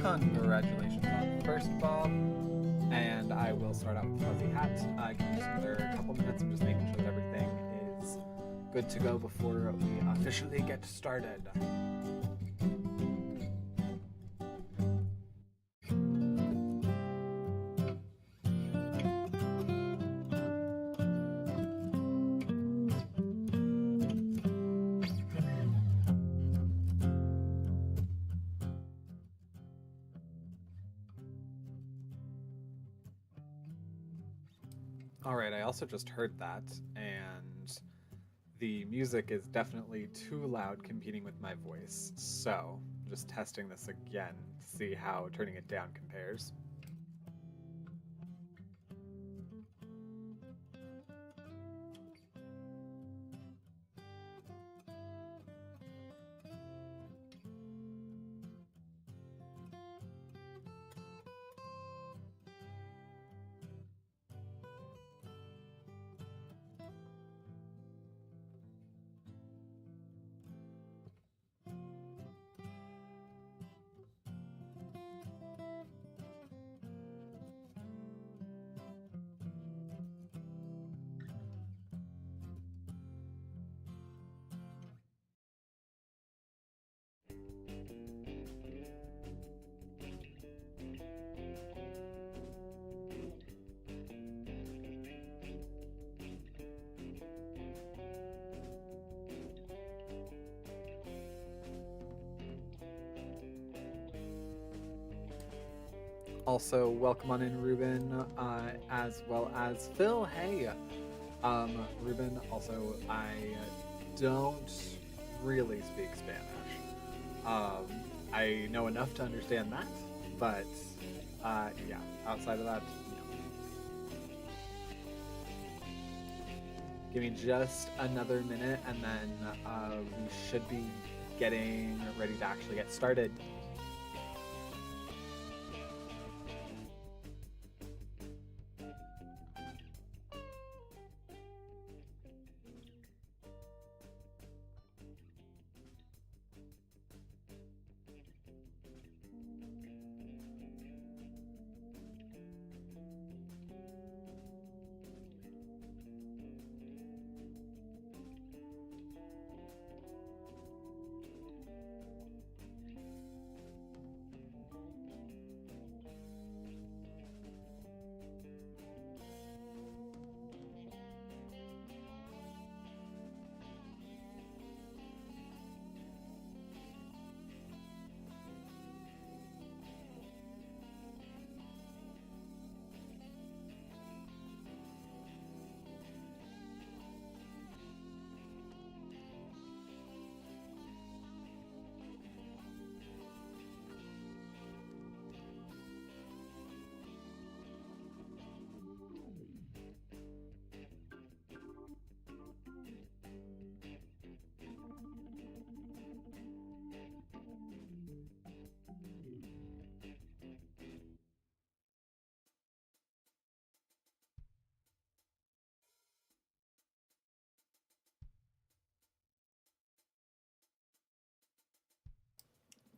Congratulations on the first Bob. And I will start out with Fuzzy Hat. Give me just another couple minutes. I'm just making sure that everything is good to go before we officially get started. Alright, I also just heard that, and the music is definitely too loud competing with my voice, so just testing this again to see how turning it down compares. Also, welcome on in, Ruben, as well as Phil. Hey, Ruben. Also, I don't really speak Spanish. I know enough to understand that, but yeah, outside of that, no. Give me just another minute, and then we should be getting ready to actually get started.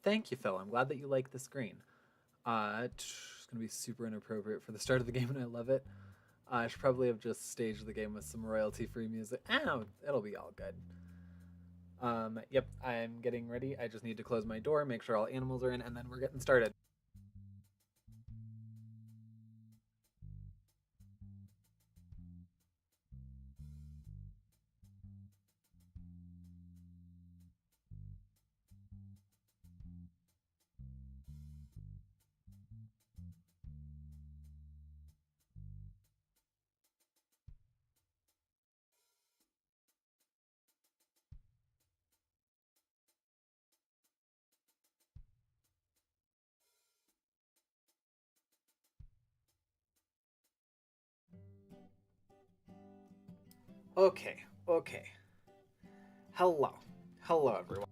Thank you, Phil. I'm glad that you like the screen. It's going to be super inappropriate for the start of the game, and I love it. I should probably have just staged the game with some royalty-free music. It'll be all good. Yep, I'm getting ready. I just need to close my door, make sure all animals are in, and then we're getting started. Okay, okay. Hello. Hello, everyone.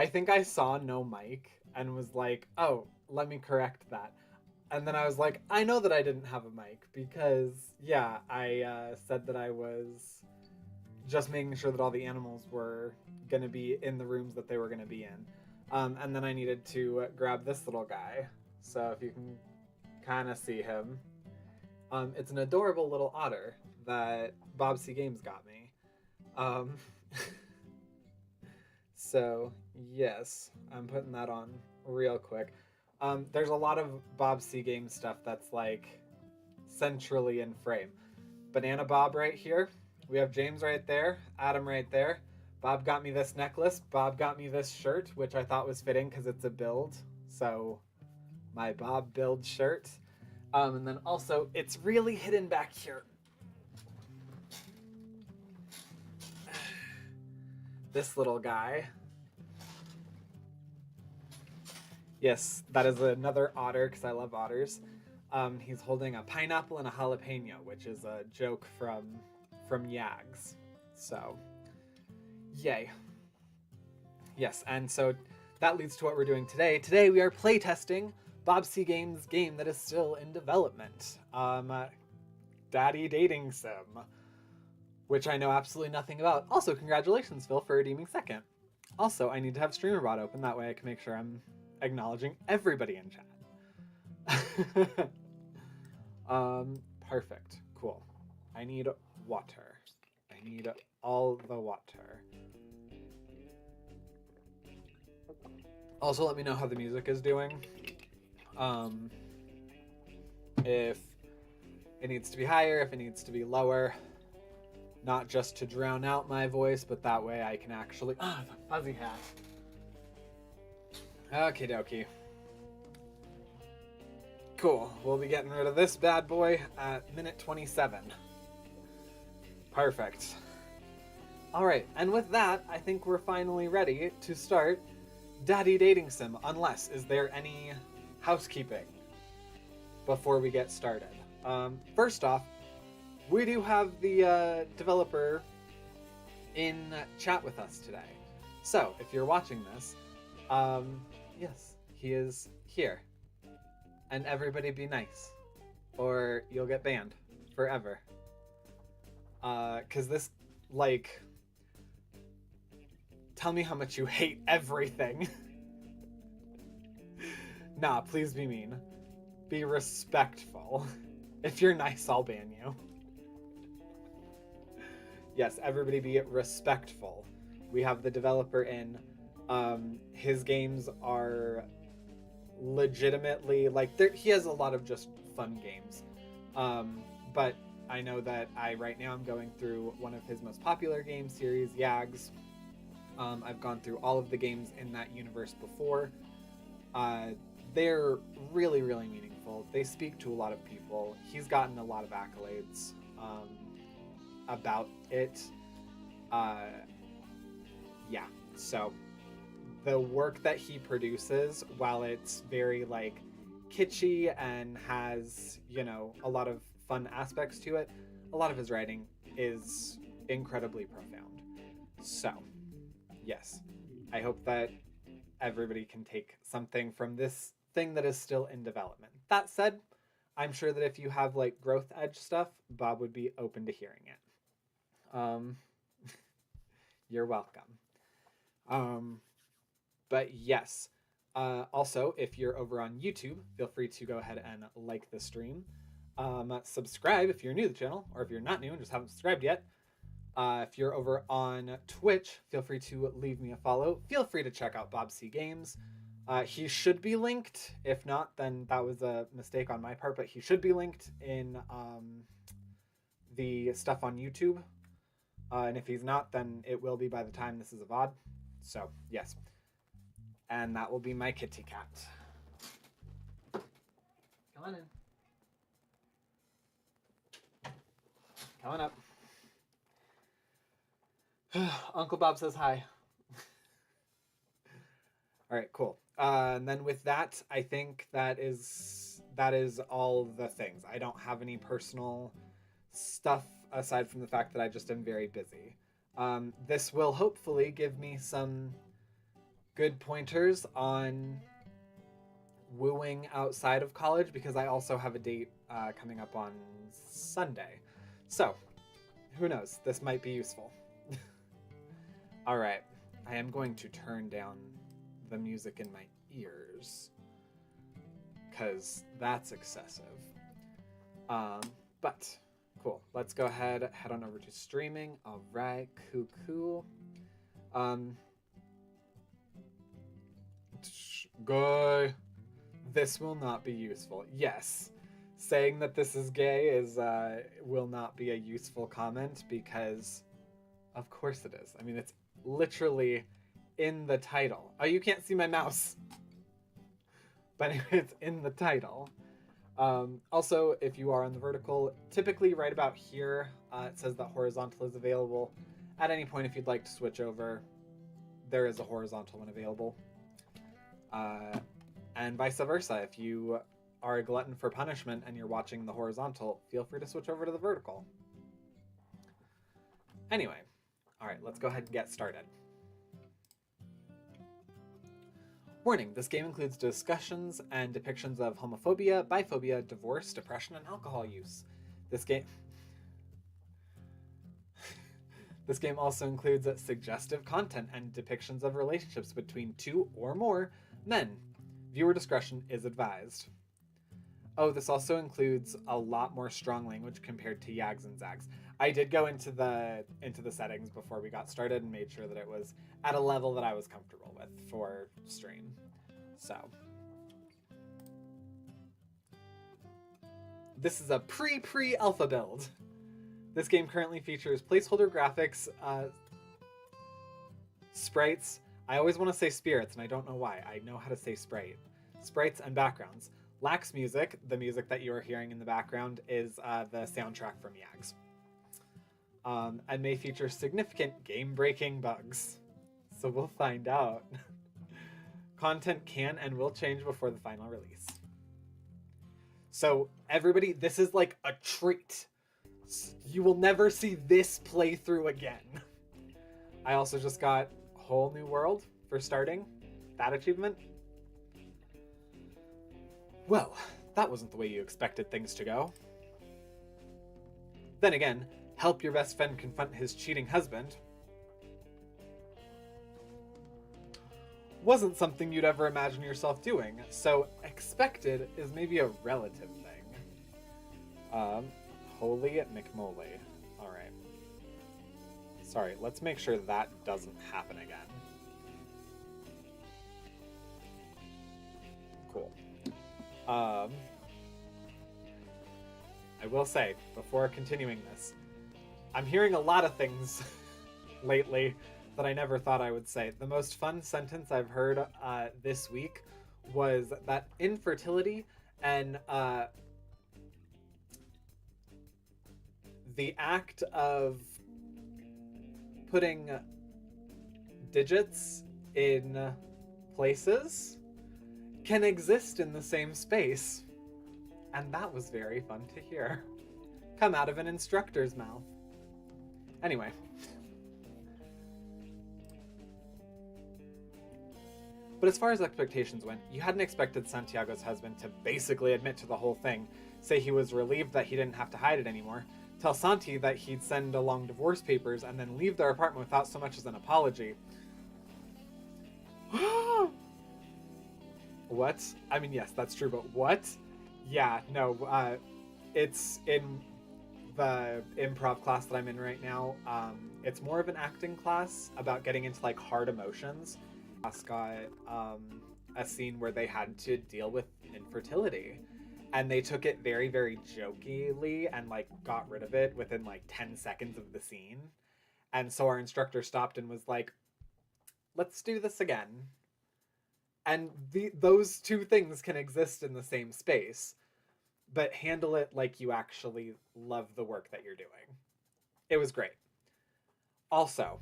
I think I saw no mic and was like, oh, let me correct that. And then I was like, I know that I didn't have a mic because, yeah, I said that I was just making sure that all the animals were going to be in the rooms that they were going to be in. And then I needed to grab this little guy. So if you can kind of see him. It's an adorable little otter that BobCGames got me. Um, so, yes, I'm putting that on real quick. There's a lot of BobCGames stuff that's like centrally in frame. Banana Bob right here. We have James right there, Adam right there. Bob got me this necklace. Bob got me this shirt, which I thought was fitting because it's a build. So, my Bob build shirt. And then also, it's really hidden back here. This little guy. Yes, that is another otter because I love otters. He's holding a pineapple and a jalapeno, which is a joke from YAGS. So, yay. Yes, and so that leads to what we're doing today. Today we are playtesting BobCGames' game that is still in development. Daddy Dating Sim, which I know absolutely nothing about. Also, congratulations, Phil, for redeeming second. Also, I need to have StreamerBot open, that way I can make sure I'm acknowledging everybody in chat. Perfect. Cool. I need water. I need all the water. Also, let me know how the music is doing. If it needs to be higher, if it needs to be lower. Not just to drown out my voice, but that way I can actually... Ah, the fuzzy hat. Okie dokie. Cool. We'll be getting rid of this bad boy at minute 27. Perfect. Alright, and with that, I think we're finally ready to start Daddy Dating Sim, unless, is there any housekeeping before we get started? First off, we do have the developer in chat with us today. So, if you're watching this, yes, he is here. And everybody be nice, or you'll get banned forever. 'Cause this, like, tell me how much you hate everything. Nah, please be mean. Be respectful. If you're nice, I'll ban you. Yes, everybody be respectful. We have the developer in. His games are legitimately, like, he has a lot of just fun games. But I know that right now I'm going through one of his most popular game series, YAGS. I've gone through all of the games in that universe before. They're really, really meaningful. They speak to a lot of people. He's gotten a lot of accolades about it. Yeah, so the work that he produces, while it's very, like, kitschy and has, you know, a lot of fun aspects to it, a lot of his writing is incredibly profound. So, yes, I hope that everybody can take something from this thing that is still in development. That said, I'm sure that if you have, like, growth edge stuff, Bob would be open to hearing it. You're welcome. But yes, also, if you're over on YouTube, feel free to go ahead and like the stream. Subscribe if you're new to the channel, or if you're not new and just haven't subscribed yet. If you're over on Twitch, feel free to leave me a follow. Feel free to check out BobCGames. He should be linked. If not, then that was a mistake on my part, but he should be linked in the stuff on YouTube. And if he's not, then it will be by the time this is a VOD. So, yes. And that will be my kitty cat. Come on in. Come on up. Uncle Bob says hi. All right, cool. And then with that, I think that is all the things. I don't have any personal stuff aside from the fact that I just am very busy. This will hopefully give me some good pointers on wooing outside of college, because I also have a date coming up on Sunday. So, who knows? This might be useful. All right. I am going to turn down the music in my ears, because that's excessive. But cool. Let's go ahead, head on over to streaming. All right, cool. Go. This will not be useful. Yes, saying that this is gay is will not be a useful comment, because of course it is. I mean, it's literally in the title. Oh, you can't see my mouse. But it's in the title. Also, if you are on the vertical, typically right about here, it says that horizontal is available. At any point, if you'd like to switch over, there is a horizontal one available. And vice versa. If you are a glutton for punishment and you're watching the horizontal, feel free to switch over to the vertical. Anyway, all right, let's go ahead and get started. Warning, this game includes discussions and depictions of homophobia, biphobia, divorce, depression, and alcohol use. This game also includes suggestive content and depictions of relationships between 2 or more men. Viewer discretion is advised. Oh, this also includes a lot more strong language compared to YAGS and ZAGS. I did go into the settings before we got started and made sure that it was at a level that I was comfortable with for stream. So this is a pre-alpha build. This game currently features placeholder graphics, sprites. I always want to say spirits, and I don't know why. I know how to say sprites and backgrounds. Lacks music. The music that you are hearing in the background is the soundtrack from YAGS. And may feature significant game-breaking bugs. So we'll find out. Content can and will change before the final release. So everybody, this is like a treat. You will never see this playthrough again. I also just got Whole New World for starting that achievement. Well, that wasn't the way you expected things to go. Then again, help your best friend confront his cheating husband wasn't something you'd ever imagine yourself doing, so expected is maybe a relative thing. Holy McMoly. Alright. Sorry, let's make sure that doesn't happen again. Cool. I will say, before continuing this, I'm hearing a lot of things lately that I never thought I would say. The most fun sentence I've heard this week was that infertility and the act of putting digits in places can exist in the same space. And that was very fun to hear. Come out of an instructor's mouth. Anyway. But as far as expectations went, you hadn't expected Santiago's husband to basically admit to the whole thing, say he was relieved that he didn't have to hide it anymore, tell Santi that he'd send along divorce papers, and then leave their apartment without so much as an apology. What? I mean, yes, that's true, but what? Yeah, no, it's in the improv class that I'm in right now. It's more of an acting class about getting into like hard emotions. Got a scene where they had to deal with infertility, and they took it very, very jokingly and like got rid of it within like 10 seconds of the scene. And so our instructor stopped and was like, let's do this again. And those two things can exist in the same space, but handle it like you actually love the work that you're doing. It was great. Also,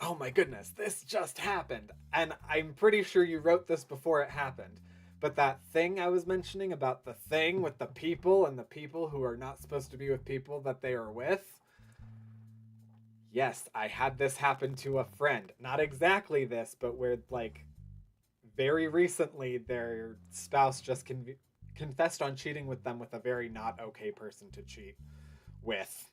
oh my goodness, this just happened. And I'm pretty sure you wrote this before it happened. But that thing I was mentioning about the thing with the people and the people who are not supposed to be with people that they are with. Yes, I had this happen to a friend. Not exactly this, but where, like, very recently their spouse just confessed on cheating with them with a very not okay person to cheat with.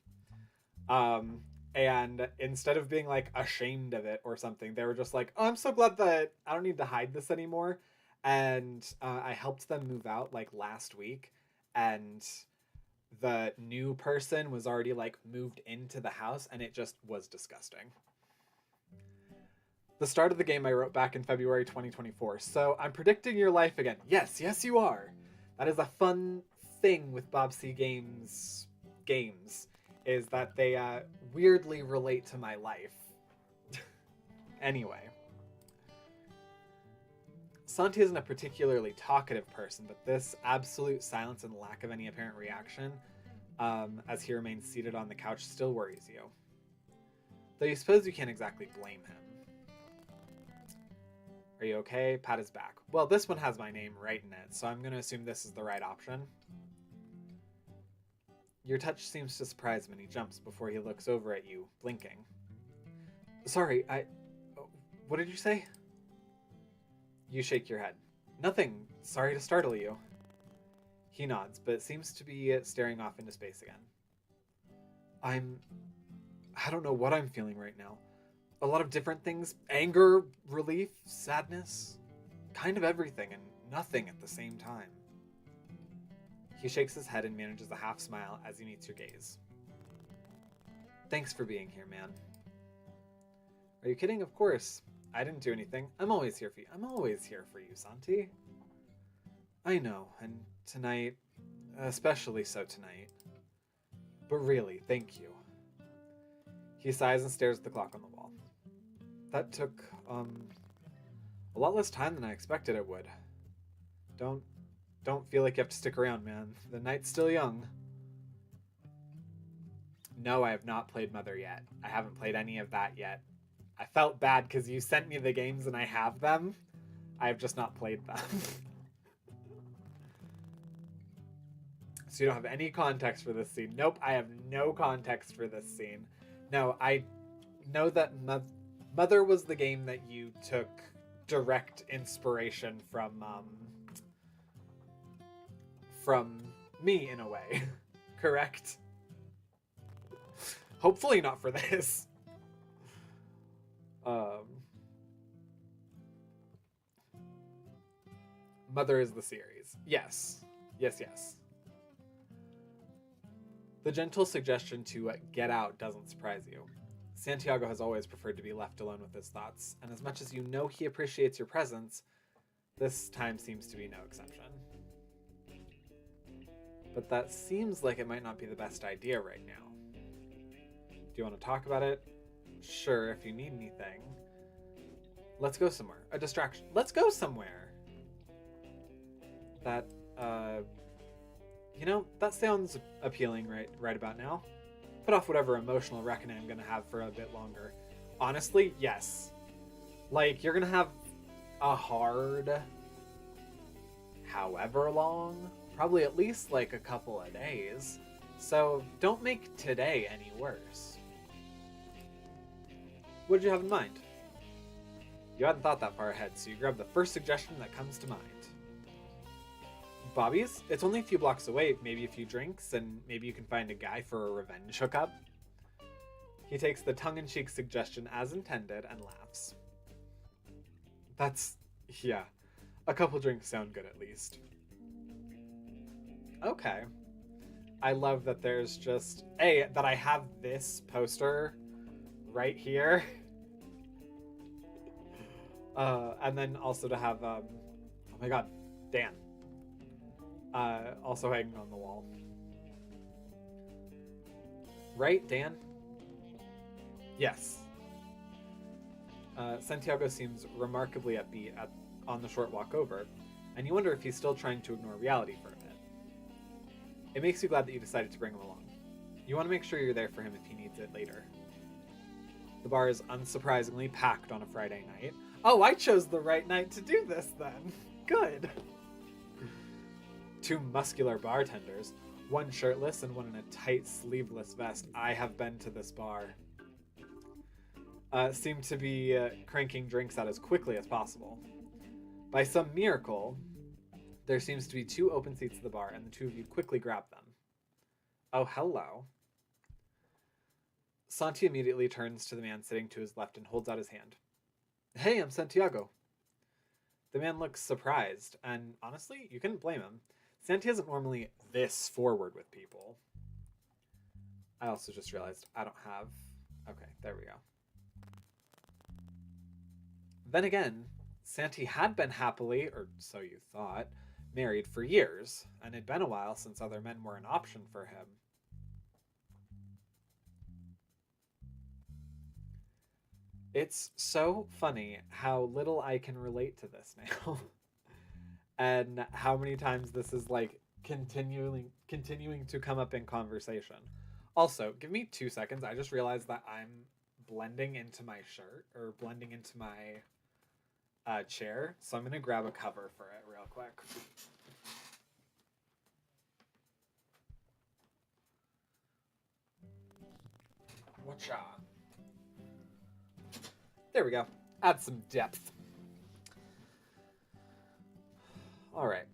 Um, and instead of being like ashamed of it or something, they were just like, "Oh, I'm so glad that I don't need to hide this anymore." And I helped them move out like last week, and the new person was already like moved into the house, and it just was disgusting. The start of the game I wrote back in February 2024. So I'm predicting your life again. Yes, yes, you are. That is a fun thing with BobCGames games, is that they weirdly relate to my life. Anyway. Santi isn't a particularly talkative person, but this absolute silence and lack of any apparent reaction, as he remains seated on the couch, still worries you. Though you suppose you can't exactly blame him. Are you okay? Pat his back. Well, this one has my name right in it, so I'm going to assume this is the right option. Your touch seems to surprise him, and he jumps before he looks over at you, blinking. Sorry, what did you say? You shake your head. Nothing. Sorry to startle you. He nods, but seems to be staring off into space again. I don't know what I'm feeling right now. A lot of different things. Anger, relief, sadness. Kind of everything and nothing at the same time. He shakes his head and manages a half smile as he meets your gaze. Thanks for being here, man. Are you kidding? Of course. I didn't do anything. I'm always here for you. I'm always here for you, Santi. I know, and tonight, especially so tonight. But really, thank you. He sighs and stares at the clock on the wall. That took, a lot less time than I expected it would. Don't feel like you have to stick around, man. The night's still young. No, I have not played Mother yet. I haven't played any of that yet. I felt bad because you sent me the games and I have them. I have just not played them. So you don't have any context for this scene. Nope, I have no context for this scene. No, I know that Mother was the game that you took direct inspiration from me in a way. Correct? Hopefully not for this. Mother is the series. Yes. Yes. The gentle suggestion to get out doesn't surprise you. Santiago has always preferred to be left alone with his thoughts, and as much as you know he appreciates your presence, this time seems to be no exception. But that seems like it might not be the best idea right now. Do you want to talk about it? Sure, if you need anything. Let's go somewhere. A distraction. Let's go somewhere! That, that sounds appealing right about now. Put off whatever emotional reckoning I'm gonna have for a bit longer. Honestly, yes. Like, you're gonna have a hard however long, probably at least like a couple of days. So don't make today any worse. What did you have in mind? You hadn't thought that far ahead, so you grab the first suggestion that comes to mind. Bobby's? It's only a few blocks away, maybe a few drinks, and maybe you can find a guy for a revenge hookup. He takes the tongue-in-cheek suggestion as intended and laughs. Yeah. A couple drinks sound good at least. Okay. I love that there's just, that I have this poster right here. And then also to have, oh my god, Dan. Also hanging on the wall. Right, Dan? Yes. Santiago seems remarkably upbeat on the short walk over, and you wonder if he's still trying to ignore reality for a bit. It makes you glad that you decided to bring him along. You want to make sure you're there for him if he needs it later. The bar is unsurprisingly packed on a Friday night. Oh, I chose the right night to do this then. Good. Two muscular bartenders, one shirtless and one in a tight sleeveless vest. I have been to this bar. seem to be cranking drinks out as quickly as possible. By some miracle, there seems to be 2 open seats at the bar, and the 2 of you quickly grab them. Oh, hello. Santi immediately turns to the man sitting to his left and holds out his hand. Hey, I'm Santiago. The man looks surprised, and honestly, you couldn't blame him. Santi isn't normally this forward with people. I also just realized I don't have... Okay, there we go. Then again, Santi had been happily, or so you thought, married for years, and it'd been a while since other men were an option for him. It's so funny how little I can relate to this now. And how many times this is like continuing to come up in conversation. Also, give me 2 seconds. I just realized that I'm blending into my shirt, or blending into my chair. So I'm going to grab a cover for it real quick. Whatcha? There we go. Add some depth. Alright.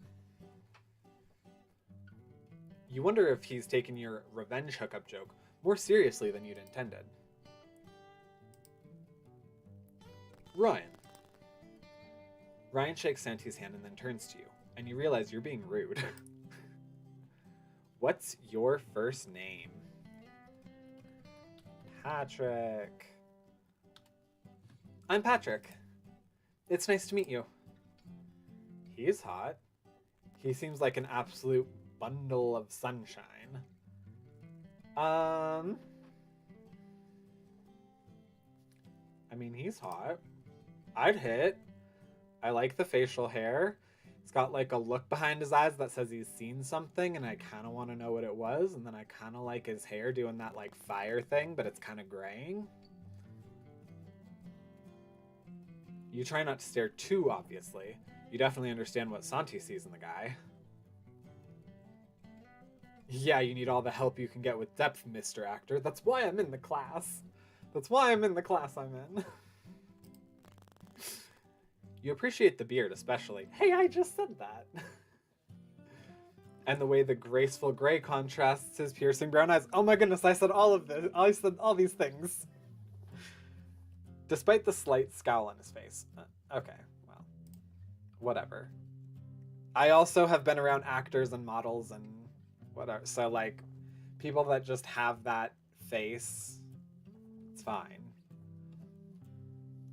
You wonder if he's taken your revenge hookup joke more seriously than you'd intended. Ryan. Ryan shakes Santi's hand and then turns to you, and you realize you're being rude. What's your first name? Patrick. I'm Patrick. It's nice to meet you. He's hot. He seems like an absolute bundle of sunshine. I mean, he's hot. I'd hit. I like the facial hair. He's got like a look behind his eyes that says he's seen something, and I kind of want to know what it was. And then I kind of like his hair doing that like fire thing, but it's kind of graying. You try not to stare too obviously. You definitely understand what Santi sees in the guy. Yeah, you need all the help you can get with depth, Mr. Actor. That's why I'm in the class. That's why I'm in the class I'm in. You appreciate the beard, especially. Hey, I just said that. And the way the graceful gray contrasts his piercing brown eyes. Oh my goodness, I said all of this. I said all these things. Despite the slight scowl on his face. Okay, well, whatever. I also have been around actors and models and whatever. So, like, people that just have that face, it's fine.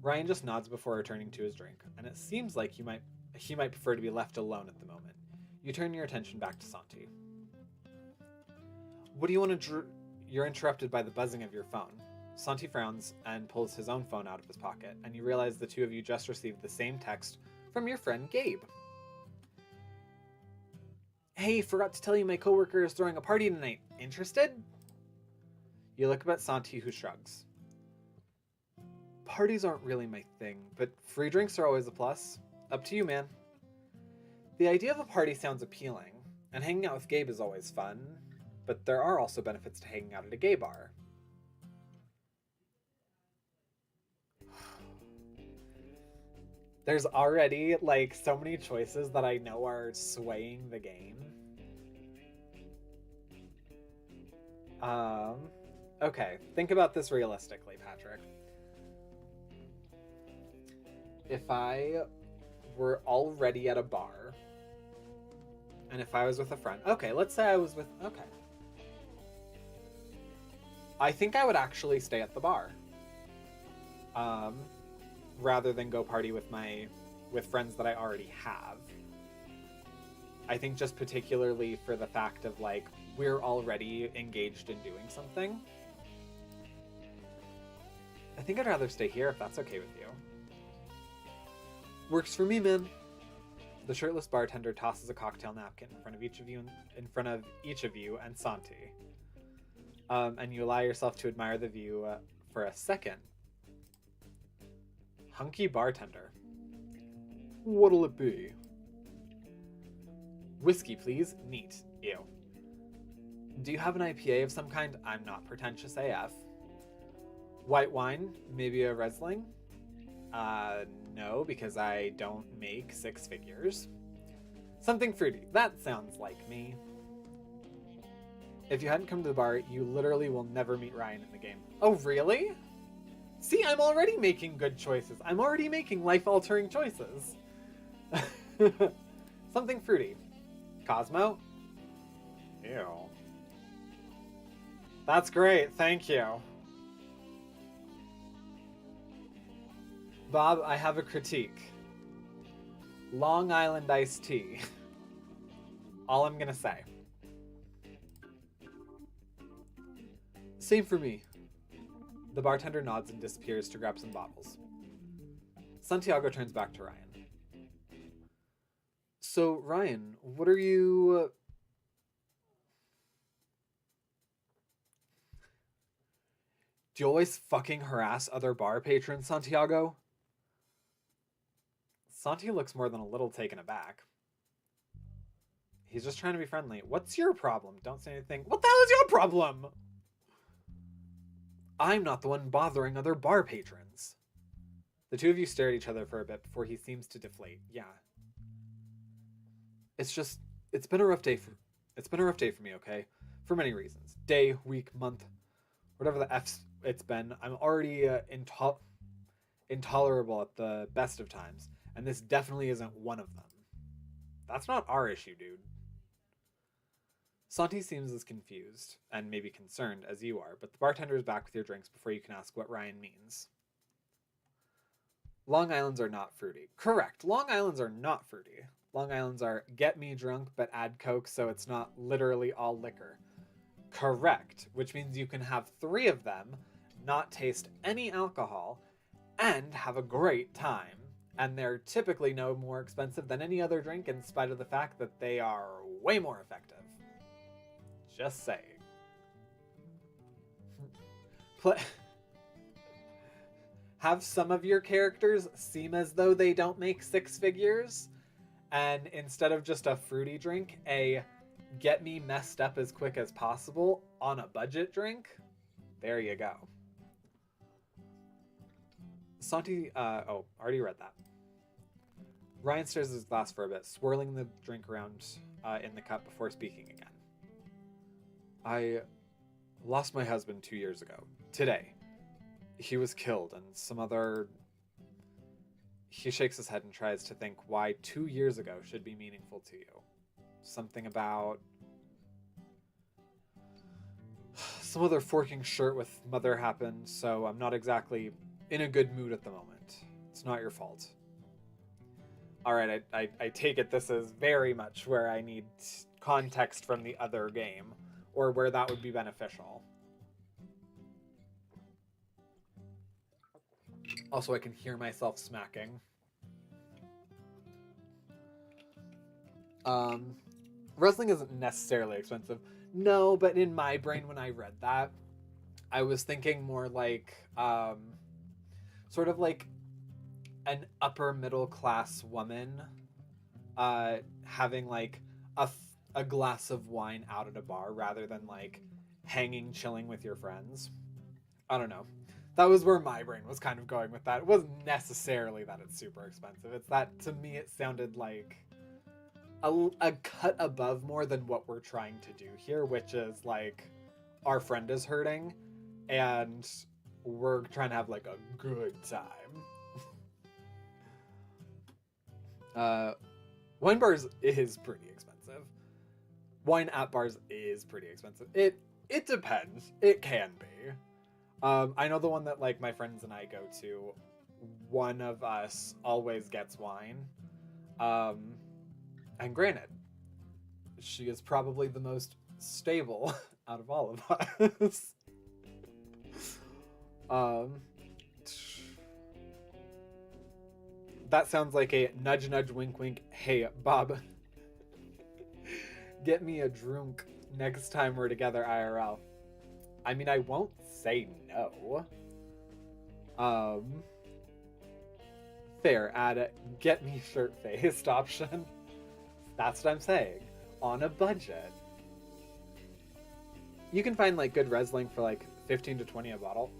Ryan just nods before returning to his drink, and it seems like he might prefer to be left alone at the moment. You turn your attention back to Santi. What do you want to You're interrupted by the buzzing of your phone. Santi frowns and pulls his own phone out of his pocket, and you realize the 2 of you just received the same text from your friend Gabe. Hey, forgot to tell you my coworker is throwing a party tonight. Interested? You look up at Santi, who shrugs. Parties aren't really my thing, but free drinks are always a plus. Up to you, man. The idea of a party sounds appealing, and hanging out with Gabe is always fun, but there are also benefits to hanging out at a gay bar. There's already, like, so many choices that I know are swaying the game. Okay, think about this realistically, Patrick. If I were already at a bar, and if I was with a friend... Okay, let's say I was with... Okay. I think I would actually stay at the bar. Rather than go party with friends that I already have. I think just particularly for the fact of, like, we're already engaged in doing something. I think I'd rather stay here if that's okay with you. Works for me, man. The shirtless bartender tosses a cocktail napkin in front of each of you and Santi. And you allow yourself to admire the view for a second. Hunky bartender. What'll it be? Whiskey, please. Neat. Ew. Do you have an IPA of some kind? I'm not pretentious AF. White wine, maybe a Riesling. No, because I don't make six figures. Something fruity. That sounds like me. If you hadn't come to the bar, you literally will never meet Ryan in the game. Oh, really? See, I'm already making good choices. I'm already making life-altering choices. Something fruity. Cosmo? Ew. That's great, thank you. Bob, I have a critique. Long Island iced tea. All I'm gonna say. Same for me. The bartender nods and disappears to grab some bottles. Santiago turns back to Ryan. So, Ryan, what are you... Do you always fucking harass other bar patrons, Santiago? Santi looks more than a little taken aback. He's just trying to be friendly. What's your problem? Don't say anything. What the hell is your problem? I'm not the one bothering other bar patrons. The two of you stare at each other for a bit before he seems to deflate. Yeah. It's been a rough day for me, okay? For many reasons. Day, week, month, whatever the F's it's been. I'm already intolerable at the best of times, and this definitely isn't one of them. That's not our issue, dude. Santi seems as confused, and maybe concerned, as you are, but the bartender is back with your drinks before you can ask what Ryan means. Long Islands are not fruity. Correct. Long Islands are not fruity. Long Islands are get me drunk, but add Coke so it's not literally all liquor. Correct. Which means you can have 3 of them, not taste any alcohol, and have a great time. And they're typically no more expensive than any other drink in spite of the fact that they are way more effective. Just saying. Have some of your characters seem as though they don't make 6 figures, and instead of just a fruity drink, a get me messed up as quick as possible on a budget drink. There you go. Santi, already read that. Ryan stares at his glass for a bit, swirling the drink around in the cup before speaking again. I lost my husband 2 years ago. Today. He was killed, and some other... He shakes his head and tries to think why 2 years ago should be meaningful to you. Something about... Some other forking shirt with mother happened, so I'm not exactly in a good mood at the moment. It's not your fault. Alright, I take it this is very much where I need context from the other game, or where that would be beneficial. Also, I can hear myself smacking. Wrestling isn't necessarily expensive. No, but in my brain when I read that, I was thinking more like, sort of like an upper middle class woman, having like a glass of wine out at a bar rather than like hanging, chilling with your friends. I don't know. That was where my brain was kind of going with that. It wasn't necessarily that it's super expensive. It's that, to me, it sounded like a cut above more than what we're trying to do here, which is like, our friend is hurting, and we're trying to have like a good time. Wine bars is pretty expensive. Wine at bars is pretty expensive. It depends. It can be. I know the one that like my friends and I go to, one of us always gets wine. And granted, she is probably the most stable out of all of us. That sounds like a nudge nudge wink wink. Hey, Bob, get me a drunk next time we're together IRL. I mean, I won't say no. Fair, add a get me shirt faced option. That's what I'm saying. On a budget. You can find like good Riesling for like 15 to 20 a bottle.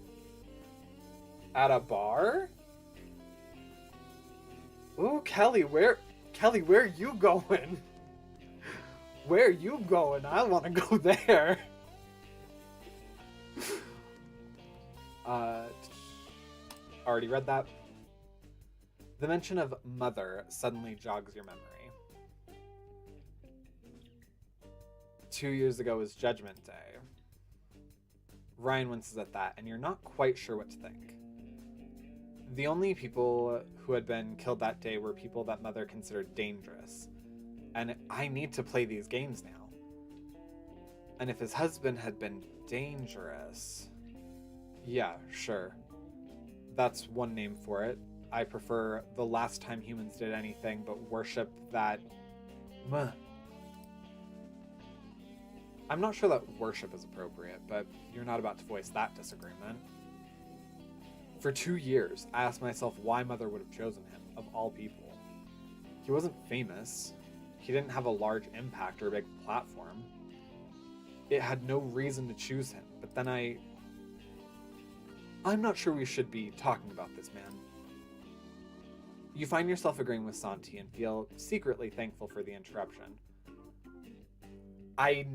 At a bar? Ooh, Kelly, where are you going? Where are you going? I want to go there. Already read that. The mention of mother suddenly jogs your memory. 2 years ago was Judgment Day. Ryan winces at that, and you're not quite sure what to think. The only people who had been killed that day were people that Mother considered dangerous. And I need to play these games now. And if his husband had been dangerous... Yeah, sure. That's one name for it. I prefer the last time humans did anything but worship that... I'm not sure that worship is appropriate, but you're not about to voice that disagreement. For 2 years, I asked myself why Mother would have chosen him, of all people. He wasn't famous. He didn't have a large impact or a big platform. It had no reason to choose him, but then I'm not sure we should be talking about this, man. You find yourself agreeing with Santi and feel secretly thankful for the interruption. I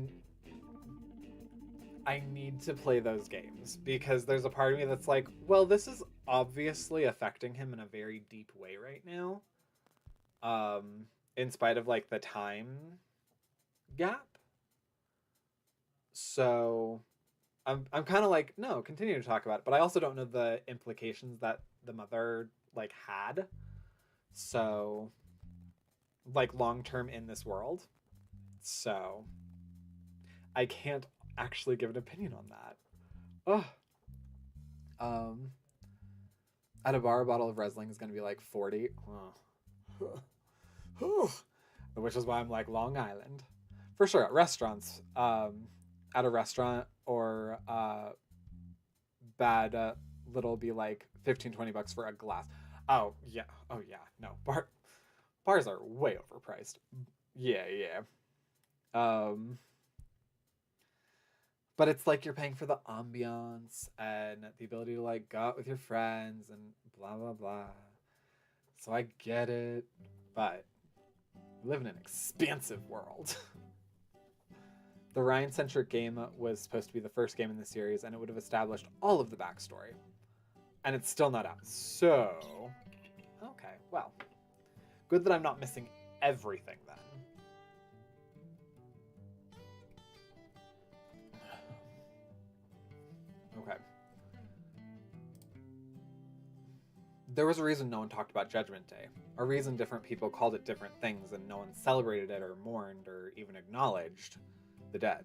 need to play those games because there's a part of me that's like, well, this is obviously affecting him in a very deep way right now. In spite of like the time gap. So I'm kind of like, no, continue to talk about it, but I also don't know the implications that the mother like had. So like long term in this world. So I can't actually give an opinion on that. Oh. At a bar, a bottle of Riesling is going to be like 40. Which is why I'm like Long Island. For sure, at restaurants. At a restaurant or bad little be like $15-20 for a glass. Oh yeah. No. Bars are way overpriced. Yeah. But it's like you're paying for the ambiance and the ability to like go out with your friends and blah blah blah. So I get it, but we live in an expansive world. The Ryan-centric game was supposed to be the first game in the series, and it would have established all of the backstory. And it's still not out. So, okay, well. Good that I'm not missing everything then. Okay. There was a reason no one talked about Judgment Day. A reason different people called it different things and no one celebrated it or mourned or even acknowledged the dead.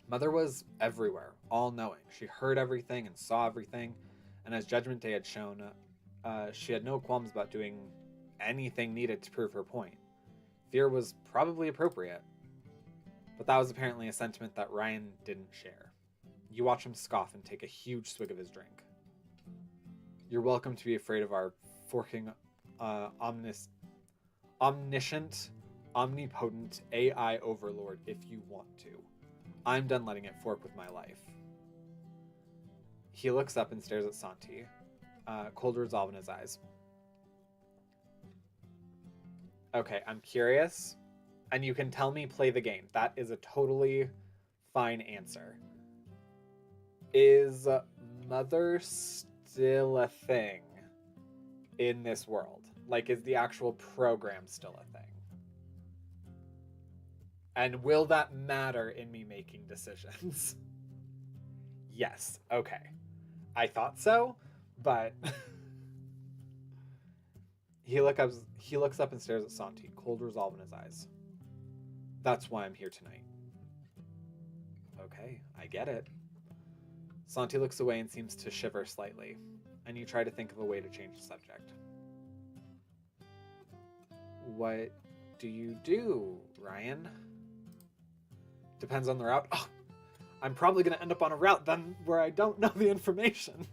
Mother was everywhere, all-knowing. She heard everything and saw everything, and as Judgment Day had shown, she had no qualms about doing anything needed to prove her point. Fear was probably appropriate, but that was apparently a sentiment that Ryan didn't share. You watch him scoff and take a huge swig of his drink. You're welcome to be afraid of our forking omniscient, omnipotent AI overlord if you want to. I'm done letting it fork with my life. He looks up and stares at Santi, cold resolve in his eyes. Okay, I'm curious, and you can tell me play the game. That is a totally fine answer. Is Mother still a thing in this world? Like, is the actual program still a thing? And will that matter in me making decisions? Yes. Okay. I thought so, but he looks up and stares at Santi, cold resolve in his eyes. That's why I'm here tonight. Okay, I get it. Santi looks away and seems to shiver slightly, and you try to think of a way to change the subject. What do you do, Ryan? Depends on the route. Oh, I'm probably going to end up on a route then where I don't know the information.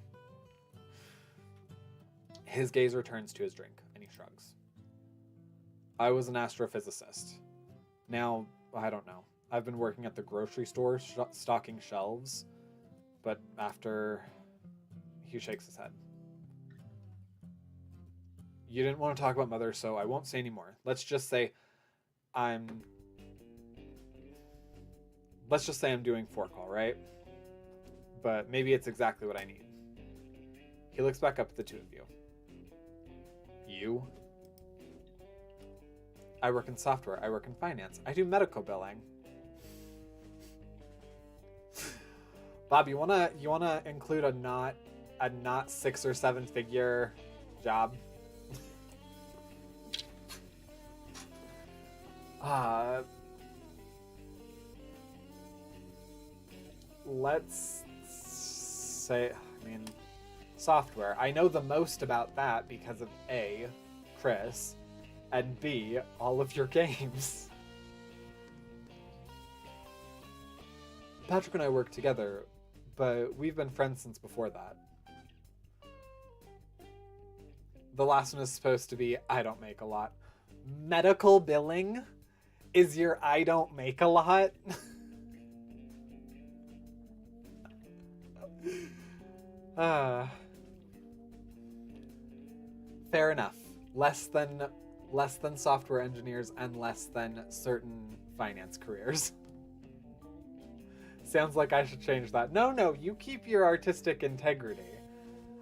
His gaze returns to his drink, and he shrugs. I was an astrophysicist. Now, I don't know. I've been working at the grocery store stocking shelves, but after He shakes his head. You didn't want to talk about Mother, so I won't say anymore. Let's just say I'm doing forecall, right? But maybe it's exactly what I need. He looks back up at the two of you. You? I work in software. I work in finance. I do medical billing. Bob, you wanna include a not 6 or 7 figure job? Let's say, I mean, software. I know the most about that because of A, Chris, and B, all of your games. Patrick and I work together, but we've been friends since before that. The last one is supposed to be, I don't make a lot. Medical billing is your I don't make a lot? Fair enough. Less than software engineers and less than certain finance careers. Sounds like I should change that. No, you keep your artistic integrity.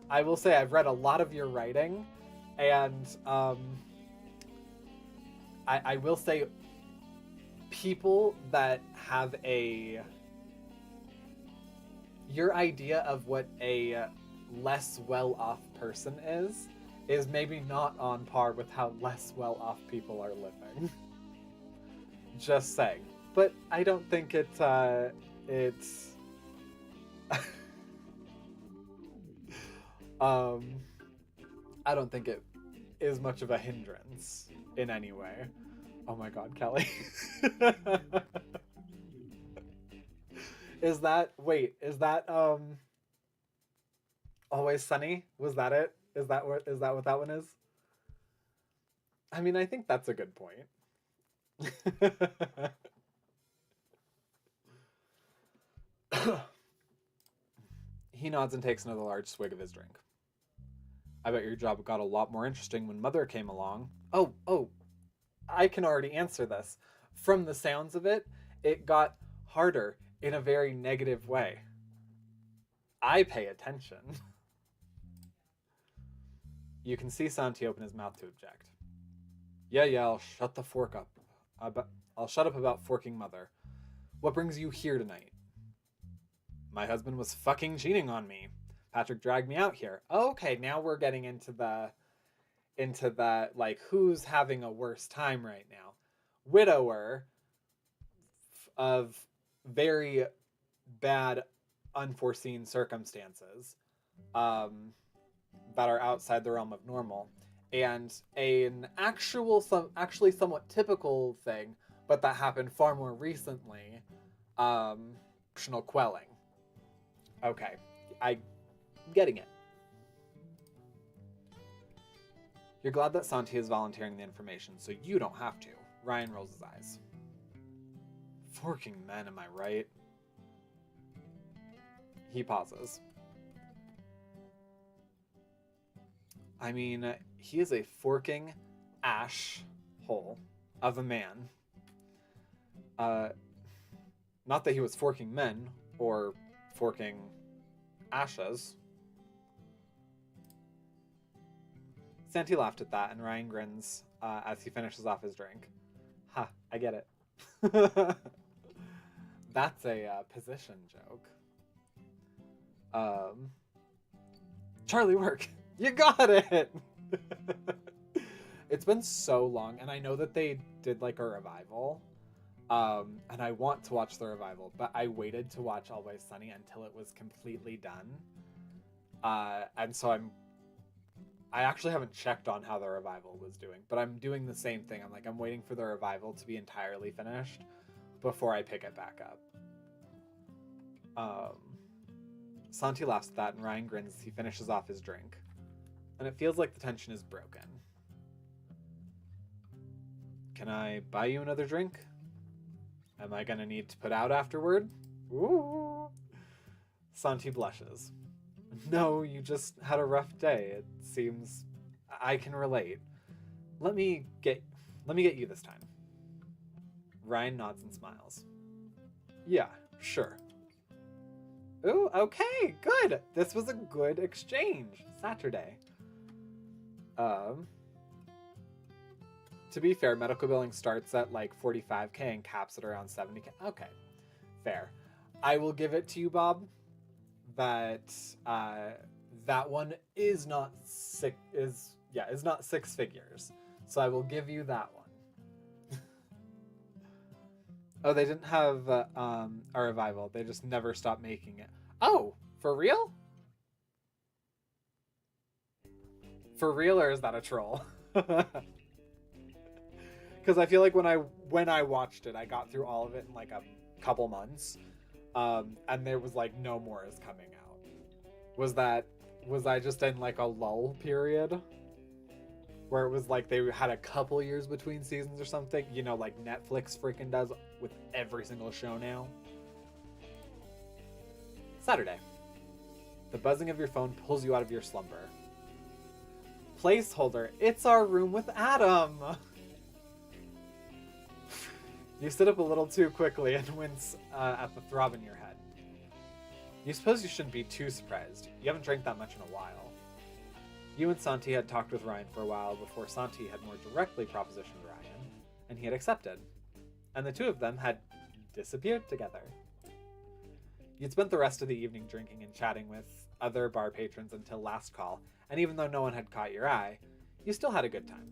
I will say I've read a lot of your writing, and I will say people that have your idea of what a less well-off person is maybe not on par with how less well-off people are living. Just saying. But I don't think it's I don't think it is much of a hindrance in any way. Oh my god, Kelly. Is that Always Sunny? Was that it? Is that what that one is? I mean, I think that's a good point. He nods and takes another large swig of his drink. I bet your job got a lot more interesting when Mother came along. Oh, I can already answer this. From the sounds of it, it got harder in a very negative way. I pay attention. You can see Santi open his mouth to object. Yeah, I'll shut the fork up. I'll shut up about forking Mother. What brings you here tonight? My husband was fucking cheating on me. Patrick dragged me out here. Okay, now we're getting into the like who's having a worse time right now. Widower of very bad unforeseen circumstances that are outside the realm of normal, and an actually somewhat typical thing, but that happened far more recently, emotional quelling. Okay, I'm getting it. You're glad that Santi is volunteering the information, so you don't have to. Ryan rolls his eyes. Forking men, am I right? He pauses. I mean, he is a forking ash hole of a man. Not that he was forking men or forking ashes. Santi laughed at that, and Ryan grins as he finishes off his drink. Ha, I get it. That's a position joke. Charlie, work. You got it! It's been so long, and I know that they did like a revival. And I want to watch the revival, but I waited to watch Always Sunny until it was completely done. And so I actually haven't checked on how the revival was doing, but I'm doing the same thing. I'm waiting for the revival to be entirely finished before I pick it back up. Santi laughs at that, and Ryan grins as he finishes off his drink. And it feels like the tension is broken. Can I buy you another drink? Am I gonna need to put out afterward? Ooh. Santi blushes. No, you just had a rough day. It seems I can relate. Let me get you this time. Ryan nods and smiles. Yeah, sure. Ooh, okay, good. This was a good exchange. Saturday. Um, to be fair, medical billing starts at like 45K and caps at around 70K. Okay, fair. I will give it to you, Bob, that that one is not six figures. So I will give you that one. Oh, they didn't have a revival. They just never stopped making it. Oh, for real? For real, or is that a troll? Because I feel like when I watched it, I got through all of it in like a couple months, and there was like no more is coming out. Was I just in like a lull period where it was like they had a couple years between seasons or something? You know, like Netflix freaking does with every single show now. Saturday. The buzzing of your phone pulls you out of your slumber. Placeholder. It's our room with Adam. You sit up a little too quickly and wince at the throb in your head. You suppose you shouldn't be too surprised. You haven't drank that much in a while. You and Santi had talked with Ryan for a while before Santi had more directly propositioned Ryan, and he had accepted. And the two of them had disappeared together. You'd spent the rest of the evening drinking and chatting with other bar patrons until last call, and even though no one had caught your eye, you still had a good time.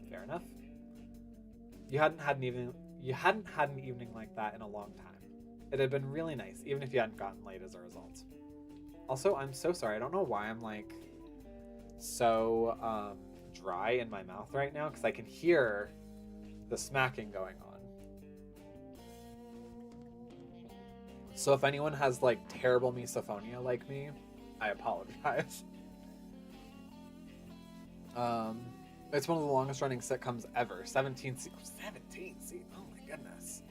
Fair enough. You hadn't had an evening like that in a long time. It had been really nice, even if you hadn't gotten laid as a result. Also, I'm so sorry. I don't know why I'm like so dry in my mouth right now, because I can hear the smacking going on. So if anyone has like terrible misophonia like me, I apologize. It's one of the longest running sitcoms ever. 17 seasons. 17 seasons. Oh my goodness.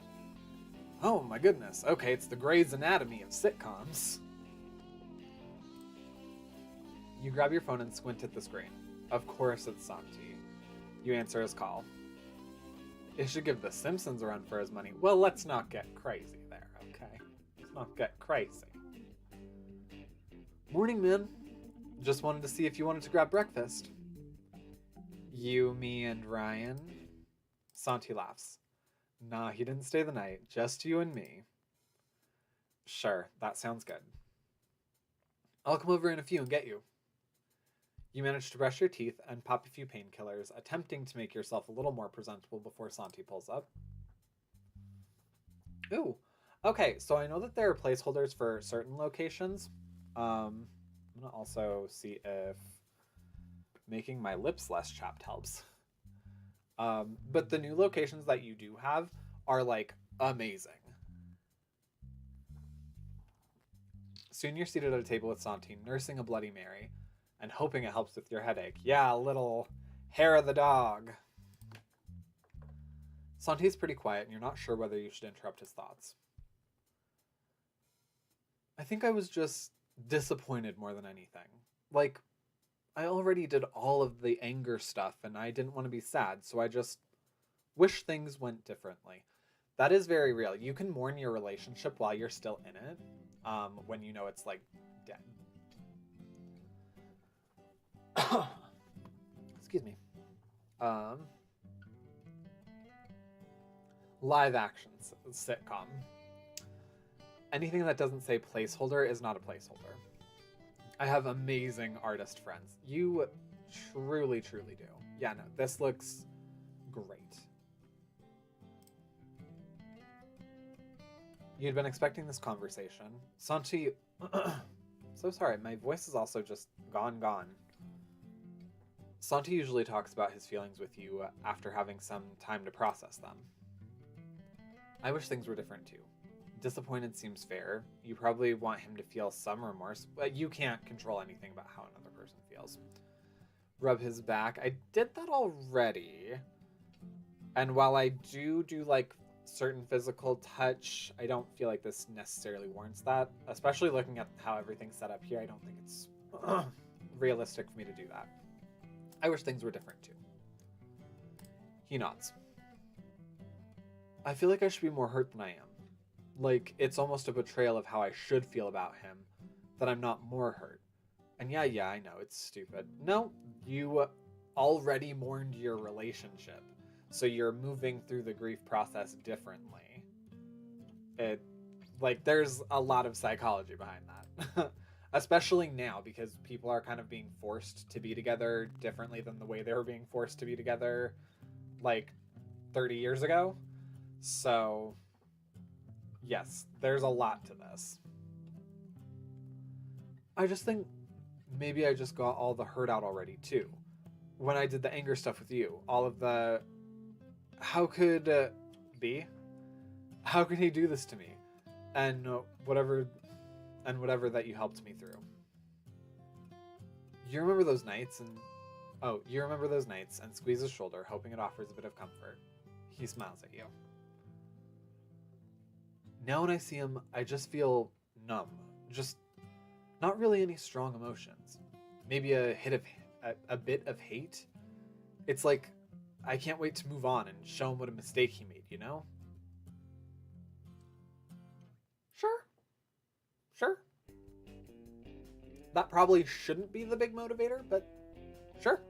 Oh my goodness. Okay, it's the Grey's Anatomy of sitcoms. You grab your phone and squint at the screen. Of course it's Santi. You answer his call. It should give The Simpsons a run for his money. Well, let's not get crazy there, okay? Let's not get crazy. Morning, man. Just wanted to see if you wanted to grab breakfast. You, me, and Ryan? Santi laughs. Nah, he didn't stay the night. Just you and me. Sure, that sounds good. I'll come over in a few and get you. You manage to brush your teeth and pop a few painkillers, attempting to make yourself a little more presentable before Santi pulls up. Ooh, okay, so I know that there are placeholders for certain locations. I'm gonna also see if making my lips less chapped helps. But the new locations that you do have are like amazing. Soon you're seated at a table with Santi, nursing a Bloody Mary and hoping it helps with your headache. Yeah, a little hair of the dog. Santi's pretty quiet and you're not sure whether you should interrupt his thoughts. I think I was just disappointed more than anything. Like, I already did all of the anger stuff and I didn't want to be sad, so I just wish things went differently. That is very real. You can mourn your relationship while you're still in it, when you know it's like dead. Excuse me. Live action sitcom. Anything that doesn't say placeholder is not a placeholder. I have amazing artist friends. You truly, truly do. Yeah, no, this looks great. You'd been expecting this conversation. Santi... So sorry, my voice is also just gone. Santi usually talks about his feelings with you after having some time to process them. I wish things were different too. Disappointed seems fair. You probably want him to feel some remorse, but you can't control anything about how another person feels. Rub his back. I did that already. And while I do like certain physical touch, I don't feel like this necessarily warrants that. Especially looking at how everything's set up here, I don't think it's realistic for me to do that. I wish things were different too. He nods. I feel like I should be more hurt than I am. Like, it's almost a betrayal of how I should feel about him that I'm not more hurt. And yeah, I know, it's stupid. No, you already mourned your relationship, so you're moving through the grief process differently. There's a lot of psychology behind that. Especially now, because people are kind of being forced to be together differently than the way they were being forced to be together, 30 years ago. So, yes, there's a lot to this. I just think maybe I just got all the hurt out already, too. When I did the anger stuff with you, all of the... How could... B? How could he do this to me? And whatever that you helped me through. You remember those nights and squeeze his shoulder, hoping it offers a bit of comfort. He smiles at you. Now when I see him, I just feel numb. Just not really any strong emotions. Maybe a bit of hate. It's like I can't wait to move on and show him what a mistake he made, you know? Sure. That probably shouldn't be the big motivator, but sure.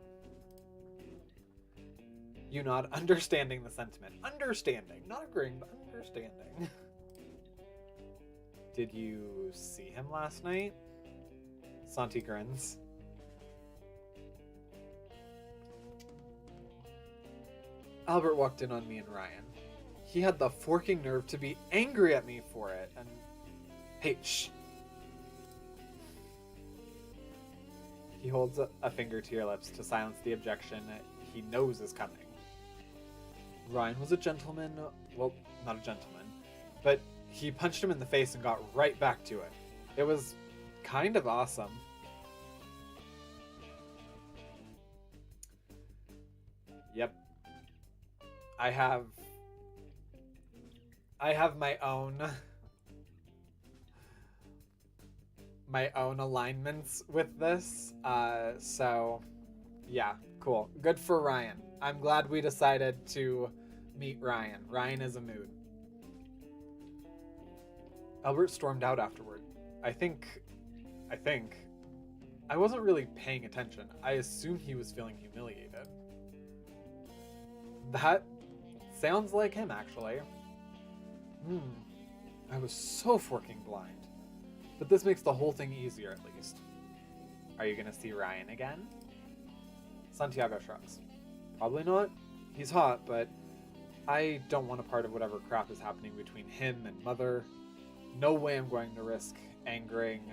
You nod, understanding the sentiment. Understanding, not agreeing, but understanding. Did you see him last night? Santi grins. Albert walked in on me and Ryan. He had the forking nerve to be angry at me for it, and... Hey, shh. He holds a finger to your lips to silence the objection he knows is coming. Ryan was a gentleman. Well, not a gentleman, but he punched him in the face and got right back to it. It was kind of awesome. Yep. I have my own alignments with this. So yeah, cool. Good for Ryan. I'm glad we decided to meet Ryan. Ryan is a mood. Albert stormed out afterward. I think I wasn't really paying attention. I assumed he was feeling humiliated. That sounds like him, actually. I was so forking blind. But this makes the whole thing easier, at least. Are you gonna see Ryan again? Santiago shrugs. Probably not. He's hot, but I don't want a part of whatever crap is happening between him and Mother. No way I'm going to risk angering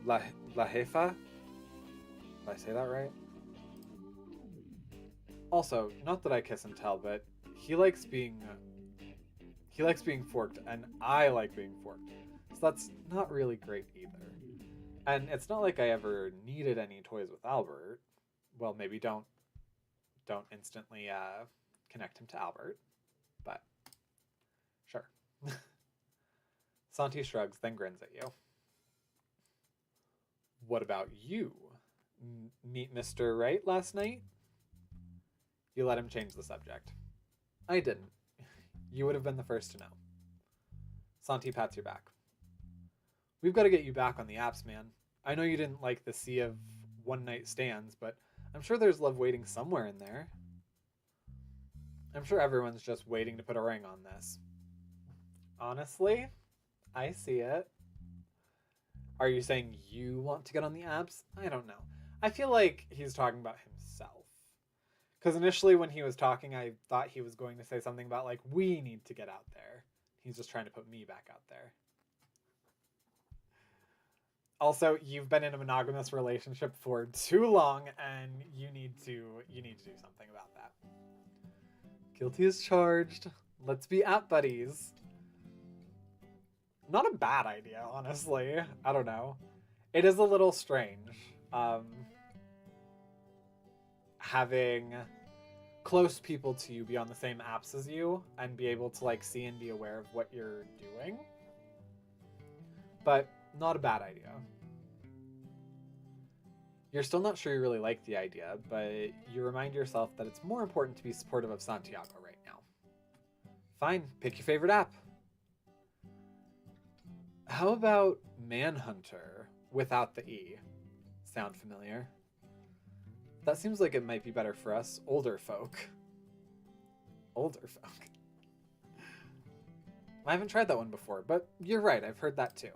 La Jefa? Did I say that right? Also, not that I kiss and tell, but he likes being forked, and I like being forked. So that's not really great either. And it's not like I ever needed any toys with Albert. Well, maybe don't instantly connect him to Albert, but sure. Santi shrugs, then grins at you. What about you? Meet Mr. Right last night? You let him change the subject. I didn't. You would have been the first to know. Santi pats your back. We've got to get you back on the apps, man. I know you didn't like the sea of one-night stands, but I'm sure there's love waiting somewhere in there. I'm sure everyone's just waiting to put a ring on this. Honestly, I see it. Are you saying you want to get on the apps? I don't know. I feel like he's talking about himself. Because initially when he was talking, I thought he was going to say something about, like, we need to get out there. He's just trying to put me back out there. Also, you've been in a monogamous relationship for too long, and you need to do something about that. Guilty as charged. Let's be app buddies. Not a bad idea, honestly. I don't know. It is a little strange. Having close people to you be on the same apps as you and be able to, like, see and be aware of what you're doing. But not a bad idea. You're still not sure you really like the idea, but you remind yourself that it's more important to be supportive of Santiago right now. Fine, pick your favorite app. How about Manhunter without the E? Sound familiar? That seems like it might be better for us older folk. Older folk. I haven't tried that one before, but you're right, I've heard that too.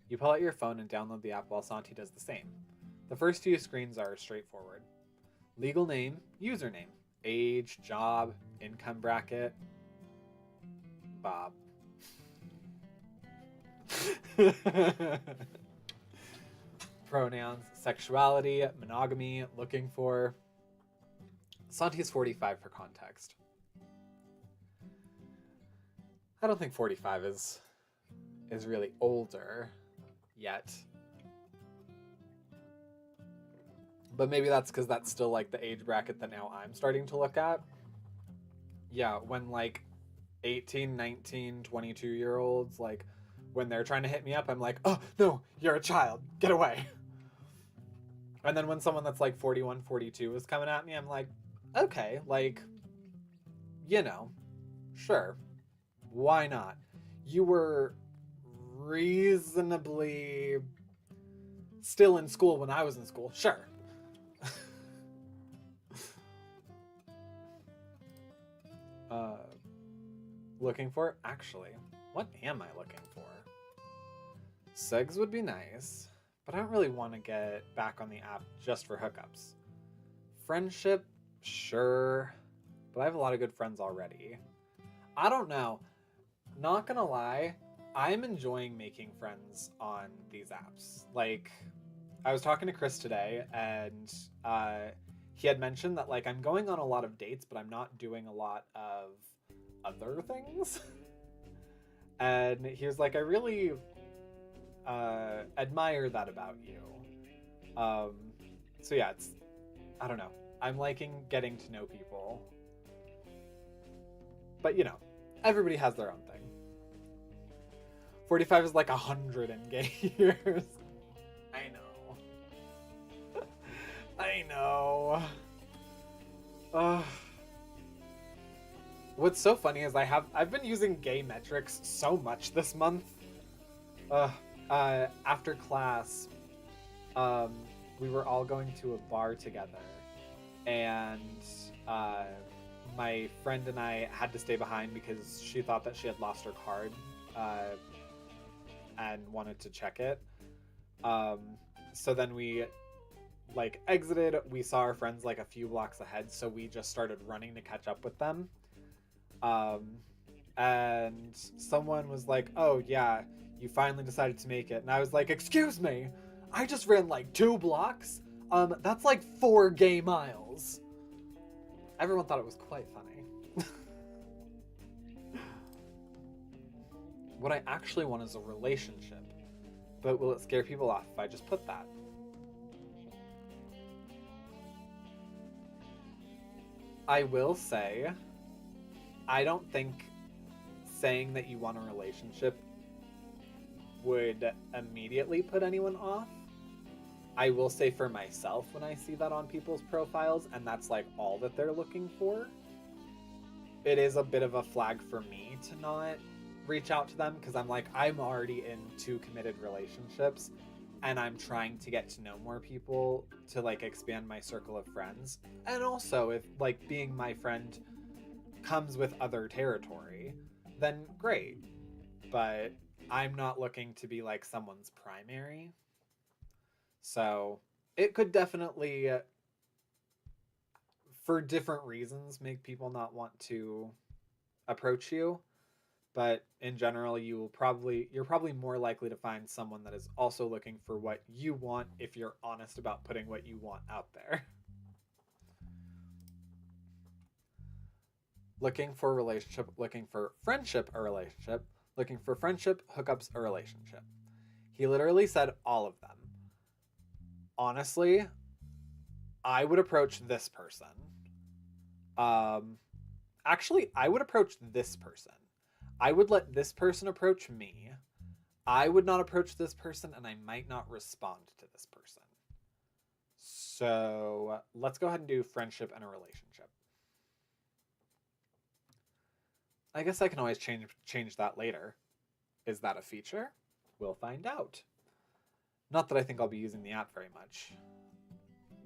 You pull out your phone and download the app while Santi does the same. The first few screens are straightforward. Legal name, username, age, job, income bracket. Bob. Pronouns, sexuality, monogamy, looking for. Santi is 45 for context. I don't think 45 is really older yet. But maybe that's because that's still like the age bracket that now I'm starting to look at. Yeah, when like 18, 19, 22-year-olds, like when they're trying to hit me up, I'm like, oh, no, you're a child. Get away. And then when someone that's like 41, 42 is coming at me, I'm like, okay, like, you know, sure. Why not? You were reasonably still in school when I was in school. Sure. Looking for? Actually, what am I looking for? Segs would be nice, but I don't really want to get back on the app just for hookups. Friendship? Sure. But I have a lot of good friends already. I don't know. Not gonna lie, I'm enjoying making friends on these apps. Like, I was talking to Chris today, and he had mentioned that, like, I'm going on a lot of dates, but I'm not doing a lot of other things. And he was like, I really admire that about you. So yeah, it's, I don't know. I'm liking getting to know people. But, you know, everybody has their own thing. 45 is like 100 in gay years. I know. I know. What's so funny is I've been using gay metrics so much this month. After class, we were all going to a bar together, and my friend and I had to stay behind because she thought that she had lost her card and wanted to check it. So then we like exited. We saw our friends like a few blocks ahead, so we just started running to catch up with them. And someone was like, oh yeah, you finally decided to make it. And I was like, excuse me, I just ran like 2 blocks. That's like 4 gay miles. Everyone thought it was quite funny. What I actually want is a relationship. But will it scare people off if I just put that? I will say, I don't think saying that you want a relationship would immediately put anyone off. I will say for myself, when I see that on people's profiles and that's like all that they're looking for, it is a bit of a flag for me to not reach out to them, because I'm like, I'm already in 2 committed relationships and I'm trying to get to know more people to like expand my circle of friends. And also, if like being my friend comes with other territory, then great. But I'm not looking to be like someone's primary. So it could definitely, for different reasons, make people not want to approach you. But in general, you're probably more likely to find someone that is also looking for what you want if you're honest about putting what you want out there. Looking for a relationship, looking for friendship, a relationship, looking for friendship, hookups, a relationship. He literally said all of them. Honestly, I would approach this person. Actually, I would approach this person. I would let this person approach me. I would not approach this person, and I might not respond to this person. So let's go ahead and do friendship and a relationship. I guess I can always change that later. Is that a feature? We'll find out. Not that I think I'll be using the app very much.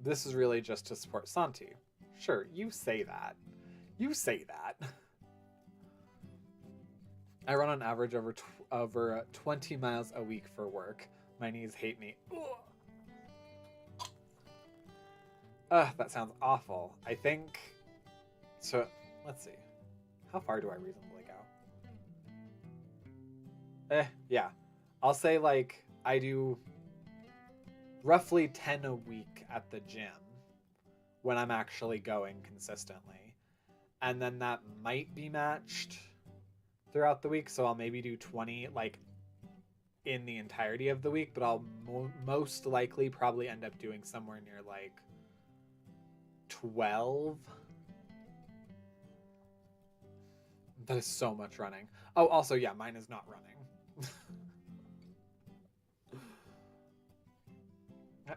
This is really just to support Santi. Sure, you say that. You say that. I run on average over 20 miles a week for work. My knees hate me. Ugh, that sounds awful. I think... So, let's see. How far do I reasonably go? Yeah. I'll say, like, I do roughly 10 a week at the gym when I'm actually going consistently. And then that might be matched throughout the week, so I'll maybe do 20, like, in the entirety of the week, but I'll most likely probably end up doing somewhere near, like, 12. That is so much running. Oh, also, yeah, mine is not running.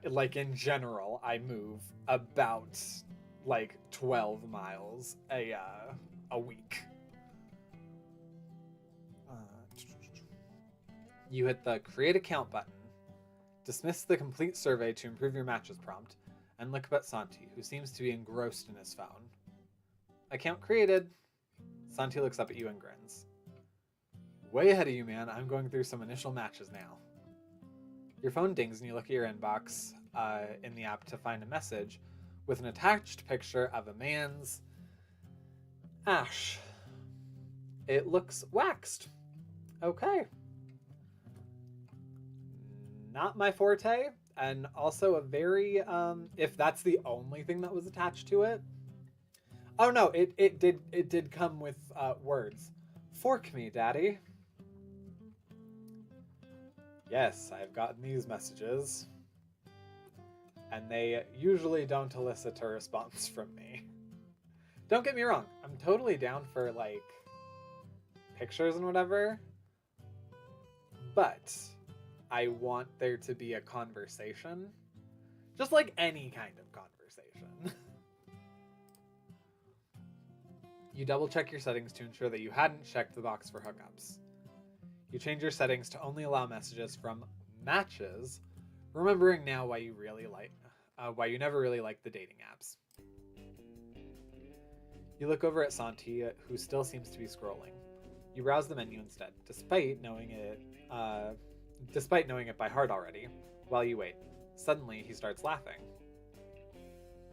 Like, in general, I move about, like, 12 miles a week. You hit the Create Account button, dismiss the Complete Survey to improve your matches prompt, and look up at Santi, who seems to be engrossed in his phone. Account created. Santi looks up at you and grins. Way ahead of you, man. I'm going through some initial matches now. Your phone dings and you look at your inbox in the app to find a message with an attached picture of a man's ash. It looks waxed. Okay. Not my forte, and also a very, if that's the only thing that was attached to it. Oh no, it did come with words. Fork me, Daddy. Yes, I've gotten these messages. And they usually don't elicit a response from me. Don't get me wrong, I'm totally down for, like, pictures and whatever. But I want there to be a conversation. Just like any kind of conversation. You double check your settings to ensure that you hadn't checked the box for hookups. You change your settings to only allow messages from matches, remembering now why you never really liked the dating apps. You look over at Santi, who still seems to be scrolling. You browse the menu instead, despite knowing it by heart already. While you wait, suddenly he starts laughing.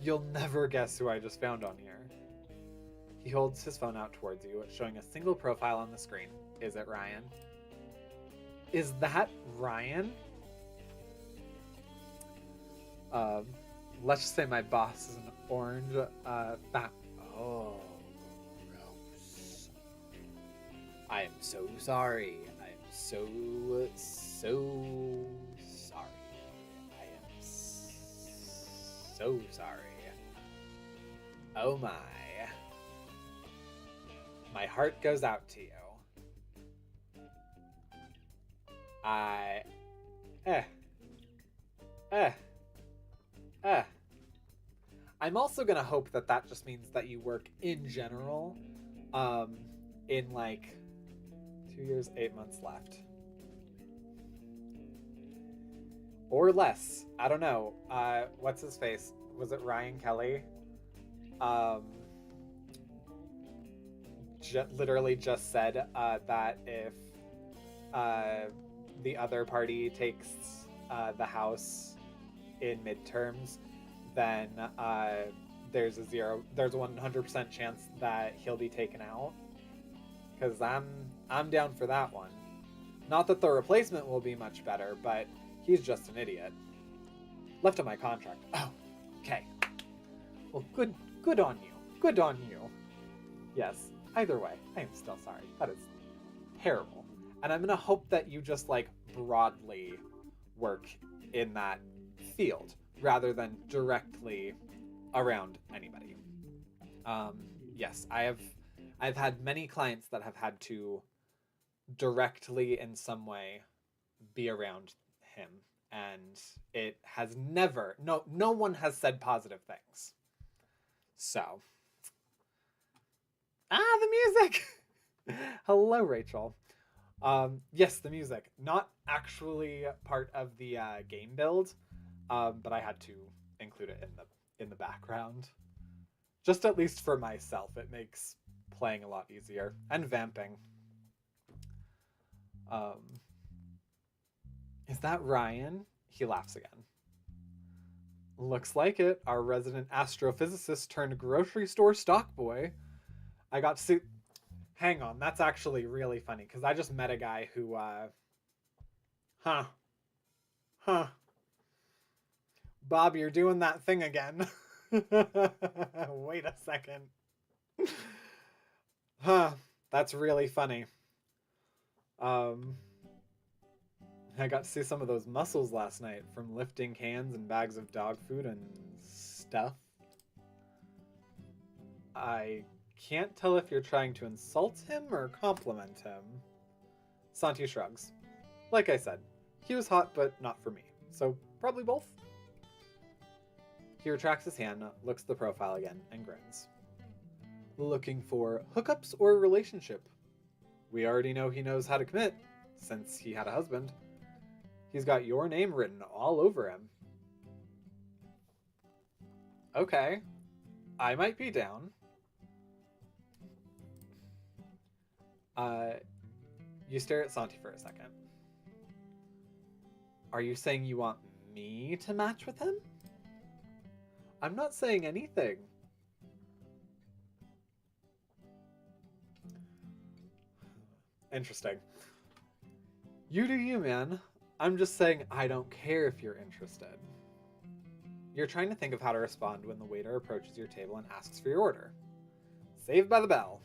You'll never guess who I just found on here. He holds his phone out towards you, showing a single profile on the screen. Is it Ryan? Is that Ryan? Let's just say my boss is an orange Oh, gross. I am so sorry. I am so sorry. I am so sorry. Oh my. My heart goes out to you. I'm also gonna hope that that just means that you work in general, in like 2 years, 8 months left. Or less. I don't know. What's his face? Was it Ryan Kelly? Literally just said that if the other party takes the house in midterms, then there's a 100% chance that he'll be taken out. Because I'm down for that one. Not that the replacement will be much better, but he's just an idiot. Left on my contract. Oh, okay. Well, good on you. Good on you. Yes. Either way, I am still sorry. That is terrible. And I'm gonna hope that you just, like, broadly work in that field rather than directly around anybody. Yes, I've had many clients that have had to directly in some way be around him and it has never, no one has said positive things. So, the music. Hello, Rachel. Yes, the music, not actually part of the game build, but I had to include it in the background, just at least for myself. It makes playing a lot easier, and vamping. Is that Ryan? He laughs again. Looks like it. Our resident astrophysicist turned grocery store stock boy. I got to see. Hang on, that's actually really funny because I just met a guy who, huh. Bob, you're doing that thing again. Wait a second. Huh, that's really funny. I got to see some of those muscles last night from lifting cans and bags of dog food and stuff. I can't tell if you're trying to insult him or compliment him. Santi shrugs. Like I said, he was hot, but not for me. So probably both. He retracts his hand, looks at the profile again, and grins. Looking for hookups or relationship? We already know he knows how to commit, since he had a husband. He's got your name written all over him. Okay. I might be down. You stare at Santi for a second. Are you saying you want me to match with him? I'm not saying anything. Interesting. You do you, man. I'm just saying I don't care if you're interested. You're trying to think of how to respond when the waiter approaches your table and asks for your order. Saved by the bell.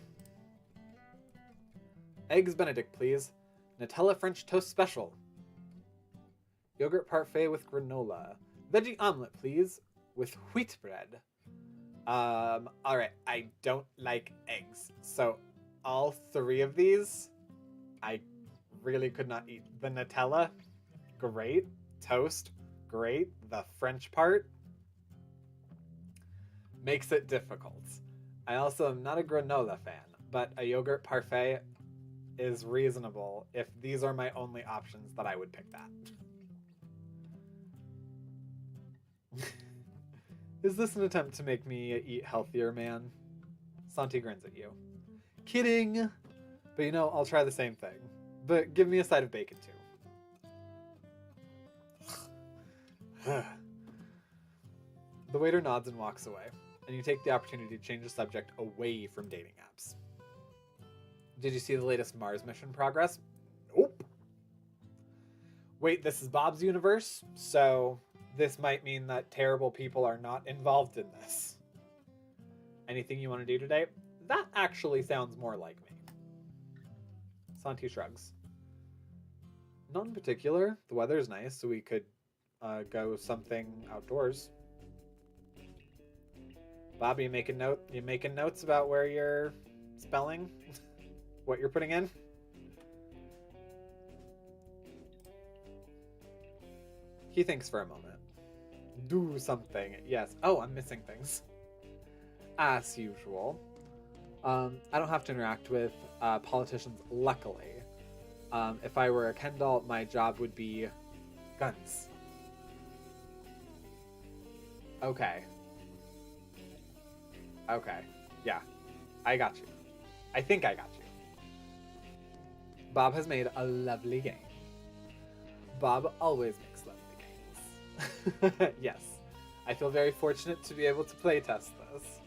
Eggs Benedict, please. Nutella French toast special. Yogurt parfait with granola. Veggie omelet, please, with wheat bread. Alright, I don't like eggs. So, all three of these, I really could not eat. The Nutella, great. Toast, great. The French part makes it difficult. I also am not a granola fan, but a yogurt parfait is reasonable. If these are my only options, that I would pick that. Is this an attempt to make me eat healthier, man? Santi grins at you. Kidding! But you know, I'll try the same thing. But give me a side of bacon, too. The waiter nods and walks away, and you take the opportunity to change the subject away from dating apps. Did you see the latest Mars mission progress? Nope. Wait, this is Bob's universe, so this might mean that terrible people are not involved in this. Anything you want to do today? That actually sounds more like me. Santi shrugs. Not in particular. The weather's nice, so we could go something outdoors. Bob, you making notes about where you're spelling? What you're putting in? He thinks for a moment. Do something. Yes. Oh, I'm missing things. As usual. I don't have to interact with politicians, luckily. If I were a Ken doll, my job would be guns. Okay. Okay. Yeah. I got you. I think I got you. Bob has made a lovely game. Bob always makes lovely games. Yes. I feel very fortunate to be able to playtest this.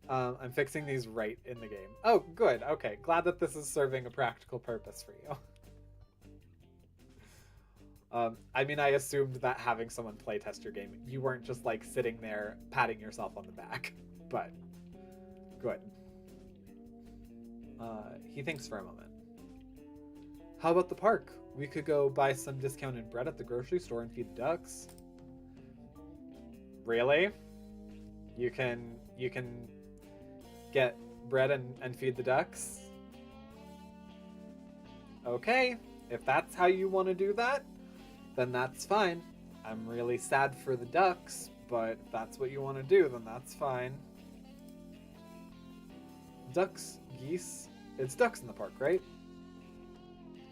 I'm fixing these right in the game. Oh, good. Okay. Glad that this is serving a practical purpose for you. I mean, I assumed that having someone playtest your game, you weren't just like sitting there patting yourself on the back, but good. He thinks for a moment. How about the park? We could go buy some discounted bread at the grocery store and feed the ducks. Really? You can get bread and feed the ducks? Okay, if that's how you want to do that, then that's fine. I'm really sad for the ducks, but if that's what you want to do, then that's fine. Ducks, geese, it's ducks in the park, right?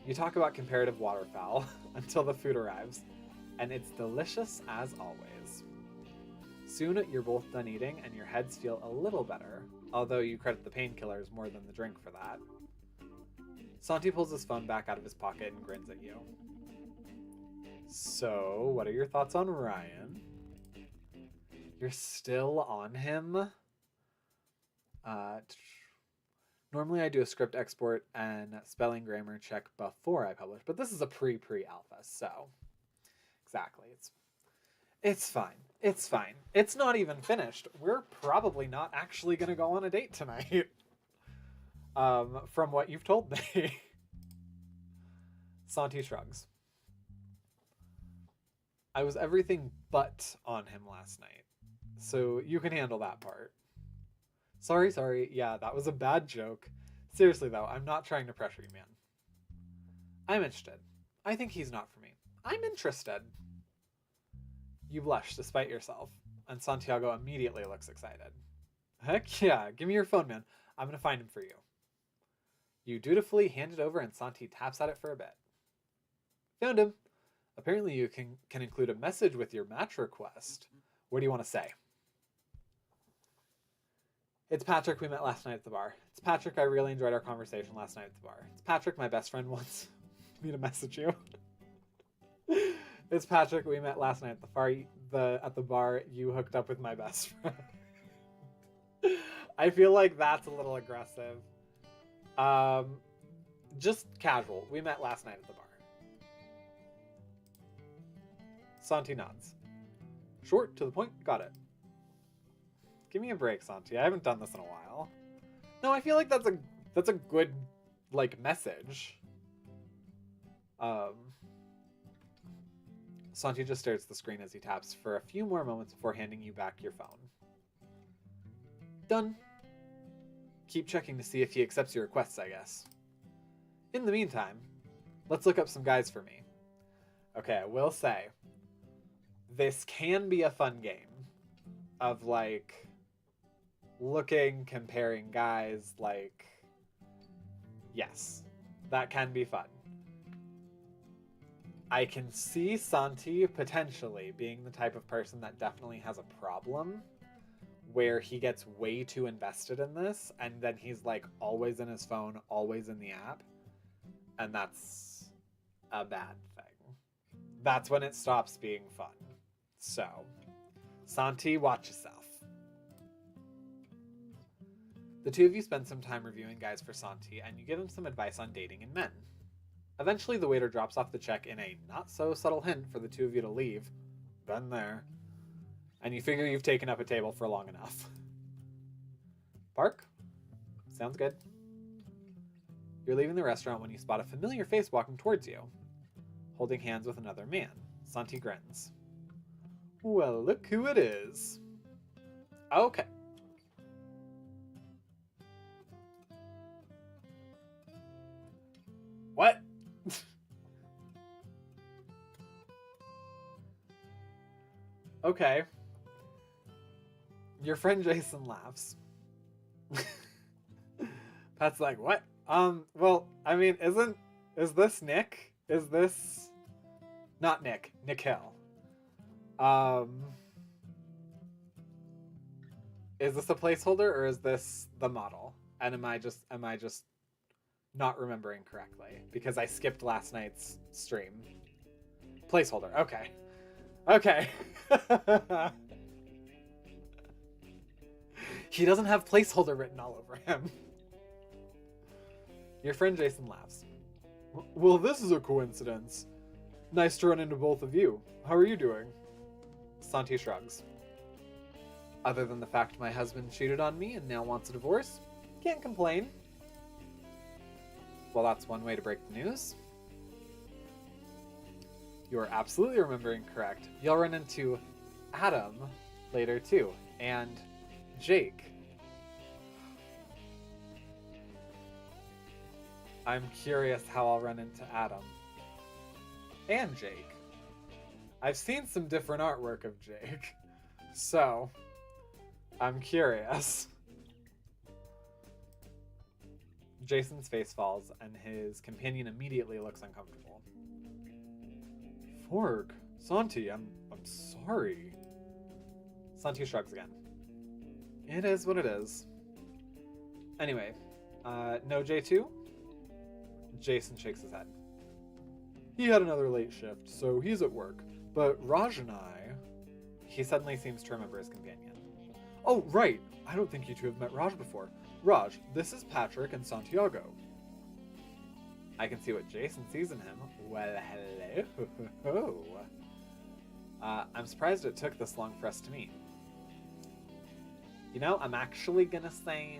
You talk about comparative waterfowl until the food arrives, and it's delicious as always. Soon you're both done eating and your heads feel a little better, although you credit the painkillers more than the drink for that. Santi pulls his phone back out of his pocket and grins at you. So, what are your thoughts on Ryan? You're still on him? Normally I do a script export and spelling grammar check before I publish, but this is a pre-alpha, so exactly. It's fine. It's fine. It's not even finished. We're probably not actually going to go on a date tonight. From what you've told me. Santi shrugs. I was everything but on him last night, so you can handle that part. Sorry. Yeah, that was a bad joke. Seriously, though, I'm not trying to pressure you, man. I'm interested. I think he's not for me. I'm interested. You blush despite yourself, and Santiago immediately looks excited. Heck yeah, give me your phone, man. I'm gonna find him for you. You dutifully hand it over and Santi taps at it for a bit. Found him. Apparently you can include a message with your match request. What do you want to say? It's Patrick, we met last night at the bar. It's Patrick, I really enjoyed our conversation last night at the bar. It's Patrick, my best friend wants me to message you. It's Patrick, we met last night at the bar. You hooked up with my best friend. I feel like that's a little aggressive. Just casual. We met last night at the bar. Santi nods. Short, to the point, got it. Give me a break, Santi. I haven't done this in a while. No, I feel like that's a good, like, message. Santi just stares at the screen as he taps for a few more moments before handing you back your phone. Done. Keep checking to see if he accepts your requests, I guess. In the meantime, let's look up some guys for me. Okay, I will say, this can be a fun game of, like, comparing guys, like, yes, that can be fun. I can see Santi potentially being the type of person that definitely has a problem where he gets way too invested in this and then he's like always in his phone, always in the app, and that's a bad thing. That's when it stops being fun. So, Santi, watch yourself. The two of you spend some time reviewing guys for Santi, and you give him some advice on dating in men. Eventually, the waiter drops off the check in a not-so-subtle hint for the two of you to leave. Been there. And you figure you've taken up a table for long enough. Park? Sounds good. You're leaving the restaurant when you spot a familiar face walking towards you, holding hands with another man. Santi grins. Well, look who it is. Okay. What? Okay. Your friend Jason laughs. Pat's like, what? Well, I mean, is this Nick? Is this not Nick, Nikhil? Is this a placeholder or is this the model? And am I just not remembering correctly because I skipped last night's stream? Placeholder. Okay. Okay. He doesn't have placeholder written all over him. Your friend Jason laughs. Well, this is a coincidence. Nice to run into both of you. How are you doing? Santi shrugs. Other than the fact my husband cheated on me and now wants a divorce, can't complain. Well, that's one way to break the news. You're absolutely remembering correct. You'll run into Adam later too, and Jake. I'm curious how I'll run into Adam and Jake. I've seen some different artwork of Jake, so I'm curious. Jason's face falls, and his companion immediately looks uncomfortable. Fork, Santi, I'm sorry. Santi shrugs again. It is what it is. Anyway, no J2? Jason shakes his head. He had another late shift, so he's at work. But Raj and I... He suddenly seems to remember his companion. Oh, right! I don't think you two have met Raj before. Raj, this is Patrick and Santiago. I can see what Jason sees in him. Well, hello. I'm surprised it took this long for us to meet. You know, I'm actually gonna say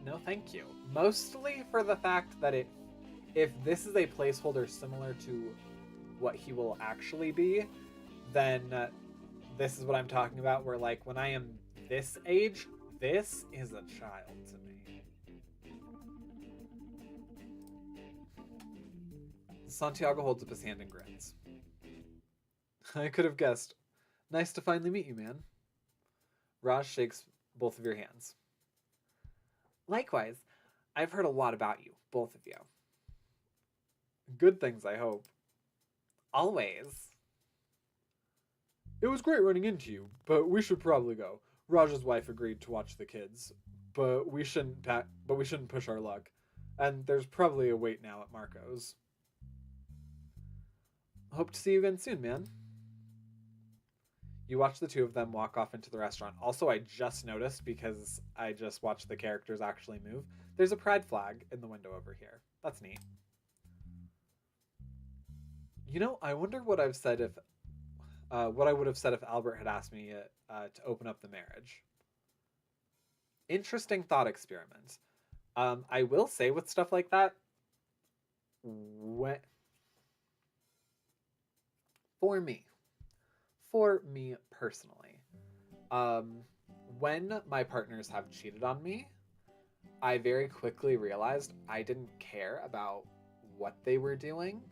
no thank you. Mostly for the fact that if this is a placeholder similar to what he will actually be, then this is what I'm talking about, where like when I am this age, this is a child to me. Santiago holds up his hand and grins. I could have guessed. Nice to finally meet you, man. Raj shakes both of your hands. Likewise, I've heard a lot about you, both of you. Good things, I hope. Always. It was great running into you, but we should probably go. Raj's wife agreed to watch the kids, but we shouldn't push our luck. And there's probably a wait now at Marco's. Hope to see you again soon, man. You watch the two of them walk off into the restaurant. Also, I just noticed, because I just watched the characters actually move, there's a pride flag in the window over here. That's neat. You know, I wonder what I've said if, what I would have said if Albert had asked me to open up the marriage. Interesting thought experiment. I will say with stuff like that, for me personally, when my partners have cheated on me, I very quickly realized I didn't care about what they were doing.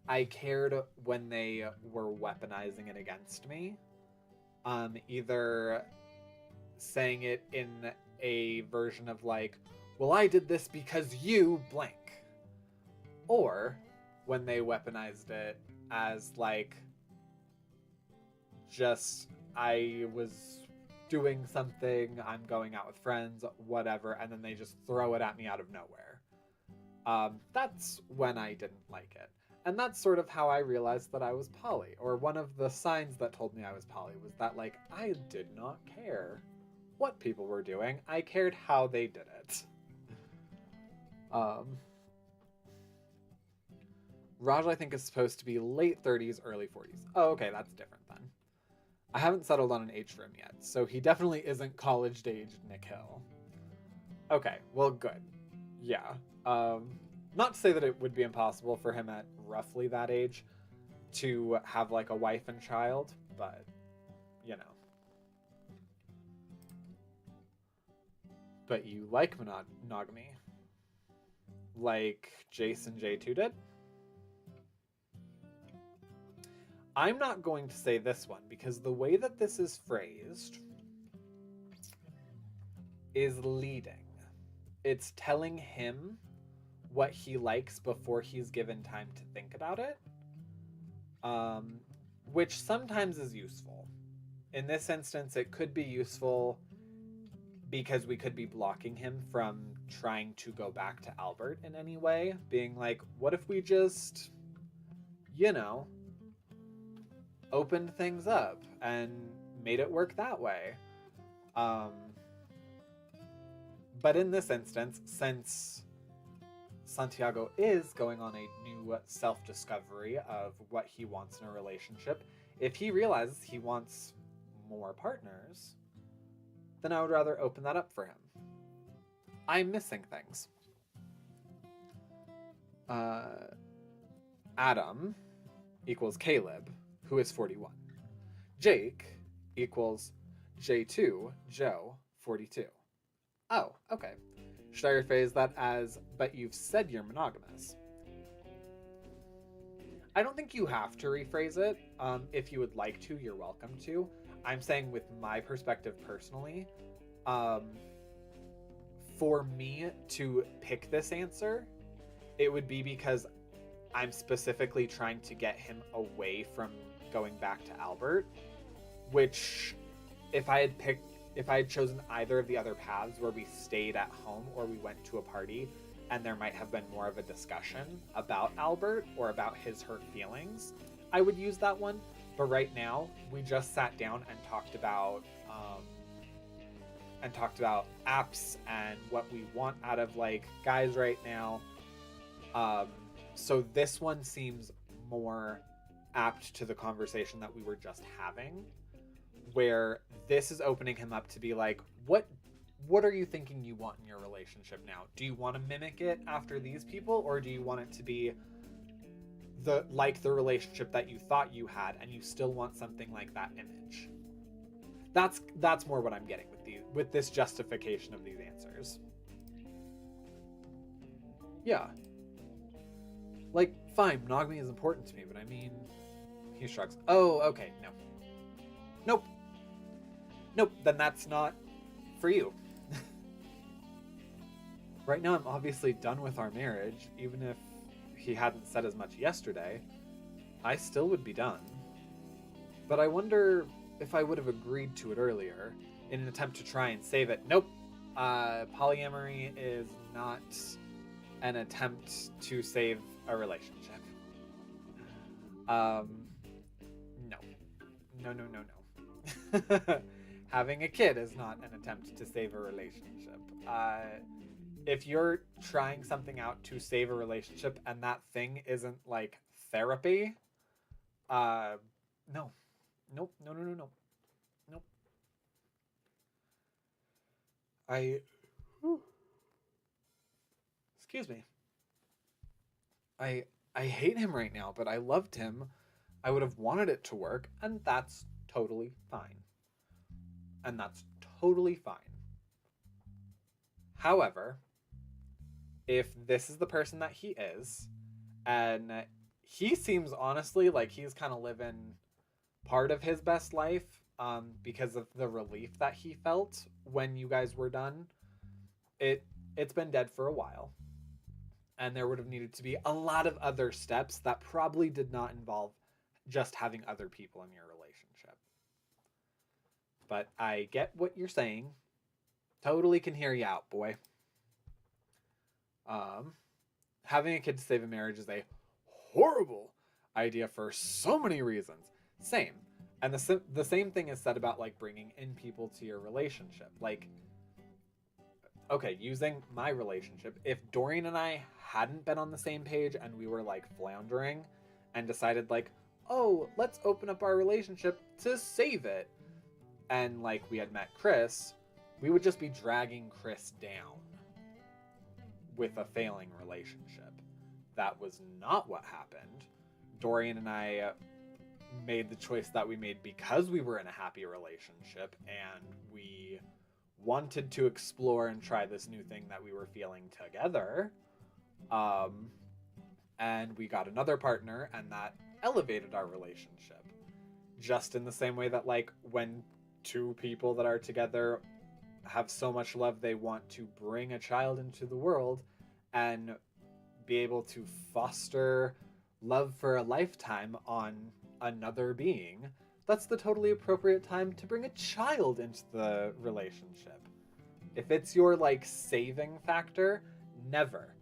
I cared when they were weaponizing it against me. Either saying it in a version of like, well, I did this because you blank. Or when they weaponized it as like, just, I was doing something, I'm going out with friends, whatever, and then they just throw it at me out of nowhere. That's when I didn't like it. And that's sort of how I realized that I was poly. Or one of the signs that told me I was poly was that, like, I did not care what people were doing. I cared how they did it. Raj, I think, is supposed to be late 30s, early 40s. Oh, okay, that's different then. I haven't settled on an age for him yet, so he definitely isn't college-aged Nick Hill. Okay, well, good. Yeah. Not to say that it would be impossible for him at roughly that age to have, like, a wife and child, but, you know. But you like monogamy. Like Jason J2 did? I'm not going to say this one, because the way that this is phrased is leading. It's telling him what he likes before he's given time to think about it, which sometimes is useful. In this instance, it could be useful because we could be blocking him from trying to go back to Albert in any way, being like, what if we just, you know, opened things up and made it work that way. But in this instance, since Santiago is going on a new self-discovery of what he wants in a relationship, if he realizes he wants more partners, then I would rather open that up for him. I'm missing things. Adam equals Caleb, who is 41. Jake equals J2, Joe, 42. Oh, okay. Should I rephrase that as, but you've said you're monogamous? I don't think you have to rephrase it. If you would like to, you're welcome to. I'm saying with my perspective personally, um, for me to pick this answer, it would be because I'm specifically trying to get him away from going back to Albert, which if I had chosen either of the other paths where we stayed at home or we went to a party and there might have been more of a discussion about Albert or about his hurt feelings, I would use that one. But right now, we just sat down and talked about apps and what we want out of like guys right now. So this one seems more apt to the conversation that we were just having, where this is opening him up to be like, what are you thinking you want in your relationship now? Do you want to mimic it after these people, or do you want it to be the relationship that you thought you had and you still want something like that image? That's more what I'm getting with this justification of these answers. Yeah. Like, fine, monogamy is important to me, but I mean, he shrugs. Oh, okay, no. Nope, then that's not for you. Right now, I'm obviously done with our marriage. Even if he hadn't said as much yesterday, I still would be done. But I wonder if I would have agreed to it earlier in an attempt to try and save it. Nope. Polyamory is not an attempt to save a relationship. No. Having a kid is not an attempt to save a relationship. If you're trying something out to save a relationship and that thing isn't like therapy, no. Nope. No. Excuse me. I hate him right now, but I loved him. I would have wanted it to work, and that's totally fine. However, if this is the person that he is, and he seems honestly like he's kind of living part of his best life, because of the relief that he felt when you guys were done, it's been dead for a while. And there would have needed to be a lot of other steps that probably did not involve just having other people in your relationship. But I get what you're saying. Totally can hear you out, boy. Having a kid to save a marriage is a horrible idea for so many reasons. Same. And the same thing is said about like bringing in people to your relationship. Like, okay, using my relationship, if Dorian and I hadn't been on the same page and we were like floundering and decided like, oh, let's open up our relationship to save it, and like we had met Chris, we would just be dragging Chris down with a failing relationship. That was not what happened. Dorian and I made the choice that we made because we were in a happy relationship and we wanted to explore and try this new thing that we were feeling together. And we got another partner, and that elevated our relationship. Just in the same way that like when two people that are together have so much love they want to bring a child into the world and be able to foster love for a lifetime on another being, that's the totally appropriate time to bring a child into the relationship. If it's your like saving factor, never.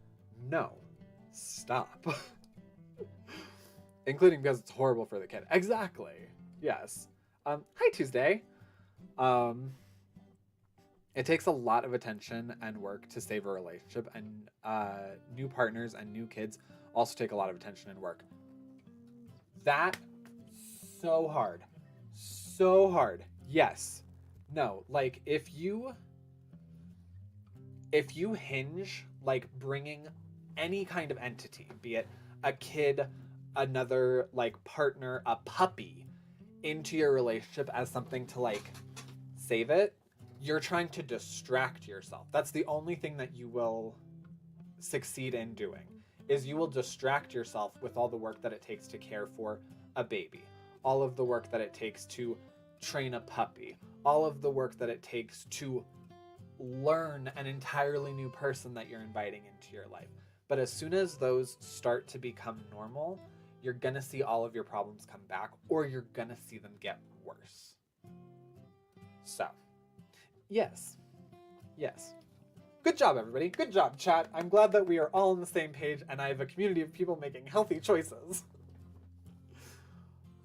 No. Stop. Including because it's horrible for the kid. Exactly. Yes. Hi Tuesday. It takes a lot of attention and work to save a relationship, and new partners and new kids also take a lot of attention and work. That so hard. So hard. Yes. No. Like if you hinge like bringing any kind of entity, be it a kid, another like partner, a puppy, into your relationship as something to like save it, you're trying to distract yourself. That's the only thing that you will succeed in doing. is you will distract yourself with all the work that it takes to care for a baby, all of the work that it takes to train a puppy, all of the work that it takes to learn an entirely new person that you're inviting into your life. But as soon as those start to become normal, you're gonna see all of your problems come back, or you're gonna see them get worse. So, yes. Good job, everybody. Good job, chat. I'm glad that we are all on the same page, and I have a community of people making healthy choices.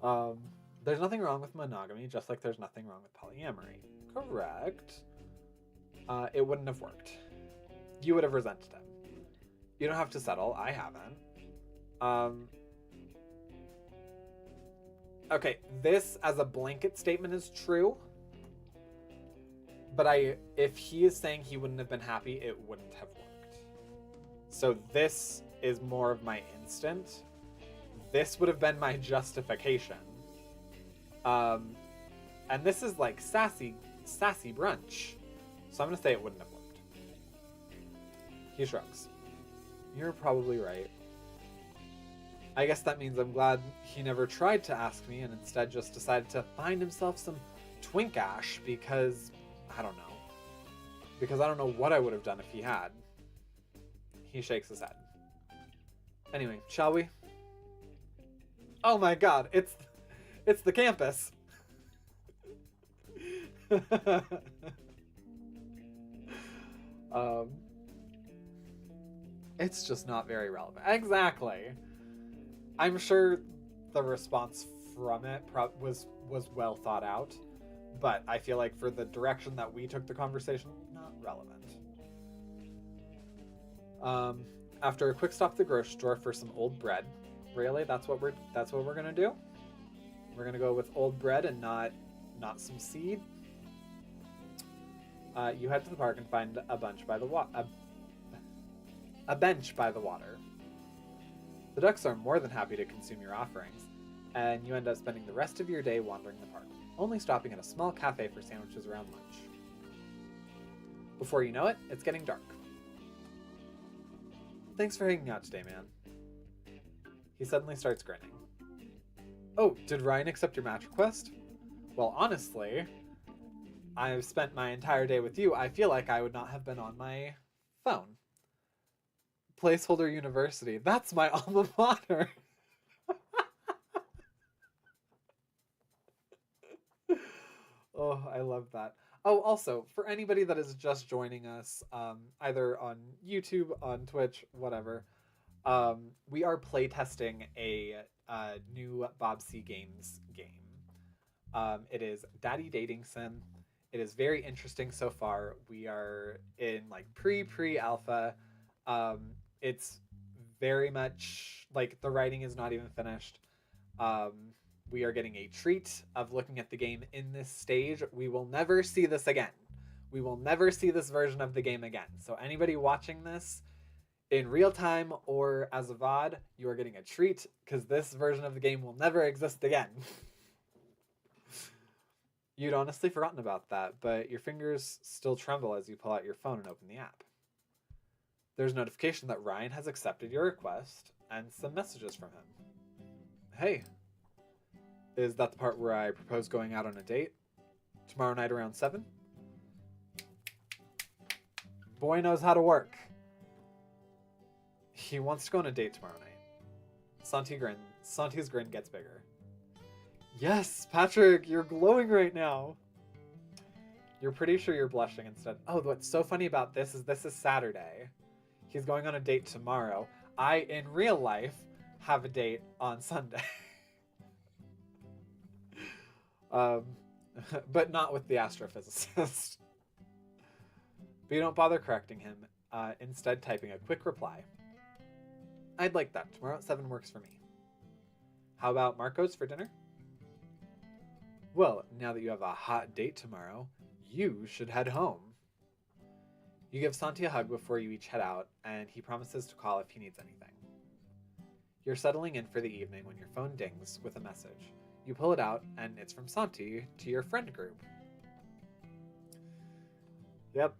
There's nothing wrong with monogamy, just like there's nothing wrong with polyamory. Correct. It wouldn't have worked. You would have resented him. You don't have to settle. I haven't. Okay, this as a blanket statement is true. But if he is saying he wouldn't have been happy, it wouldn't have worked. So this is more of my instant. This would have been my justification. And this is like sassy brunch. So I'm gonna say it wouldn't have worked. He shrugs. You're probably right. I guess that means I'm glad he never tried to ask me and instead just decided to find himself some twink ash because, I don't know. Because I don't know what I would have done if he had. He shakes his head. Anyway, shall we? Oh my god, it's the campus. It's just not very relevant. Exactly. I'm sure the response from it was well thought out, but I feel like for the direction that we took the conversation, not relevant. After a quick stop at the grocery store for some old bread. Really? That's what we're gonna do? We're gonna go with old bread and not some seed. You head to the park and find a bench by the water. The ducks are more than happy to consume your offerings, and you end up spending the rest of your day wandering the park, only stopping at a small cafe for sandwiches around lunch. Before you know it, it's getting dark. Thanks for hanging out today, man. He suddenly starts grinning. Oh, did Ryan accept your match request? Well, honestly, I've spent my entire day with you. I feel like I would not have been on my phone. Placeholder University. That's my alma mater. Oh, I love that. Oh, also, for anybody that is just joining us, either on YouTube, on Twitch, whatever, we are playtesting a new BobCGames game. It is Daddy Dating Sim. It is very interesting so far. We are in like pre-alpha. It's very much like the writing is not even finished. We are getting a treat of looking at the game in this stage. We will never see this again. We will never see this version of the game again. So anybody watching this in real time or as a VOD, you are getting a treat because this version of the game will never exist again. You'd honestly forgotten about that, but your fingers still tremble as you pull out your phone and open the app. There's a notification that Ryan has accepted your request and some messages from him. Hey, is that the part where I propose going out on a date? Tomorrow night around 7? Boy knows how to work. He wants to go on a date tomorrow night. Santi's grin gets bigger. Yes, Patrick, you're glowing right now. You're pretty sure you're blushing instead. Oh, what's so funny about this is Saturday. He's going on a date tomorrow. I, in real life, have a date on Sunday. But not with the astrophysicist. But you don't bother correcting him, instead typing a quick reply. I'd like that. Tomorrow at 7 works for me. How about Marco's for dinner? Well, now that you have a hot date tomorrow, you should head home. You give Santi a hug before you each head out, and he promises to call if he needs anything. You're settling in for the evening when your phone dings with a message. You pull it out, and it's from Santi to your friend group. Yep.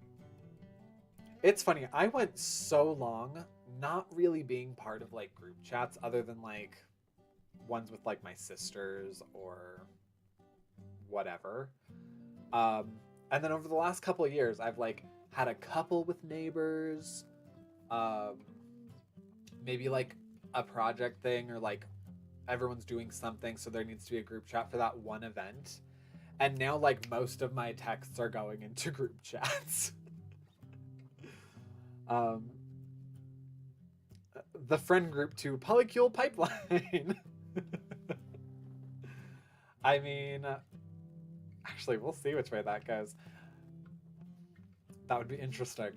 It's funny, I went so long not really being part of like group chats other than like ones with like my sisters or whatever. And then over the last couple of years, I've like had a couple with neighbors, maybe like a project thing, or like everyone's doing something, so there needs to be a group chat for that one event. And now like most of my texts are going into group chats. The friend group to Polycule Pipeline. I mean, actually, we'll see which way that goes. That would be interesting.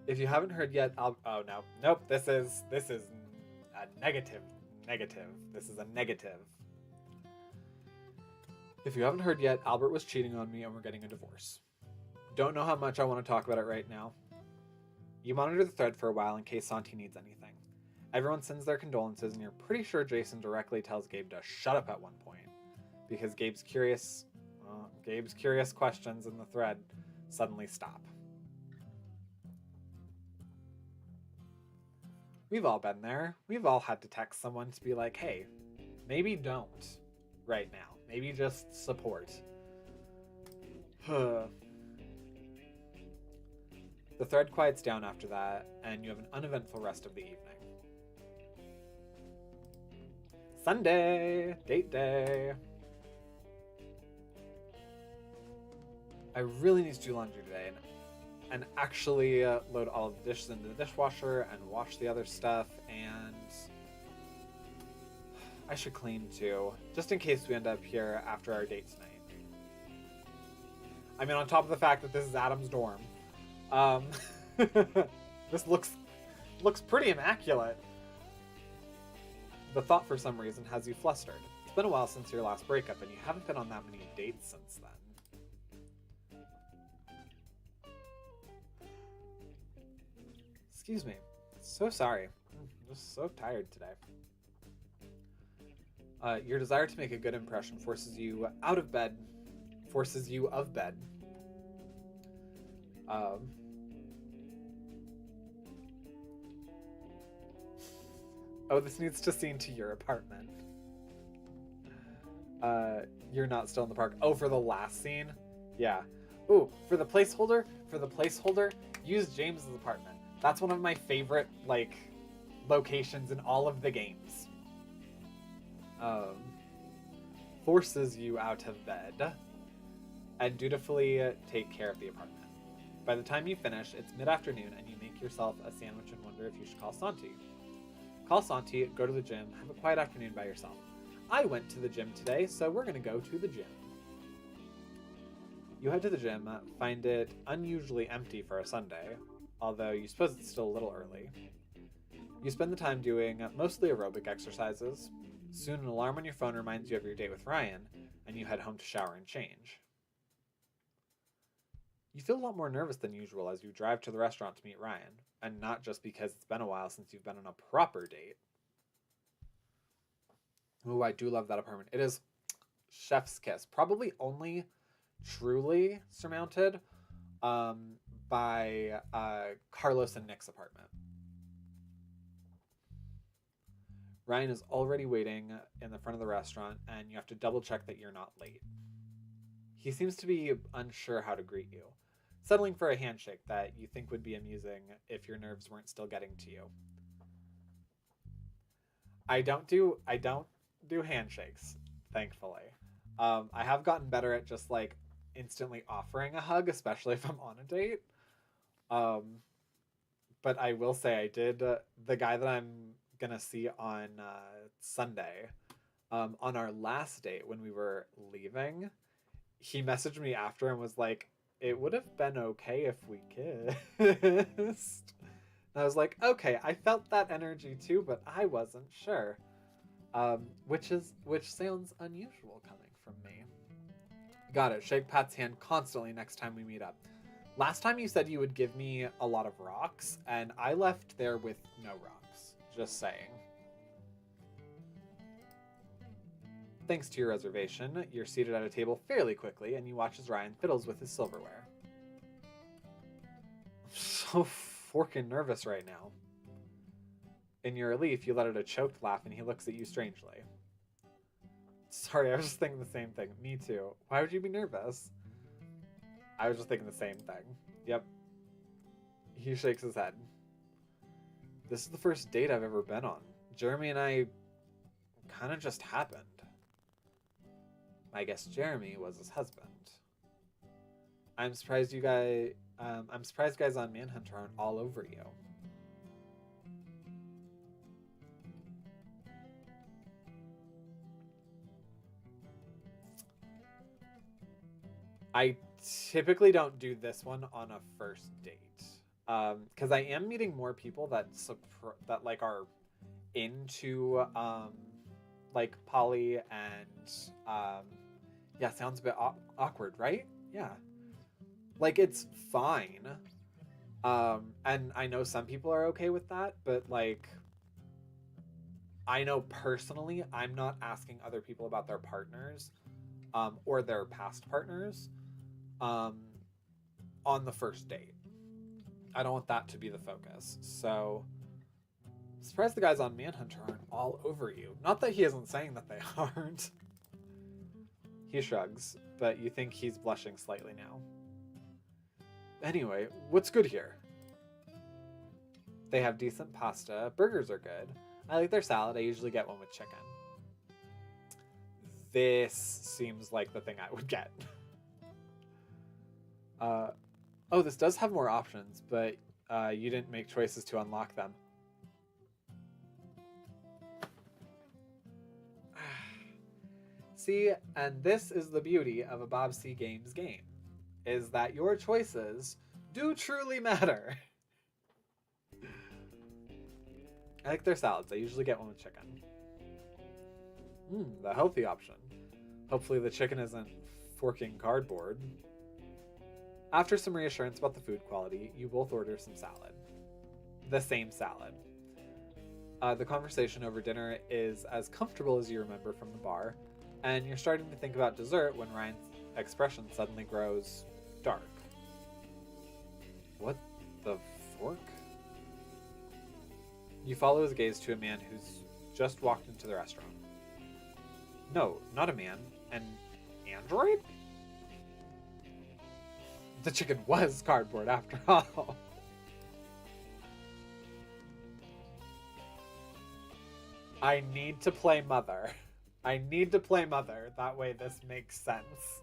If you haven't heard yet, oh no, nope. This is a negative. This is a negative. If you haven't heard yet, Albert was cheating on me and we're getting a divorce. Don't know how much I want to talk about it right now. You monitor the thread for a while in case Santi needs anything. Everyone sends their condolences, and you're pretty sure Jason directly tells Gabe to shut up at one point, because Gabe's curious questions in the thread suddenly stop. We've all been there. We've all had to text someone to be like, hey, maybe don't right now. Maybe just support. The thread quiets down after that, and you have an uneventful rest of the evening. Sunday! Date day! I really need to do laundry today and actually load all of the dishes into the dishwasher and wash the other stuff, and I should clean too, just in case we end up here after our date tonight. I mean, on top of the fact that this is Adam's dorm. This looks pretty immaculate. The thought, for some reason, has you flustered. It's been a while since your last breakup, and you haven't been on that many dates since then. Excuse me. So sorry. I'm just so tired today. Your desire to make a good impression forces you of bed. Oh, this needs to scene to your apartment. You're not still in the park. Oh, for the last scene? Yeah. Ooh, for the placeholder, use James's apartment. That's one of my favorite, like, locations in all of the games. Forces you out of bed and dutifully take care of the apartment. By the time you finish, it's mid-afternoon and you make yourself a sandwich and wonder if you should call Santi. Call Santi, go to the gym, have a quiet afternoon by yourself. I went to the gym today, so we're gonna go to the gym. You head to the gym, find it unusually empty for a Sunday, although you suppose it's still a little early. You spend the time doing mostly aerobic exercises. Soon an alarm on your phone reminds you of your date with Ryan, and you head home to shower and change. You feel a lot more nervous than usual as you drive to the restaurant to meet Ryan, and not just because it's been a while since you've been on a proper date. Ooh, I do love that apartment. It is chef's kiss. Probably only truly surmounted by Carlos and Nick's apartment. Ryan is already waiting in the front of the restaurant, and you have to double check that you're not late. He seems to be unsure how to greet you, settling for a handshake that you think would be amusing if your nerves weren't still getting to you. I don't do handshakes, thankfully. I have gotten better at just like instantly offering a hug, especially if I'm on a date. But I will say I did the guy that I'm gonna see on Sunday, on our last date when we were leaving, he messaged me after and was like, it would have been okay if we kissed. And I was like, okay, I felt that energy too, but I wasn't sure. Which sounds unusual coming from me. Got it. Shake Pat's hand constantly next time we meet up. Last time you said you would give me a lot of rocks, and I left there with no rocks. Just saying. Thanks to your reservation, you're seated at a table fairly quickly, and you watch as Ryan fiddles with his silverware. So forkin' nervous right now. In your relief, you let out a choked laugh and he looks at you strangely. Sorry, I was just thinking the same thing. Me too. Why would you be nervous? I was just thinking the same thing. Yep. He shakes his head. This is the first date I've ever been on. Jeremy and I kind of just happened. I guess Jeremy was his husband. I'm surprised guys on Manhunter aren't all over you. I typically don't do this one on a first date. Because I am meeting more people that like are into like poly and yeah, sounds a bit awkward, right? Yeah. Like, it's fine. And I know some people are okay with that, but like, I know personally I'm not asking other people about their partners or their past partners on the first date. I don't want that to be the focus. So, I'm surprised the guys on Manhunter aren't all over you. Not that he isn't saying that they aren't. He shrugs, but you think he's blushing slightly now. Anyway, what's good here? They have decent pasta. Burgers are good. I like their salad. I usually get one with chicken. This seems like the thing I would get. Oh, this does have more options, but you didn't make choices to unlock them. See, and this is the beauty of a BobCGames game, is that your choices do truly matter. I like their salads. I usually get one with chicken. The healthy option. Hopefully the chicken isn't forking cardboard. After some reassurance about the food quality, you both order some salad. The same salad. The conversation over dinner is as comfortable as you remember from the bar, and you're starting to think about dessert when Ryan's expression suddenly grows dark. What the fork? You follow his gaze to a man who's just walked into the restaurant. No, not a man. An android? The chicken was cardboard after all. I need to play mother. I need to play mother. That way this makes sense.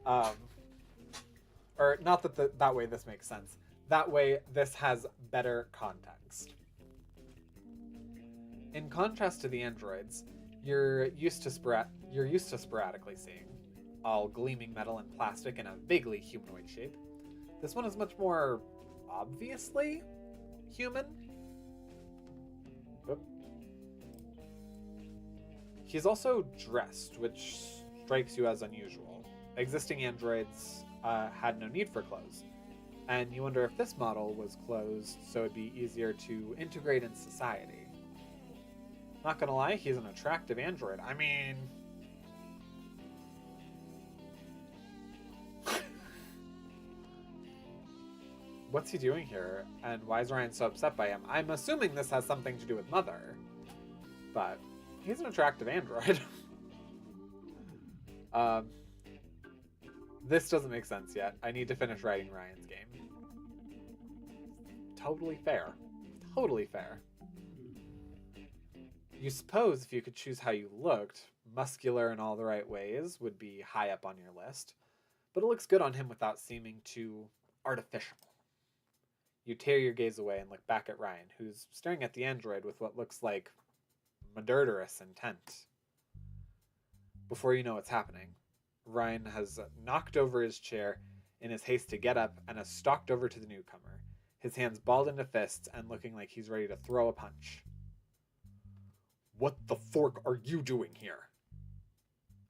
Or not that that way this makes sense. That way this has better context. In contrast to the androids, you're used to sporadically seeing, all gleaming metal and plastic in a vaguely humanoid shape. This one is much more obviously human. Oop. He's also dressed, which strikes you as unusual. Existing androids had no need for clothes, and you wonder if this model was closed so it'd be easier to integrate in society. Not gonna lie, he's an attractive android. I mean... What's he doing here? And why is Ryan so upset by him? I'm assuming this has something to do with Mother. But he's an attractive android. This doesn't make sense yet. I need to finish writing Ryan's game. Totally fair. Totally fair. You suppose if you could choose how you looked, muscular in all the right ways would be high up on your list. But it looks good on him without seeming too artificial. You tear your gaze away and look back at Ryan, who's staring at the android with what looks like murderous intent. Before you know what's happening, Ryan has knocked over his chair in his haste to get up and has stalked over to the newcomer, his hands balled into fists and looking like he's ready to throw a punch. What the fork are you doing here?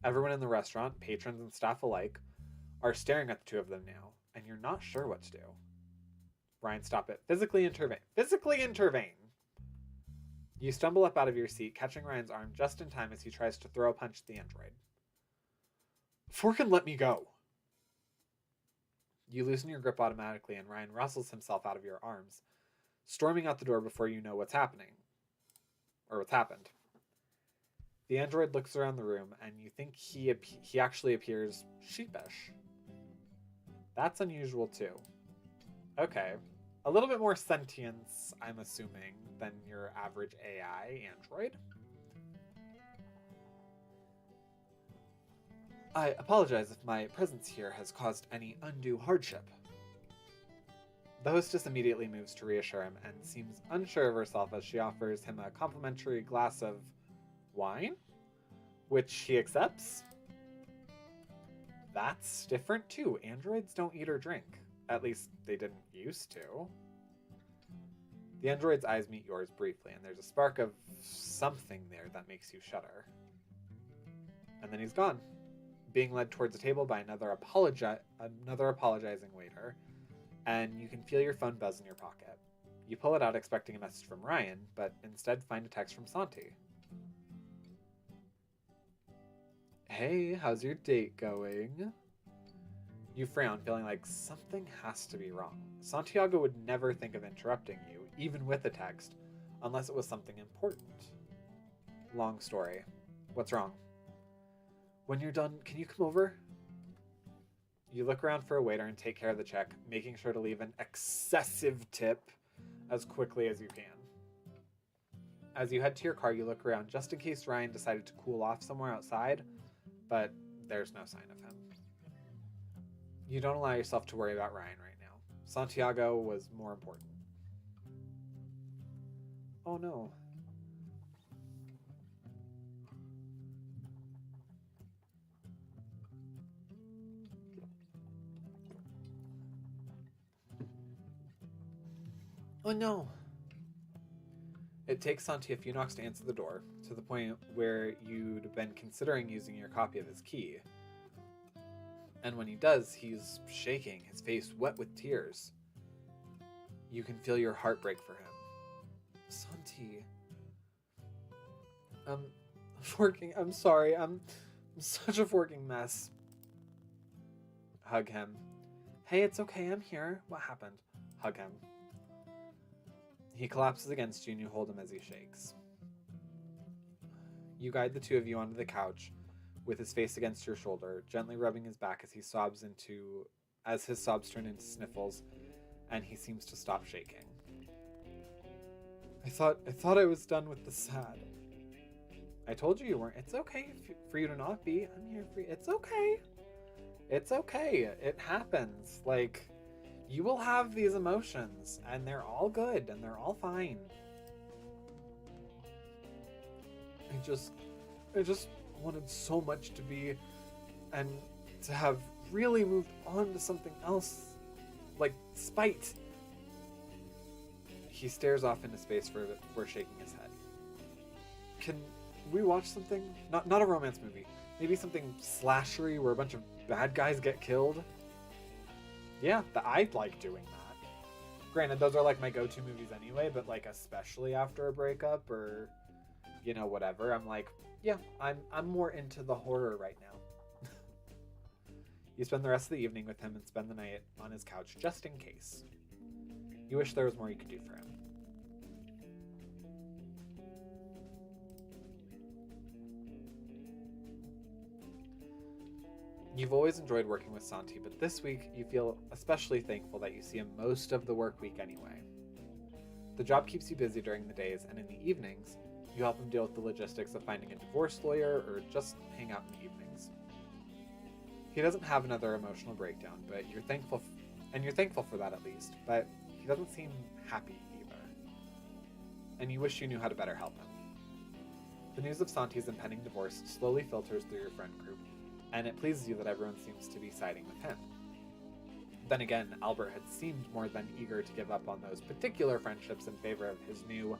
Everyone in the restaurant, patrons and staff alike, are staring at the two of them now, and you're not sure what to do. Ryan, stop it. Physically intervene. Physically intervene! You stumble up out of your seat, catching Ryan's arm just in time as he tries to throw a punch at the android. Fork and let me go! You loosen your grip automatically, and Ryan wrestles himself out of your arms, storming out the door before you know what's happening. Or what's happened. The android looks around the room, and you think he actually appears sheepish. That's unusual, too. Okay. A little bit more sentience, I'm assuming, than your average AI android. I apologize if my presence here has caused any undue hardship. The hostess immediately moves to reassure him and seems unsure of herself as she offers him a complimentary glass of wine, which he accepts. That's different too. Androids don't eat or drink. At least they didn't used to. The android's eyes meet yours briefly, and there's a spark of something there that makes you shudder. And then he's gone, being led towards a table by another apologizing waiter, and you can feel your phone buzz in your pocket. You pull it out expecting a message from Ryan, but instead find a text from Santi. Hey, how's your date going? You frown, feeling like something has to be wrong. Santiago would never think of interrupting you, even with a text, unless it was something important. Long story. What's wrong? When you're done, can you come over? You look around for a waiter and take care of the check, making sure to leave an excessive tip as quickly as you can. As you head to your car, you look around just in case Ryan decided to cool off somewhere outside, but there's no sign of him. You don't allow yourself to worry about Ryan right now. Santiago was more important. Oh no. Oh no. It takes Santi a few knocks to answer the door, to the point where you'd been considering using your copy of his key. And when he does, he's shaking, his face wet with tears. You can feel your heart break for him. Santi. I'm sorry, I'm such a working mess. Hug him. Hey, it's okay, I'm here. What happened? Hug him. He collapses against you and you hold him as he shakes. You guide the two of you onto the couch, with his face against your shoulder, gently rubbing his back as his sobs turn into sniffles, and he seems to stop shaking. I thought I was done with the sad. I told you weren't. It's okay for you to not be. I'm here for you. It's okay. It's okay. It happens. Like, you will have these emotions, and they're all good, and they're all fine. I just wanted so much to be, and to have really moved on to something else, like spite. He stares off into space for shaking his head. Can we watch something? Not a romance movie. Maybe something slashery where a bunch of bad guys get killed? Yeah, I'd like doing that. Granted, those are like my go-to movies anyway, but like especially after a breakup or, you know, whatever. I'm like, yeah, I'm more into the horror right now. You spend the rest of the evening with him and spend the night on his couch just in case. You wish there was more you could do for him. You've always enjoyed working with Santi, but this week you feel especially thankful that you see him most of the work week anyway. The job keeps you busy during the days, and in the evenings, you help him deal with the logistics of finding a divorce lawyer or just hang out in the evenings. He doesn't have another emotional breakdown, but you're thankful for that at least, but he doesn't seem happy either. And you wish you knew how to better help him. The news of Santi's impending divorce slowly filters through your friend group, and it pleases you that everyone seems to be siding with him. Then again, Albert had seemed more than eager to give up on those particular friendships in favor of his new,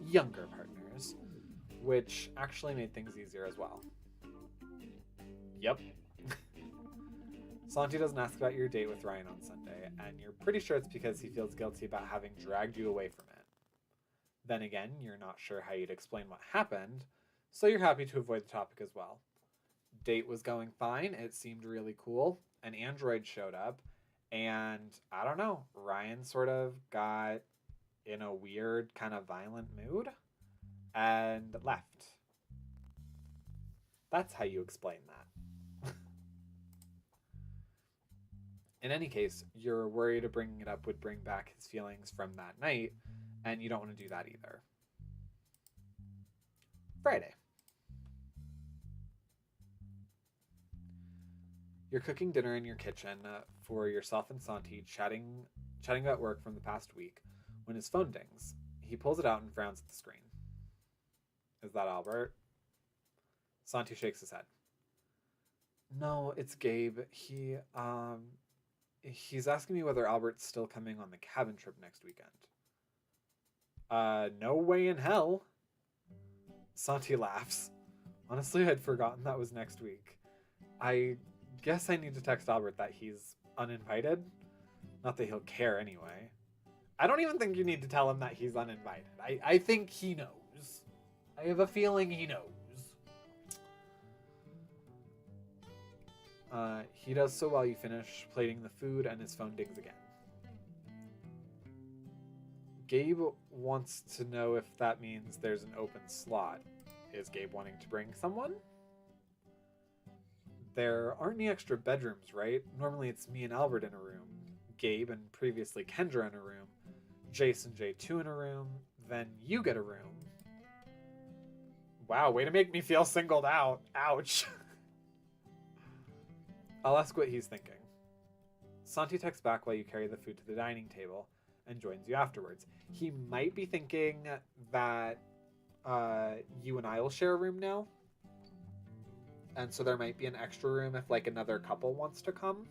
younger partners, which actually made things easier as well. Yep. Santi doesn't ask about your date with Ryan on Sunday, and you're pretty sure it's because he feels guilty about having dragged you away from it. Then again, you're not sure how you'd explain what happened, so you're happy to avoid the topic as well. Date was going fine, it seemed really cool, an android showed up, And I don't know, Ryan sort of got in a weird kind of violent mood and left. That's how you explain that. In any case, you're worried bringing it up would bring back his feelings from that night, and you don't want to do that either. Friday. You're cooking dinner in your kitchen for yourself and Santi, chatting about work from the past week, when his phone dings. He pulls it out and frowns at the screen. Is that Albert? Santi shakes his head. No, it's Gabe. He's asking me whether Albert's still coming on the cabin trip next weekend. No way in hell. Santi laughs. Honestly, I'd forgotten that was next week. I guess I need to text Albert that he's uninvited. Not that he'll care anyway. I don't even think you need to tell him that he's uninvited. I think he knows. I have a feeling he knows. He does so while you finish plating the food and his phone dings again. Gabe wants to know if that means there's an open slot. Is Gabe wanting to bring someone? There aren't any extra bedrooms, right? Normally it's me and Albert in a room, Gabe and previously Kendra in a room, Jace and J2 in a room, then you get a room. Wow, way to make me feel singled out. Ouch. I'll ask what he's thinking. Santi texts back while you carry the food to the dining table and joins you afterwards. He might be thinking that you and I will share a room now. And so there might be an extra room if like another couple wants to come.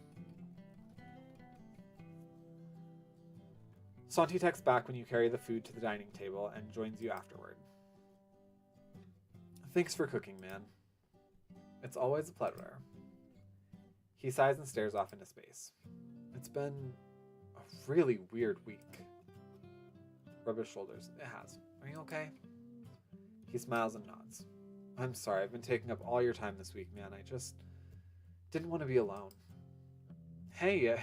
Santi texts back when you carry the food to the dining table and joins you afterward. Thanks for cooking, man. It's always a pleasure. He sighs and stares off into space. It's been a really weird week. Rub his shoulders. It has. Are you okay? He smiles and nods. I'm sorry, I've been taking up all your time this week, man. I just didn't want to be alone. Hey,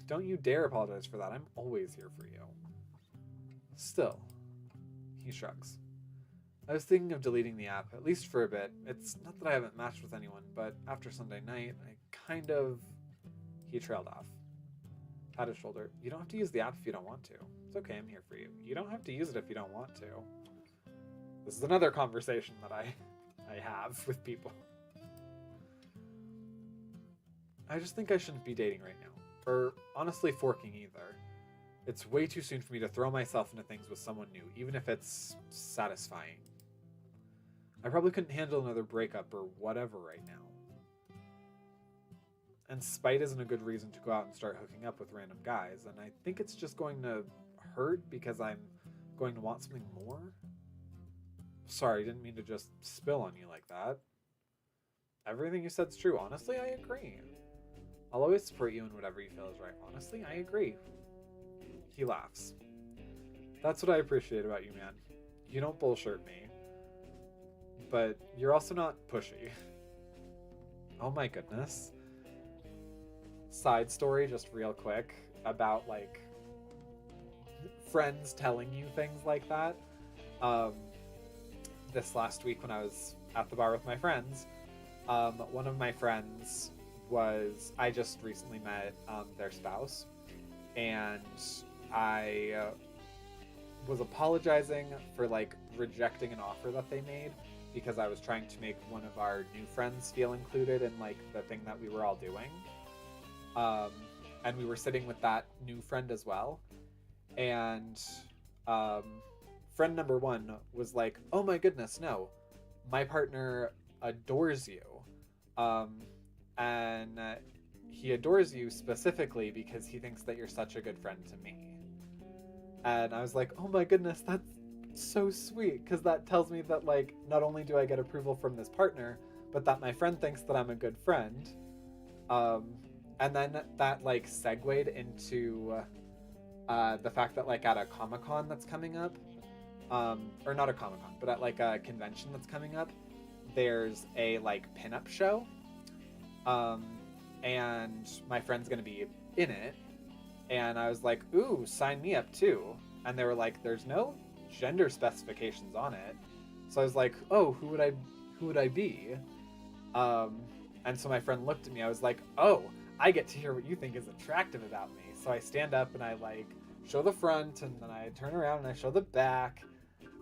don't you dare apologize for that. I'm always here for you. Still, he shrugs. I was thinking of deleting the app, at least for a bit. It's not that I haven't matched with anyone, but after Sunday night, I kind of... He trailed off. Pat his shoulder. You don't have to use the app if you don't want to. It's okay, I'm here for you. You don't have to use it if you don't want to. This is another conversation that I have with people. I just think I shouldn't be dating right now. Or honestly forking either. It's way too soon for me to throw myself into things with someone new, even if it's satisfying. I probably couldn't handle another breakup or whatever right now. And spite isn't a good reason to go out and start hooking up with random guys, and I think it's just going to hurt because I'm going to want something more. Sorry, didn't mean to just spill on you like that. Everything you said's true. Honestly, I agree. I'll always support you in whatever you feel is right. Honestly, I agree. He laughs. That's what I appreciate about you, man. You don't bullshit me. But you're also not pushy. Oh my goodness. Side story, just real quick, about, like, friends telling you things like that. This last week when I was at the bar with my friends, one of my friends I just recently met their spouse, and I was apologizing for like rejecting an offer that they made because I was trying to make one of our new friends feel included in like the thing that we were all doing. And we were sitting with that new friend as well. And friend number one was like, oh my goodness, no, my partner adores you. And he adores you specifically because he thinks that you're such a good friend to me. And I was like, oh my goodness, that's so sweet, because that tells me that, like, not only do I get approval from this partner, but that my friend thinks that I'm a good friend. And then that, like, segued into the fact that, like, at a Comic-Con that's coming up, or not a Comic-Con, but at, like, a convention that's coming up, there's a, like, pinup show. And my friend's gonna be in it. And I was like, ooh, sign me up too. And they were like, there's no gender specifications on it. So I was like, oh, who would I be? And so my friend looked at me. I was like, oh, I get to hear what you think is attractive about me. So I stand up and I like show the front, and then I turn around and I show the back.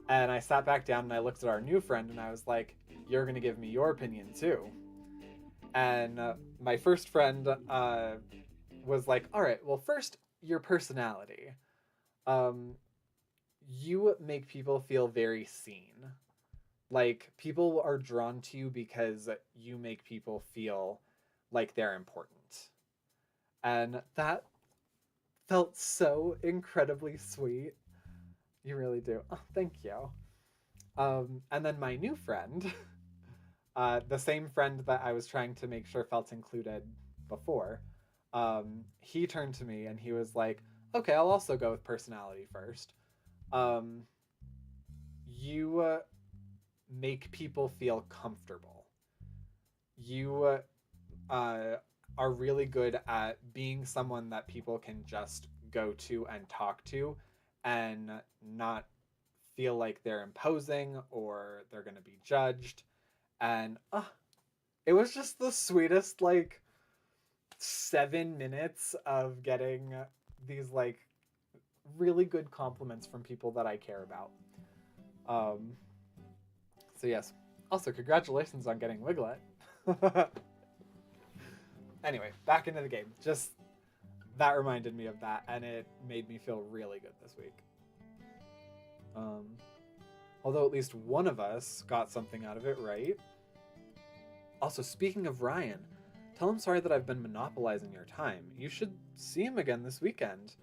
And I sat back down and I looked at our new friend and I was like, you're going to give me your opinion too. And my first friend was like, all right, well, first, your personality. Um, you make people feel very seen. Like, people are drawn to you because you make people feel like they're important. And that felt so incredibly sweet. You really do. Oh, thank you. And then my new friend, the same friend that I was trying to make sure felt included before, he turned to me and he was like, okay, I'll also go with personality first. Um, you make people feel comfortable. You are really good at being someone that people can just go to and talk to and not feel like they're imposing or they're going to be judged. And it was just the sweetest, like, 7 minutes of getting these, like, really good compliments from people that I care about. So yes. Also, congratulations on getting Wiglet. Anyway, back into the game. Just that reminded me of that, and it made me feel really good this week. Although at least one of us got something out of it, right? Also, speaking of Ryan, tell him sorry that I've been monopolizing your time. You should see him again this weekend.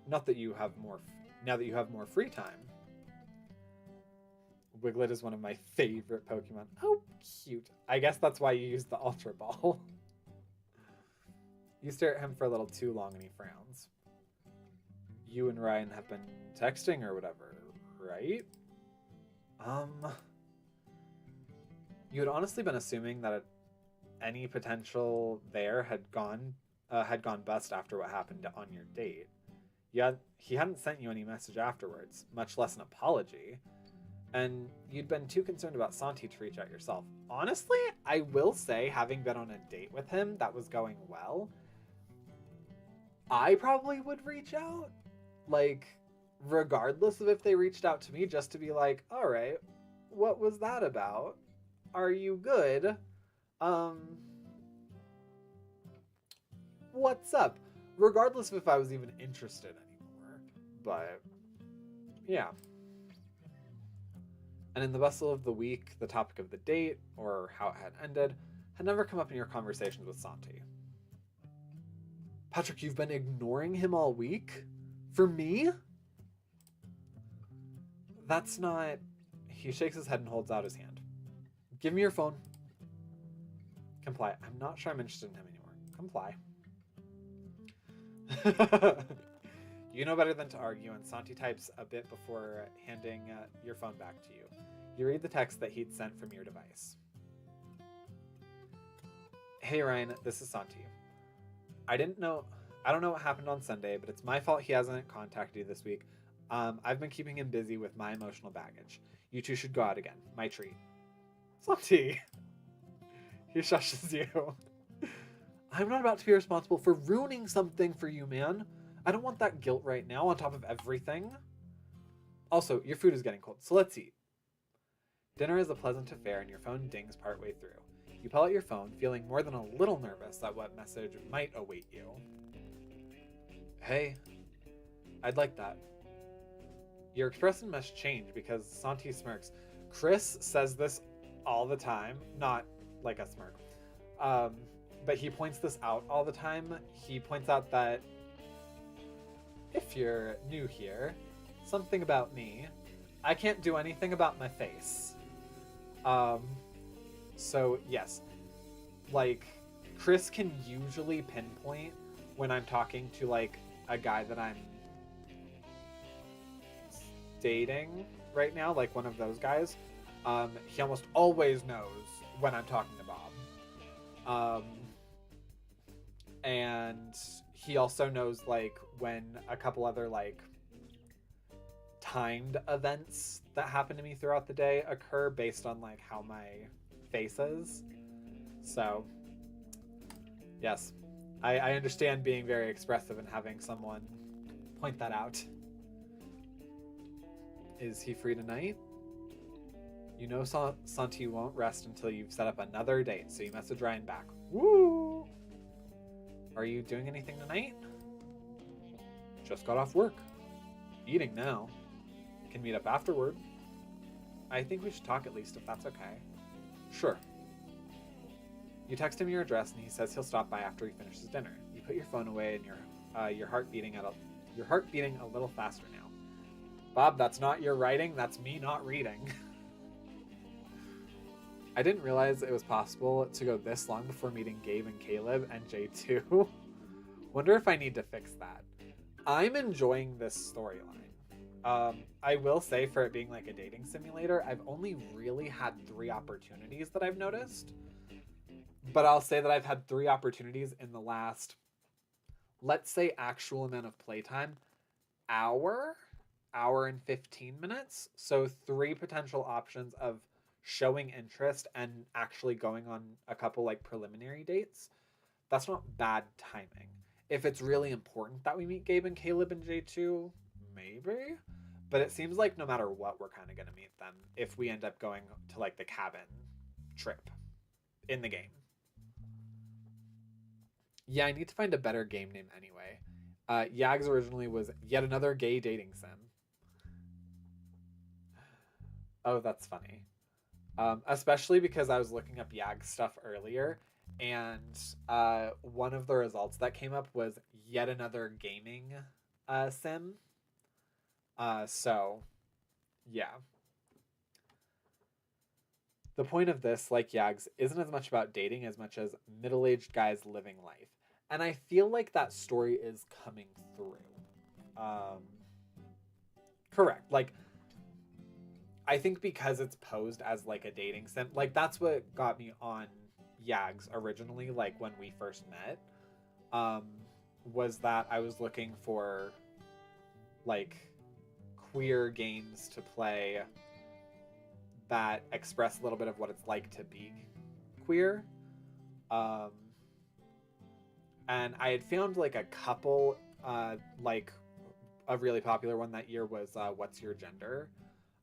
Not that you have more, now that you have more free time. Wiglet is one of my favorite Pokemon. Oh, cute. I guess that's why you use the Ultra Ball. You stare at him for a little too long and he frowns. You and Ryan have been texting or whatever, right? You had honestly been assuming that any potential there had gone bust after what happened on your date. He hadn't sent you any message afterwards, much less an apology. And you'd been too concerned about Santi to reach out yourself. Honestly, I will say, having been on a date with him that was going well, I probably would reach out. Like, regardless of if they reached out to me, just to be like, all right, what was that about? Are you good? What's up? Regardless of if I was even interested anymore. But, yeah. And in the bustle of the week, the topic of the date, or how it had ended, had never come up in your conversations with Santi. Patrick, you've been ignoring him all week? For me? That's not... He shakes his head and holds out his hand. Give me your phone. Comply. I'm not sure I'm interested in him anymore. Comply. You know better than to argue, and Santi types a bit before handing your phone back to you. You read the text that he'd sent from your device. Hey Ryan, this is Santi. I don't know what happened on Sunday, but it's my fault he hasn't contacted you this week. I've been keeping him busy with my emotional baggage. You two should go out again. My treat. Santi. He shushes you. I'm not about to be responsible for ruining something for you, man. I don't want that guilt right now on top of everything. Also, your food is getting cold, so let's eat. Dinner is a pleasant affair and your phone dings partway through. You pull out your phone, feeling more than a little nervous at what message might await you. Hey, I'd like that. Your expression must change because Santi smirks. Chris says this all the time, not like a smirk. But he points this out all the time. He points out that if you're new here, something about me, I can't do anything about my face. So yes, like Chris can usually pinpoint when I'm talking to like a guy that I'm dating right now, like one of those guys. He almost always knows when I'm talking to Bob. And he also knows like when a couple other like timed events that happen to me throughout the day occur based on like how my face is. So yes, I understand being very expressive and having someone point that out. Is he free tonight? You know Santi won't rest until you've set up another date, so you message Ryan back. Woo! Are you doing anything tonight? Just got off work. Eating now. Can meet up afterward. I think we should talk at least, if that's okay. Sure. You text him your address, and he says he'll stop by after he finishes dinner. You put your phone away, and your heart beating a little faster now. Bob, that's not your writing. That's me not reading. I didn't realize it was possible to go this long before meeting Gabe and Caleb and J2. Wonder if I need to fix that. I'm enjoying this storyline. I will say, for it being like a dating simulator, I've only really had 3 opportunities that I've noticed. But I'll say that I've had 3 opportunities in the last, let's say, actual amount of playtime, hour and 15 minutes. So 3 potential options of showing interest and actually going on a couple like preliminary dates. That's not bad timing. If it's really important that we meet Gabe and Caleb and J2, maybe. But it seems like no matter what, we're kind of going to meet them if we end up going to like the cabin trip in the game. Yeah, I need to find a better game name anyway. YAGS originally was yet another gay dating sim. Oh, that's funny. Especially because I was looking up YAGS stuff earlier, and one of the results that came up was yet another gaming sim. So, yeah. The point of this, like YAGS, isn't as much about dating as much as middle-aged guys living life. And I feel like that story is coming through. Correct. Like, I think because it's posed as like a dating sim, like that's what got me on YAGS originally, like when we first met, was that I was looking for like queer games to play that express a little bit of what it's like to be queer. And I had found like a couple, like a really popular one that year was What's Your Gender?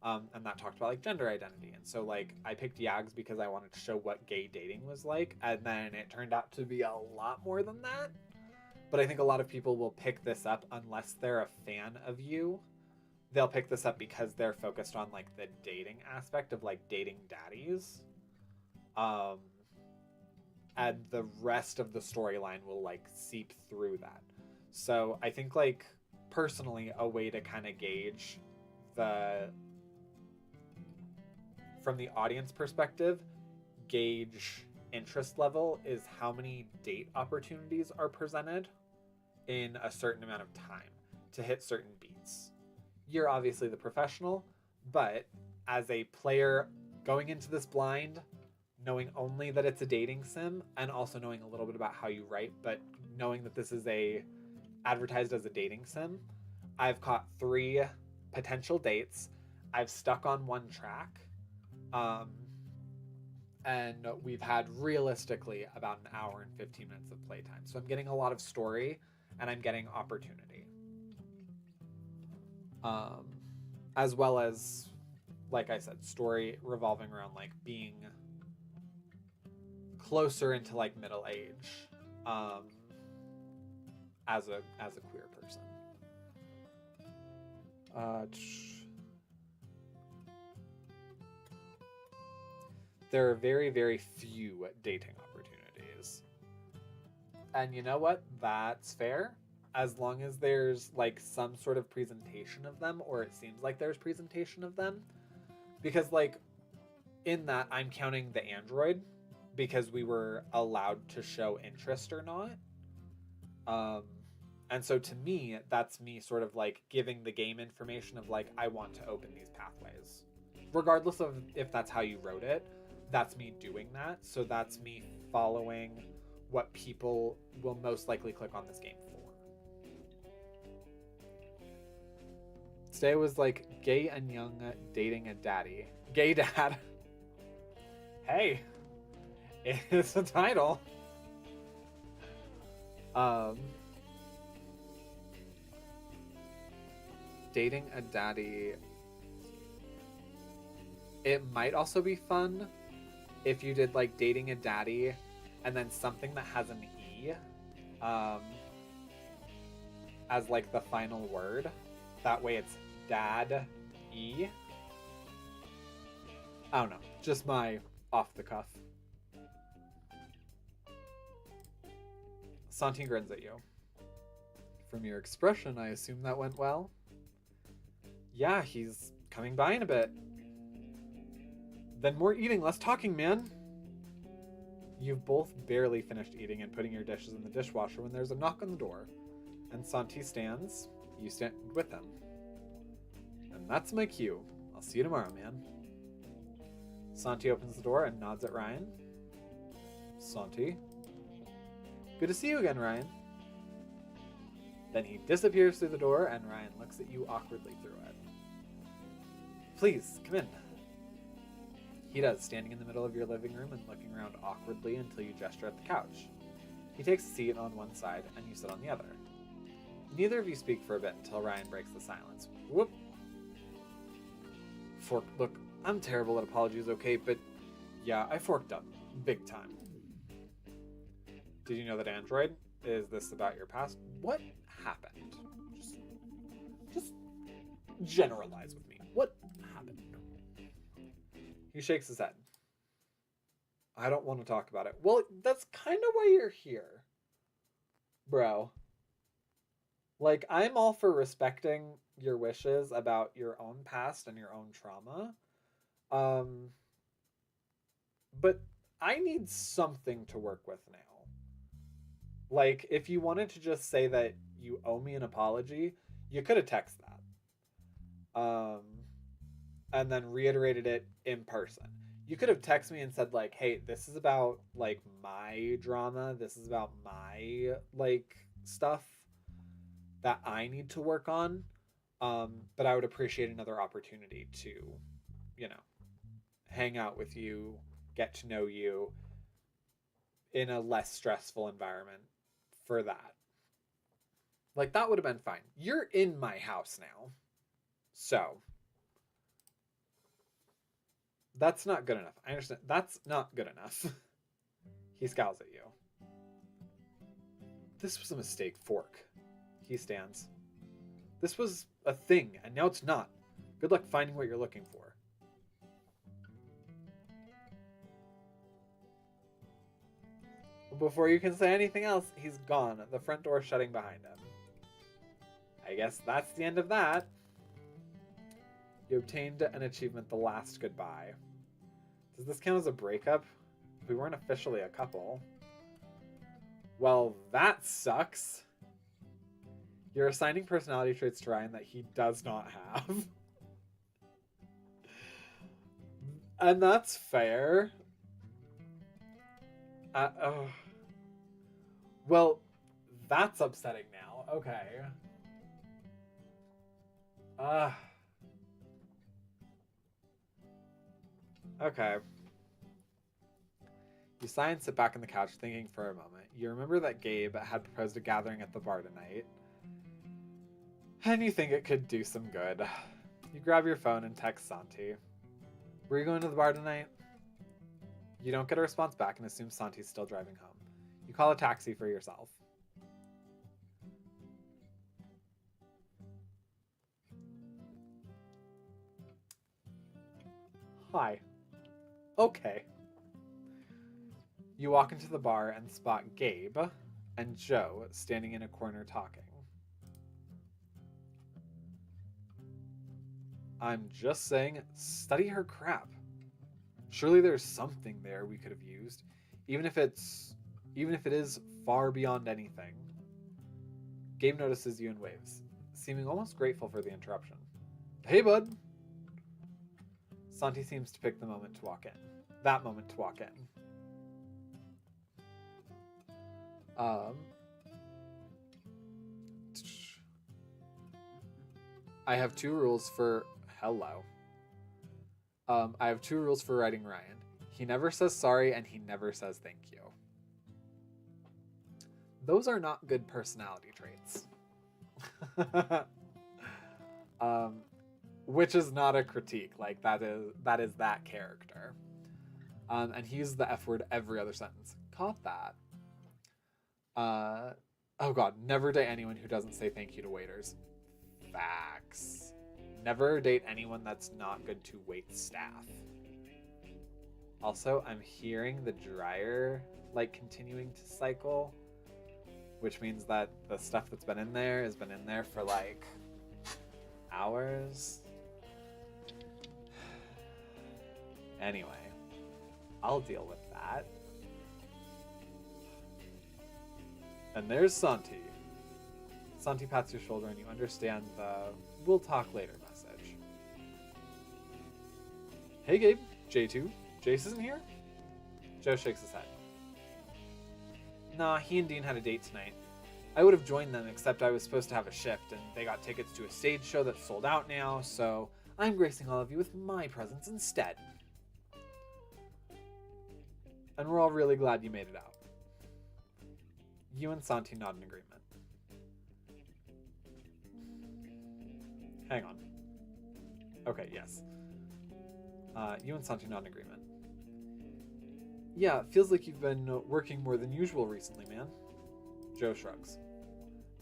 And that talked about like gender identity. And so like I picked YAGS because I wanted to show what gay dating was like. And then it turned out to be a lot more than that. But I think a lot of people will pick this up unless they're a fan of you. They'll pick this up because they're focused on like the dating aspect of like dating daddies. And the rest of the storyline will like seep through that. So I think like personally a way to kind of gauge from the audience perspective, gauge interest level is how many date opportunities are presented in a certain amount of time to hit certain beats. You're obviously the professional, but as a player going into this blind, knowing only that it's a dating sim and also knowing a little bit about how you write, but knowing that this is advertised as a dating sim, I've caught 3 potential dates. I've stuck on 1 track. And we've had realistically about an hour and 15 minutes of playtime. So I'm getting a lot of story and I'm getting opportunity. As well as, like I said, story revolving around like being closer into like middle age, as a queer person. There are very, very few dating opportunities. And you know what? That's fair. As long as there's like some sort of presentation of them, or it seems like there's presentation of them. Because like in that I'm counting the Android because we were allowed to show interest or not. And so to me, that's me sort of like giving the game information of like, I want to open these pathways. Regardless of if that's how you wrote it, that's me doing that. So that's me following what people will most likely click on this game for. Today was like gay and young dating a daddy. Gay dad. Hey, it's a title. Dating a daddy. It might also be fun if you did like dating a daddy and then something that has an E as like the final word. That way it's dad E. I don't know. Just my off the cuff. Santi grins at you. From your expression, I assume that went well? Yeah, he's coming by in a bit. Then more eating, less talking, man. You've both barely finished eating and putting your dishes in the dishwasher when there's a knock on the door. And Santi stands. You stand with him. And that's my cue. I'll see you tomorrow, man. Santi opens the door and nods at Ryan. Santi. Good to see you again, Ryan. Then he disappears through the door and Ryan looks at you awkwardly through it. Please, come in. He does, standing in the middle of your living room and looking around awkwardly until you gesture at the couch. He takes a seat on one side and you sit on the other. Neither of you speak for a bit until Ryan breaks the silence. Whoop. Look, I'm terrible at apologies, okay, but yeah, I forked up. Big time. Did you know that Android? Is this about your past? What happened? Just generalize with me. What happened? He shakes his head. I don't want to talk about it. Well, that's kind of why you're here. Bro. Like, I'm all for respecting your wishes about your own past and your own trauma. But I need something to work with now. Like, if you wanted to just say that you owe me an apology, you could have texted that. And then reiterated it in person. You could have texted me and said, like, hey, this is about, like, my drama. This is about my, like, stuff that I need to work on. But I would appreciate another opportunity to, you know, hang out with you, get to know you in a less stressful environment for that. Like, that would have been fine. You're in my house now. So, that's not good enough. I understand. That's not good enough. He scowls at you. This was a mistake, Fork. He stands. This was a thing, and now it's not. Good luck finding what you're looking for. Before you can say anything else, he's gone, the front door shutting behind him. I guess that's the end of that. You obtained an achievement, the last goodbye. Does this count as a breakup? We weren't officially a couple. Well, that sucks. You're assigning personality traits to Ryan that he does not have. And that's fair. Oh. Well, that's upsetting now. Okay. Okay. You sigh and sit back on the couch thinking for a moment. You remember that Gabe had proposed a gathering at the bar tonight. And you think it could do some good. You grab your phone and text Santi. Were you going to the bar tonight? You don't get a response back and assume Santi's still driving home. You call a taxi for yourself. Hi. Okay. You walk into the bar and spot Gabe and Joe standing in a corner talking. I'm just saying, study her crap. Surely there's something there we could have used, even if it is far beyond anything. Gabe notices you and waves, seeming almost grateful for the interruption. Hey, bud. Santi seems to pick the moment to walk in. That moment to walk in. I have two rules for hello. I have two rules for writing Ryan. He never says sorry and he never says thank you. Those are not good personality traits. Which is not a critique. Like that is that character. And he uses the F word every other sentence. Caught that. Oh god, never date anyone who doesn't say thank you to waiters. Facts. Never date anyone that's not good to wait staff. Also, I'm hearing the dryer like continuing to cycle, which means that the stuff that's been in there has been in there for like hours. Anyway, I'll deal with that. And there's Santi. Santi pats your shoulder and you understand the "we'll talk later" message. Hey Gabe, J2, Jace isn't here? Joe shakes his head. Nah, he and Dean had a date tonight. I would have joined them, except I was supposed to have a shift, and they got tickets to a stage show that's sold out now, so I'm gracing all of you with my presence instead. And we're all really glad you made it out. You and Santi nod in agreement. Hang on. Okay, yes. You and Santi nod in agreement. Yeah, feels like you've been working more than usual recently, man. Joe shrugs.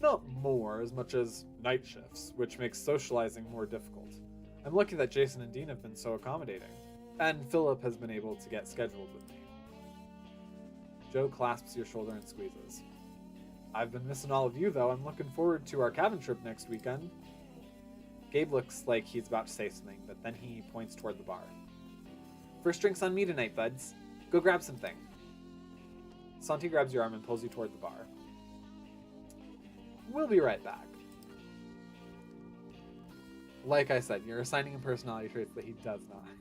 Not more, as much as night shifts, which makes socializing more difficult. I'm lucky that Jason and Dean have been so accommodating. And Philip has been able to get scheduled with me. Joe clasps your shoulder and squeezes. I've been missing all of you, though. I'm looking forward to our cabin trip next weekend. Gabe looks like he's about to say something, but then he points toward the bar. First drinks on me tonight, buds. Go grab something. Santi grabs your arm and pulls you toward the bar. We'll be right back. Like I said, you're assigning him personality traits that he does not have.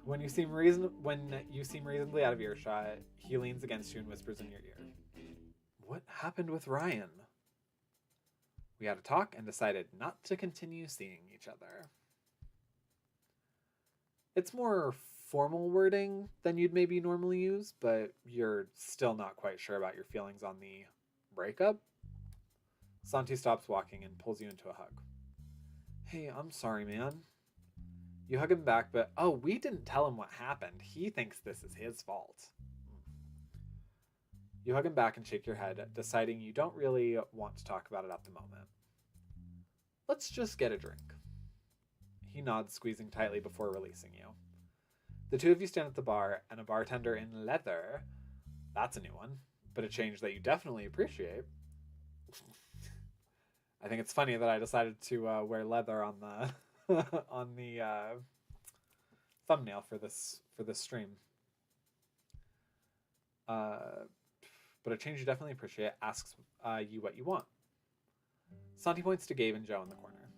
When you seem reasonably out of earshot, he leans against you and whispers in your ear. What happened with Ryan? We had a talk and decided not to continue seeing each other. It's more formal wording than you'd maybe normally use, but you're still not quite sure about your feelings on the breakup. Santi stops walking and pulls you into a hug. Hey, I'm sorry, man. You hug him back, but we didn't tell him what happened. He thinks this is his fault. You hug him back and shake your head, deciding you don't really want to talk about it at the moment. Let's just get a drink. He nods, squeezing tightly before releasing you. The two of you stand at the bar, and a bartender in leather, that's a new one, but a change that you definitely appreciate. I think it's funny that I decided to wear leather on the on the thumbnail for this stream. But a change you definitely appreciate asks you what you want. Santi points to Gabe and Joe in the corner.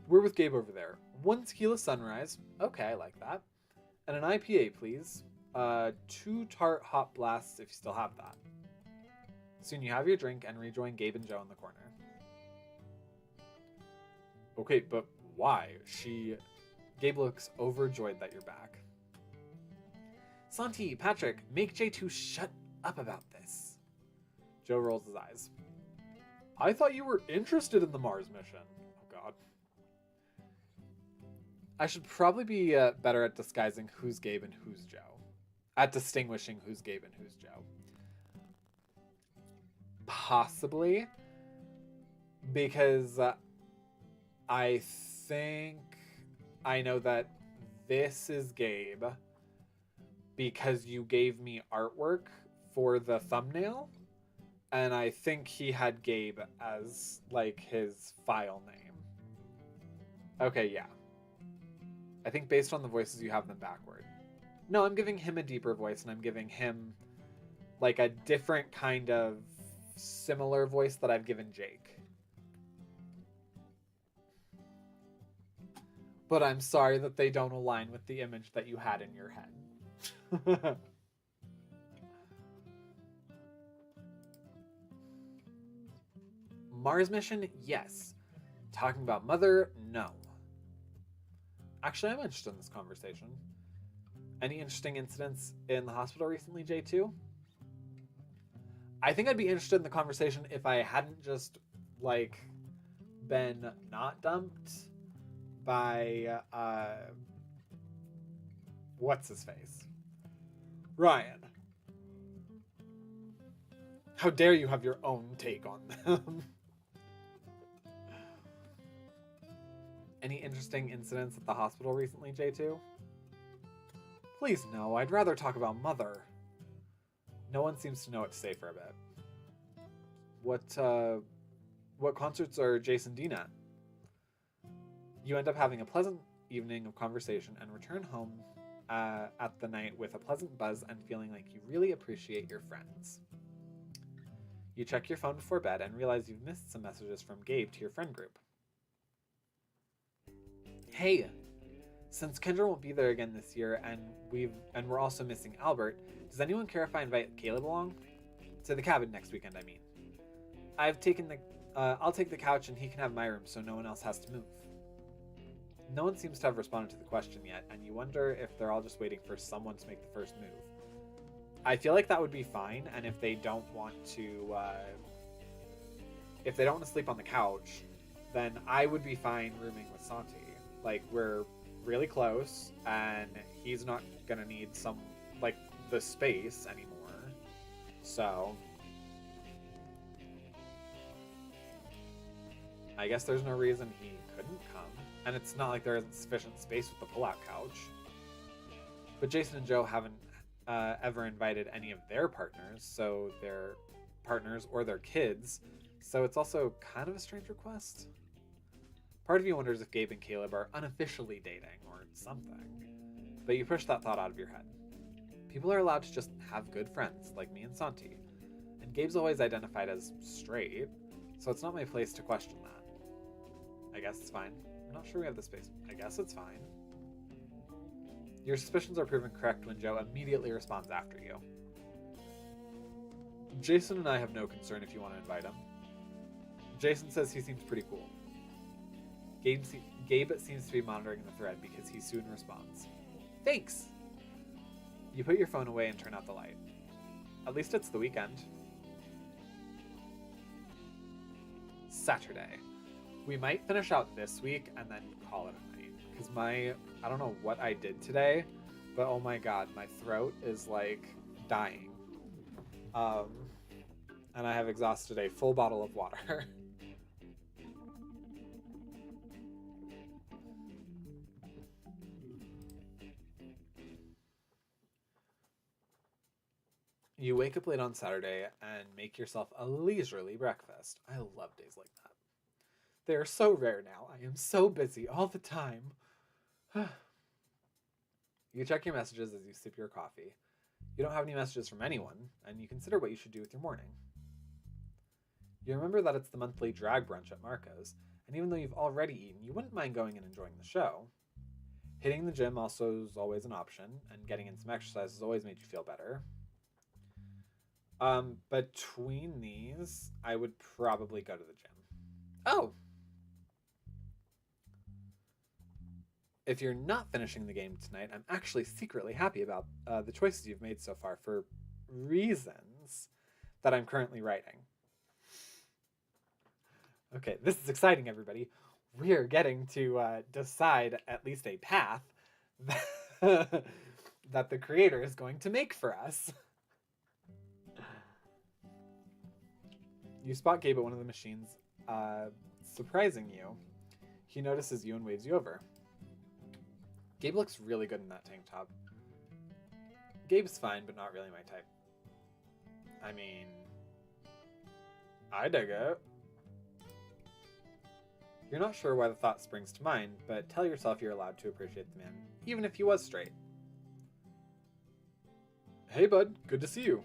We're with Gabe over there. 1 tequila sunrise. Okay, I like that. And an IPA, please. 2 tart hot blasts if you still have that. Soon you have your drink and rejoin Gabe and Joe in the corner. Okay, but why? Gabe looks overjoyed that you're back. Santi, Patrick, make J2 shut up about this. Joe rolls his eyes. I thought you were interested in the Mars mission. Oh god. I should probably be better at disguising who's Gabe and who's Joe. At distinguishing who's Gabe and who's Joe. Possibly. Because I think I know that this is Gabe because you gave me artwork for the thumbnail, and I think he had Gabe as like his file name. Okay, yeah. I think based on the voices you have them backward. No, I'm giving him a deeper voice, and I'm giving him like a different kind of similar voice that I've given Jake. But I'm sorry that they don't align with the image that you had in your head. Mars mission? Yes. Talking about mother? No. Actually, I'm interested in this conversation. Any interesting incidents in the hospital recently, J2? I think I'd be interested in the conversation if I hadn't just, like, been not dumped by, what's his face? Ryan. How dare you have your own take on them? Any interesting incidents at the hospital recently, J2? Please no, I'd rather talk about mother. No one seems to know what to say for a bit. What concerts are Jason Dean at? You end up having a pleasant evening of conversation and return home at the night with a pleasant buzz and feeling like you really appreciate your friends. You check your phone before bed and realize you've missed some messages from Gabe to your friend group. Hey, since Kendra won't be there again this year and we're also missing Albert, does anyone care if I invite Caleb along? To the cabin next weekend, I mean. I'll take the couch and he can have my room so no one else has to move. No one seems to have responded to the question yet, and you wonder if they're all just waiting for someone to make the first move. I feel like that would be fine, and if they don't want to sleep on the couch, then I would be fine rooming with Santi. Like, we're really close, and he's not gonna need the space anymore. So I guess there's no reason he couldn't come. And it's not like there isn't sufficient space with the pull-out couch. But Jason and Joe haven't ever invited any of their partners, so their partners or their kids. So it's also kind of a strange request. Part of you wonders if Gabe and Caleb are unofficially dating or something. But you push that thought out of your head. People are allowed to just have good friends, like me and Santi. And Gabe's always identified as straight, so it's not my place to question that. I guess it's fine. I'm not sure we have the space. I guess it's fine. Your suspicions are proven correct when Joe immediately responds after you. Jason and I have no concern if you want to invite him. Jason says he seems pretty cool. Gabe seems to be monitoring the thread because he soon responds. Thanks! You put your phone away and turn out the light. At least it's the weekend. Saturday. We might finish out this week and then call it a night. Because I don't know what I did today, but oh my god, my throat is like dying. And I have exhausted a full bottle of water. You wake up late on Saturday and make yourself a leisurely breakfast. I love days like that. They are so rare now. I am so busy all the time. You check your messages as you sip your coffee. You don't have any messages from anyone, and you consider what you should do with your morning. You remember that it's the monthly drag brunch at Marco's, and even though you've already eaten, you wouldn't mind going and enjoying the show. Hitting the gym also is always an option, and getting in some exercise has always made you feel better. Between these, I would probably go to the gym. Oh! If you're not finishing the game tonight, I'm actually secretly happy about the choices you've made so far for reasons that I'm currently writing. Okay, this is exciting, everybody. We're getting to decide at least a path that the creator is going to make for us. You spot Gabe at one of the machines, surprising you. He notices you and waves you over. Gabe looks really good in that tank top. Gabe's fine, but not really my type. I mean, I dig it. You're not sure why the thought springs to mind, but tell yourself you're allowed to appreciate the man, even if he was straight. Hey bud, good to see you.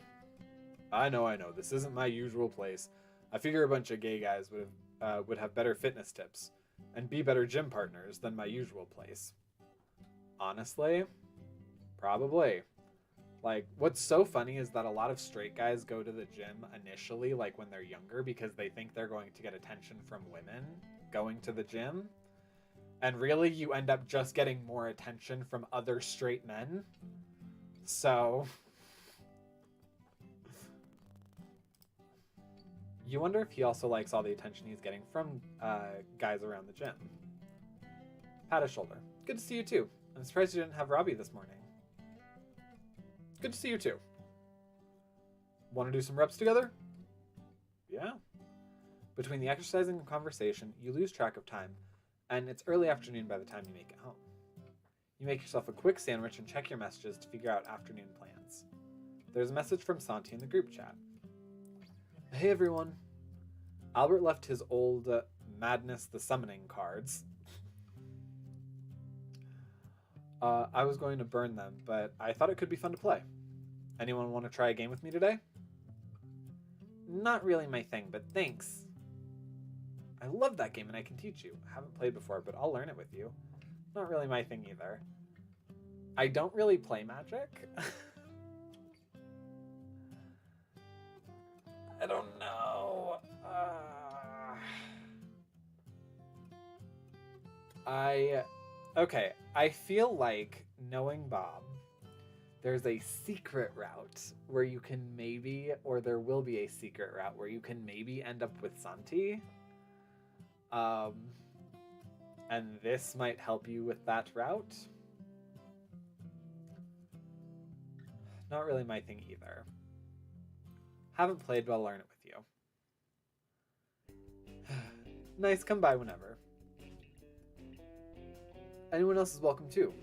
I know, this isn't my usual place. I figure a bunch of gay guys would have better fitness tips, and be better gym partners than my usual place. Honestly, probably. Like, what's so funny is that a lot of straight guys go to the gym initially, like when they're younger, because they think they're going to get attention from women going to the gym. And really, you end up just getting more attention from other straight men. So, you wonder if he also likes all the attention he's getting from guys around the gym. Pat his shoulder. Good to see you too. I'm surprised you didn't have Robbie this morning. Good to see you too. Want to do some reps together? Yeah. Between the exercising and conversation, you lose track of time, and it's early afternoon by the time you make it home. You make yourself a quick sandwich and check your messages to figure out afternoon plans. There's a message from Santi in the group chat. Hey everyone. Albert left his old Madness the Summoning cards. I was going to burn them, but I thought it could be fun to play. Anyone want to try a game with me today? Not really my thing, but thanks. I love that game and I can teach you. I haven't played before, but I'll learn it with you. Not really my thing either. I don't really play Magic. I don't know. Okay, I feel like, knowing Bob, there's a secret route where you can maybe, or there will be a secret route where you can maybe end up with Santi. And this might help you with that route. Not really my thing either. Haven't played, but I'll learn it with you. Nice, come by whenever. Anyone else is welcome too.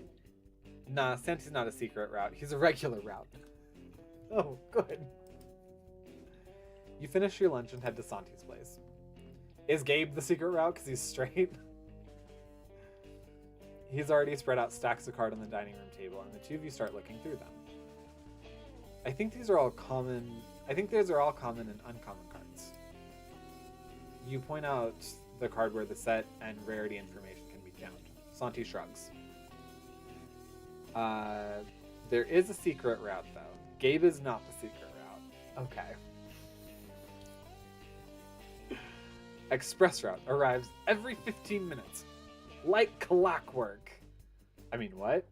Nah, Santi's not a secret route. He's a regular route. Oh, good. You finish your lunch and head to Santi's place. Is Gabe the secret route because he's straight? He's already spread out stacks of cards on the dining room table, and the two of you start looking through them. I think these are all common and uncommon cards. You point out the card where the set and rarity information can be found. Santi shrugs. There is a secret route, though. Gabe is not the secret route. Okay. Express route arrives every 15 minutes. Like clockwork. I mean, what?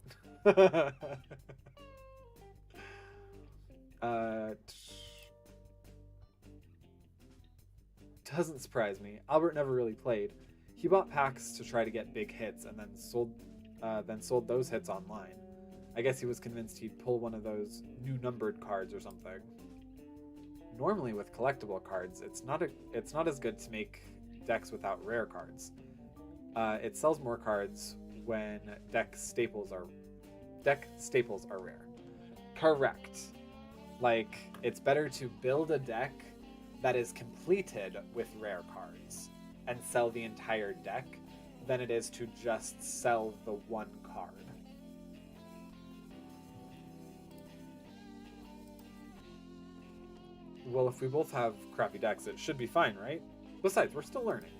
Doesn't surprise me. Albert never really played. He bought packs to try to get big hits and then sold those hits online. I guess he was convinced he'd pull one of those new numbered cards or something. Normally with collectible cards, it's not as good to make decks without rare cards. It sells more cards when deck staples are rare. Correct. Like, it's better to build a deck that is completed with rare cards and sell the entire deck than it is to just sell the one card. Well, if we both have crappy decks, it should be fine, right? Besides, we're still learning.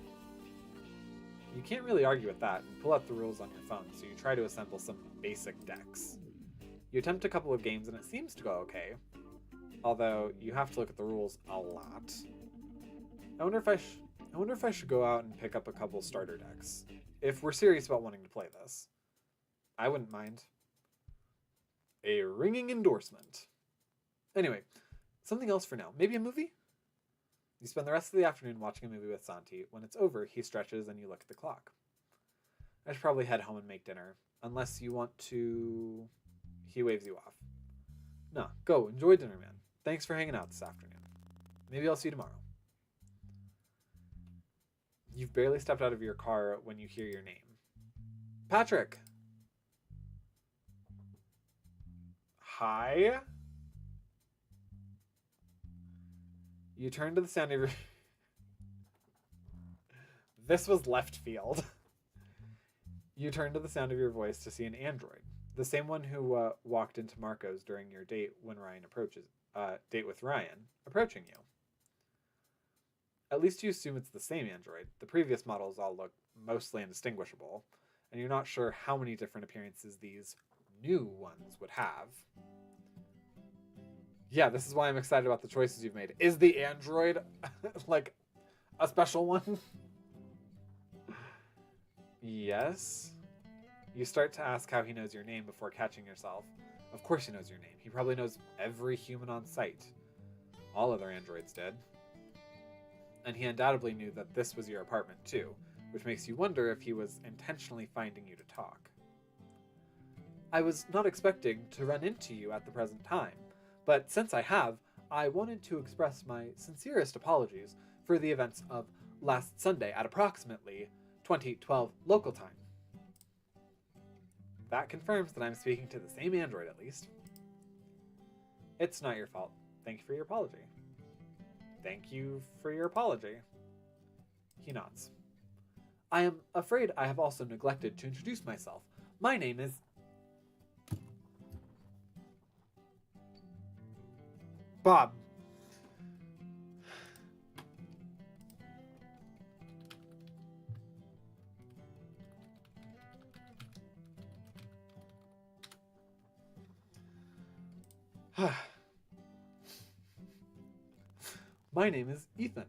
You can't really argue with that and pull out the rules on your phone, so you try to assemble some basic decks. You attempt a couple of games and it seems to go okay, although you have to look at the rules a lot. I wonder if I should go out and pick up a couple starter decks, if we're serious about wanting to play this. I wouldn't mind. A ringing endorsement. Anyway, something else for now. Maybe a movie? You spend the rest of the afternoon watching a movie with Santi. When it's over, he stretches and you look at the clock. I should probably head home and make dinner, unless you want to... He waves you off. No, go, enjoy dinner, man. Thanks for hanging out this afternoon. Maybe I'll see you tomorrow. You've barely stepped out of your car when you hear your name. Patrick! Hi? You turn to the sound of your... This was left field. You turn to the sound of your voice to see an android. The same one who walked into Marco's during your date with Ryan, approaching you. At least you assume it's the same android. The previous models all look mostly indistinguishable, and you're not sure how many different appearances these new ones would have. Yeah, this is why I'm excited about the choices you've made. Is the android like a special one? Yes. You start to ask how he knows your name before catching yourself. Of course he knows your name. He probably knows every human on site. All other androids did. And he undoubtedly knew that this was your apartment too, which makes you wonder if he was intentionally finding you to talk. I was not expecting to run into you at the present time, but since I have, I wanted to express my sincerest apologies for the events of last Sunday at approximately 2012 local time. That confirms that I'm speaking to the same android at least. It's not your fault. Thank you for your apology. Thank you for your apology. He nods. I am afraid I have also neglected to introduce myself. My name is... Bob. My name is Ethan.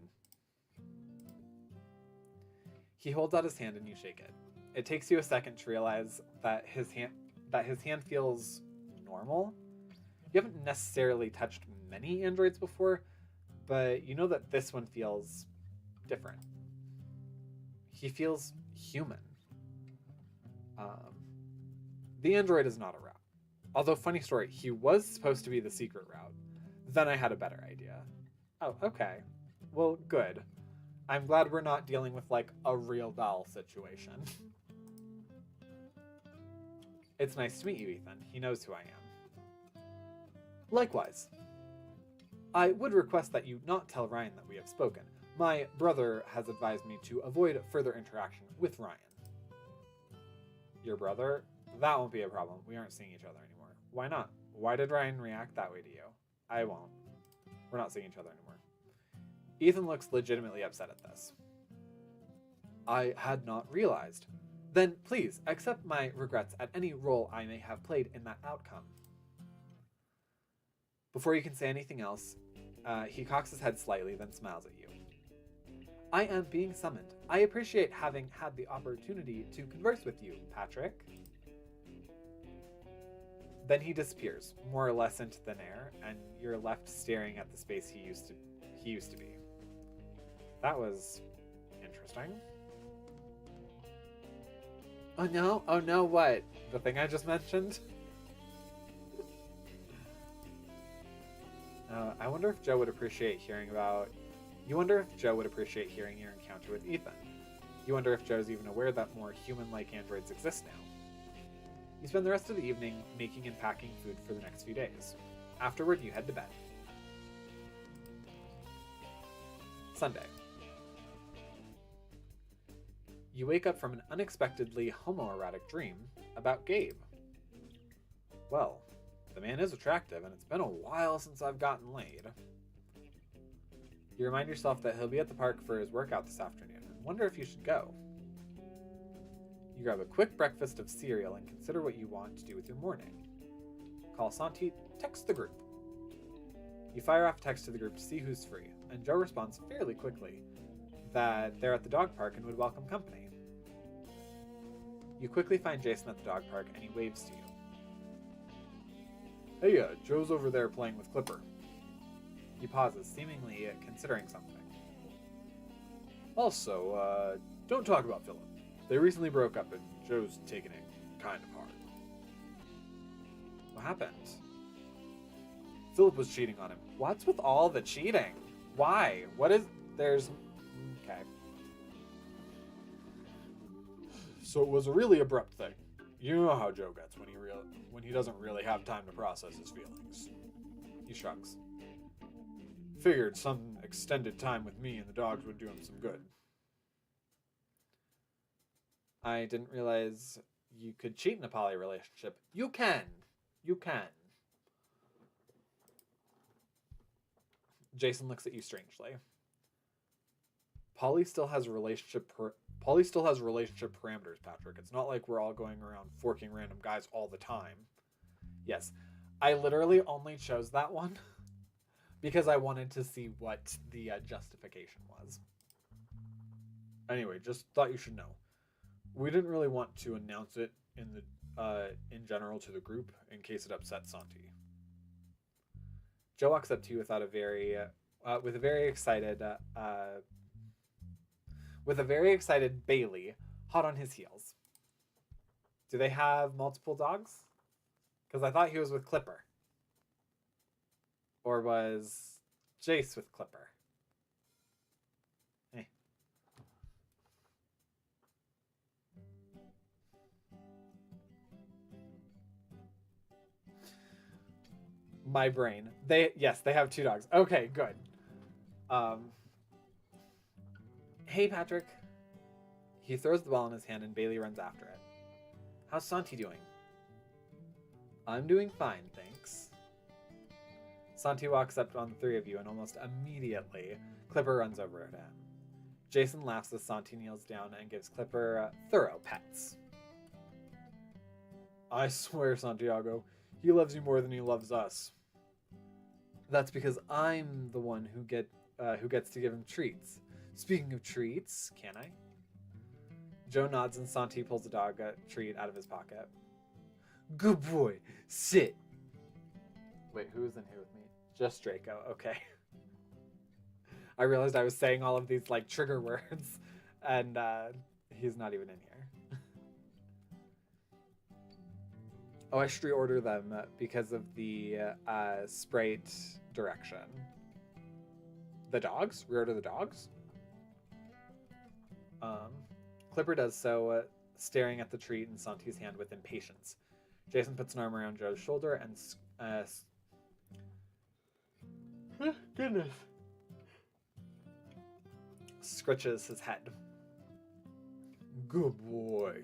He holds out his hand and you shake it. It takes you a second to realize that his hand feels normal. You haven't necessarily touched many androids before, but you know that this one feels different. He feels human. The android is not a route. Although, funny story, he was supposed to be the secret route. Then I had a better idea. Oh, okay. Well, good. I'm glad we're not dealing with, like, a real doll situation. It's nice to meet you, Ethan. He knows who I am. Likewise. I would request that you not tell Ryan that we have spoken. My brother has advised me to avoid further interaction with Ryan. Your brother? That won't be a problem. We aren't seeing each other anymore. Why not? Why did Ryan react that way to you? I won't. We're not seeing each other anymore. Ethan looks legitimately upset at this. I had not realized. Then please accept my regrets at any role I may have played in that outcome. Before you can say anything else, he cocks his head slightly, then smiles at you. I am being summoned. I appreciate having had the opportunity to converse with you, Patrick. Then he disappears, more or less into thin air, and you're left staring at the space he used to be. That was interesting. Oh no, what? The thing I just mentioned? I wonder if Joe would appreciate hearing about... You wonder if Joe would appreciate hearing your encounter with Ethan. You wonder if Joe's even aware that more human-like androids exist now. You spend the rest of the evening making and packing food for the next few days. Afterward, you head to bed. Sunday. You wake up from an unexpectedly homoerotic dream about Gabe. Well, the man is attractive, and it's been a while since I've gotten laid. You remind yourself that he'll be at the park for his workout this afternoon, and wonder if you should go. You grab a quick breakfast of cereal and consider what you want to do with your morning. Call Santi, text the group. You fire off a text to the group to see who's free, and Joe responds fairly quickly that they're at the dog park and would welcome company. You quickly find Jason at the dog park and he waves to you. Hey, Joe's over there playing with Clipper. He pauses, seemingly considering something. Also, don't talk about Philip. They recently broke up and Joe's taking it kind of hard. What happened? Philip was cheating on him. What's with all the cheating? Why? What is... There's... Okay. So it was a really abrupt thing. You know how Joe gets when he doesn't really have time to process his feelings. He shrugs. Figured some extended time with me and the dogs would do him some good. I didn't realize you could cheat in a poly relationship. You can. You can. Jason looks at you strangely. Poly still has relationship parameters, Patrick. It's not like we're all going around forking random guys all the time. Yes, I literally only chose that one because I wanted to see what the justification was. Anyway, just thought you should know. We didn't really want to announce it in general to the group in case it upset Santi. Joe walks up to you without a very with a very excited Bailey hot on his heels. Do they have multiple dogs? Because I thought he was with Clipper. Or was Jace with Clipper? Hey. My brain. Yes, they have 2 dogs. Okay, good. Hey, Patrick. He throws the ball in his hand and Bailey runs after it. How's Santi doing? I'm doing fine, thanks. Santi walks up on the 3 of you and almost immediately Clipper runs over at him. Jason laughs as Santi kneels down and gives Clipper thorough pets. I swear, Santiago, he loves you more than he loves us. That's because I'm the one who gets to give him treats. Speaking of treats, can I? Joe nods and Santi pulls a dog treat out of his pocket. Good boy, sit. Wait, who is in here with me? Just Draco, okay. I realized I was saying all of these like trigger words and he's not even in here. Oh, I should reorder them because of the Sprite direction. The dogs? Reorder the dogs? Clipper does so, staring at the treat in Santi's hand with impatience. Jason puts an arm around Joe's shoulder and goodness. Scritches his head. Good boy.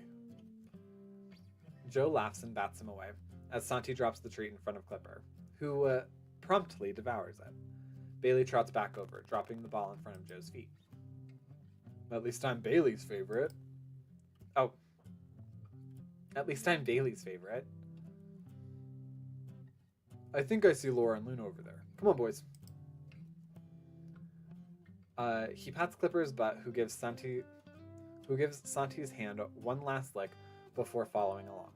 Joe laughs and bats him away as Santi drops the treat in front of Clipper, who promptly devours it. Bailey trots back over, dropping the ball in front of Joe's feet. At least I'm Bailey's favorite. Oh. At least I'm Bailey's favorite. I think I see Laura and Luna over there. Come on, boys. He pats Clipper's butt, who gives Santi's hand one last lick before following along.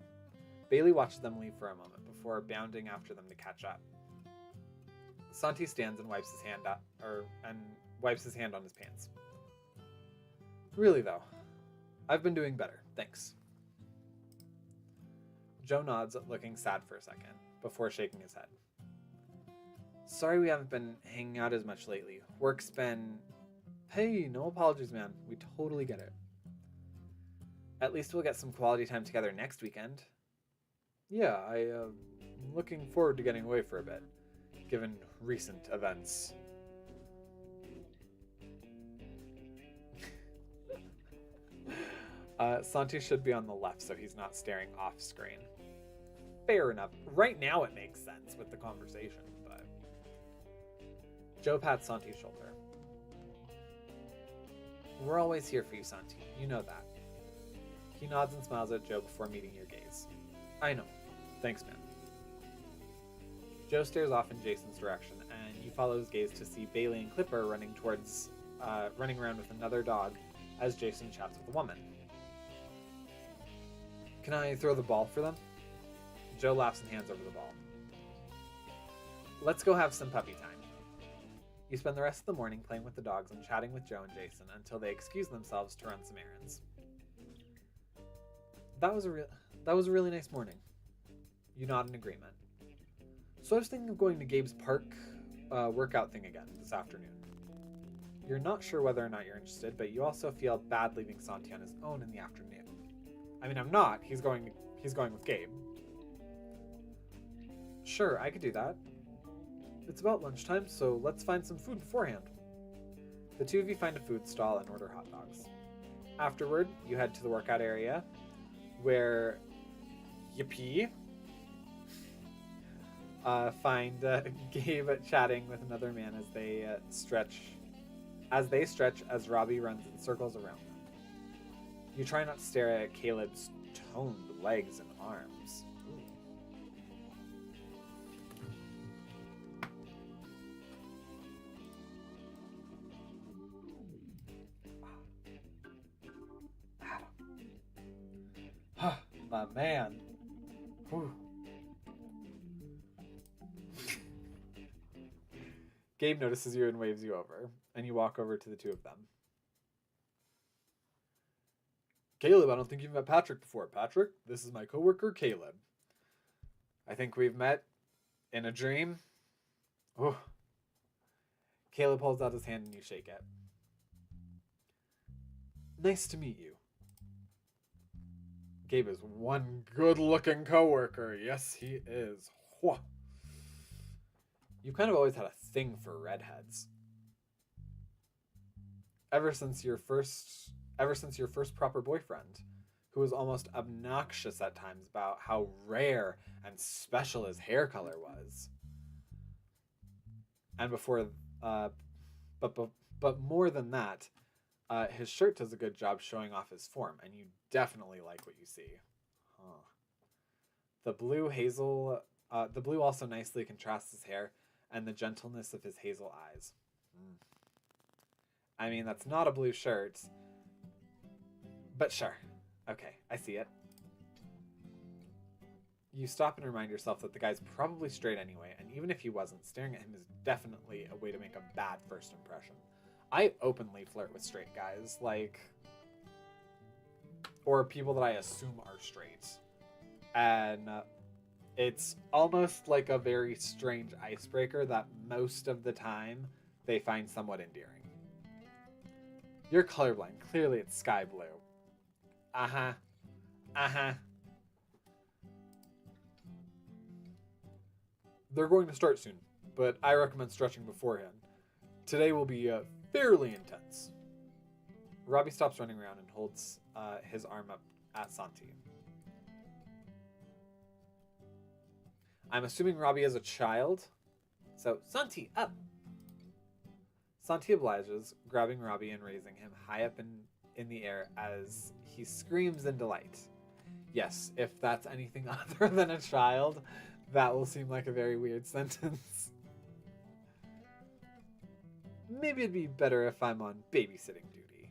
Bailey watches them leave for a moment before bounding after them to catch up. Santi stands and wipes his hand on his pants. Really though, I've been doing better, thanks. Joe nods, looking sad for a second, before shaking his head. Sorry we haven't been hanging out as much lately. Work's been... Hey, no apologies, man. We totally get it. At least we'll get some quality time together next weekend. Yeah, I'm looking forward to getting away for a bit, given recent events. Santi should be on the left so he's not staring off screen. Fair enough. Right now it makes sense with the conversation, but... Joe pats Santi's shoulder. We're always here for you, Santi. You know that. He nods and smiles at Joe before meeting your gaze. I know. Thanks, man. Joe stares off in Jason's direction, and you follow his gaze to see Bailey and Clipper running around with another dog as Jason chats with a woman. Can I throw the ball for them? Joe laughs and hands over the ball. Let's go have some puppy time. You spend the rest of the morning playing with the dogs and chatting with Joe and Jason until they excuse themselves to run some errands. That was a really nice morning. You nod in agreement. So I was thinking of going to Gabe's park workout thing again this afternoon. You're not sure whether or not you're interested, but you also feel bad leaving Santi on his own in the afternoon. I mean, I'm not. He's going with Gabe. Sure, I could do that. It's about lunchtime, so let's find some food beforehand. The two of you find a food stall and order hot dogs. Afterward, you head to the workout area, where Yippee find Gabe chatting with another man as they stretch as Robbie runs in circles around them. You try not to stare at Caleb's toned legs and arms. Ooh. My man. Whew. Gabe notices you and waves you over, and you walk over to the two of them. Caleb, I don't think you've met Patrick before. Patrick, this is my coworker, Caleb. I think we've met in a dream. Oh. Caleb holds out his hand and you shake it. Nice to meet you. Gabe is one good-looking coworker. Yes, he is. Whoa. You've kind of always had a thing for redheads. Ever since your first proper boyfriend, who was almost obnoxious at times about how rare and special his hair color was. And before, but more than that, his shirt does a good job showing off his form, and you definitely like what you see. Huh. The blue also nicely contrasts his hair and the gentleness of his hazel eyes. I mean, that's not a blue shirt, but sure. Okay, I see it. You stop and remind yourself that the guy's probably straight anyway, and even if he wasn't, staring at him is definitely a way to make a bad first impression. I openly flirt with straight guys, or people that I assume are straight. And it's almost like a very strange icebreaker that most of the time they find somewhat endearing. You're colorblind. Clearly it's sky blue. Uh-huh. Uh-huh. They're going to start soon, but I recommend stretching beforehand. Today will be fairly intense. Robbie stops running around and holds his arm up at Santi. I'm assuming Robbie is a child, so Santi, up! Santi obliges, grabbing Robbie and raising him high up in the air as he screams in delight. Yes, if that's anything other than a child, that will seem like a very weird sentence. Maybe it'd be better if I'm on babysitting duty.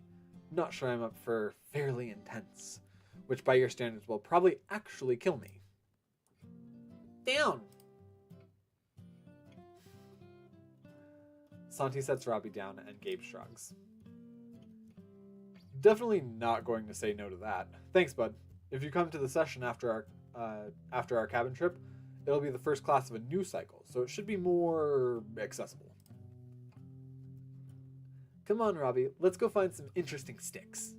Not sure I'm up for fairly intense, which by your standards will probably actually kill me. Down! Santi sets Robbie down and Gabe shrugs. Definitely not going to say no to that. Thanks, bud. If you come to the session after our cabin trip, it'll be the first class of a new cycle, so it should be more accessible. Come on, Robbie, let's go find some interesting sticks.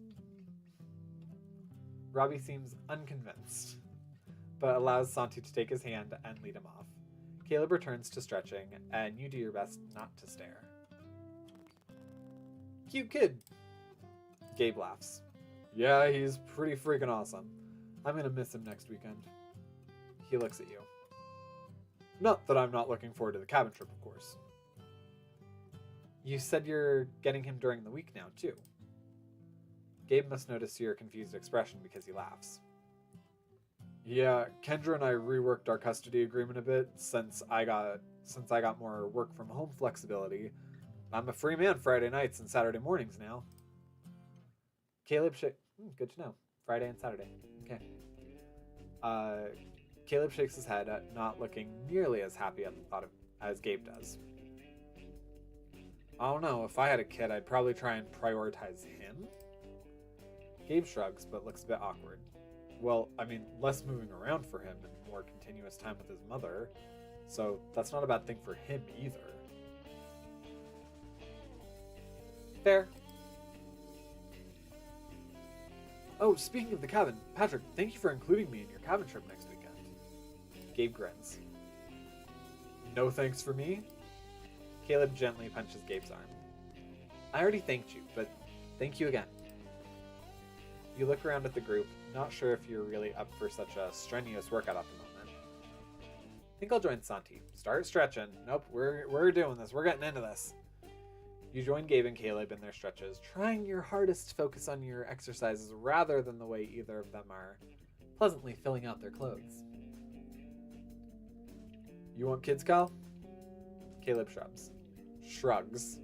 Robbie seems unconvinced, but allows Santi to take his hand and lead him off. Caleb returns to stretching, and you do your best not to stare. Cute kid. Gabe laughs. Yeah, he's pretty freaking awesome. I'm gonna miss him next weekend. He looks at you. Not that I'm not looking forward to the cabin trip, of course. You said you're getting him during the week now, too. Gabe must notice your confused expression because he laughs. Yeah, Kendra and I reworked our custody agreement a bit since I got more work from home flexibility. I'm a free man Friday nights and Saturday mornings now. Caleb good to know. Friday and Saturday. Okay. Caleb shakes his head, not looking nearly as happy at the thought of as Gabe does. I don't know. If I had a kid, I'd probably try and prioritize him. Gabe shrugs, but looks a bit awkward. Well, I mean, less moving around for him and more continuous time with his mother, so that's not a bad thing for him either. Fair. Oh, speaking of the cabin, Patrick, thank you for including me in your cabin trip next weekend. Gabe grins. No thanks for me? Caleb gently punches Gabe's arm. I already thanked you, but thank you again. You look around at the group, not sure if you're really up for such a strenuous workout at the moment. Think I'll join Santi. Start stretching. Nope, we're doing this. We're getting into this. You join Gabe and Caleb in their stretches, trying your hardest to focus on your exercises rather than the way either of them are pleasantly filling out their clothes. You want kids, Kyle? Caleb shrugs.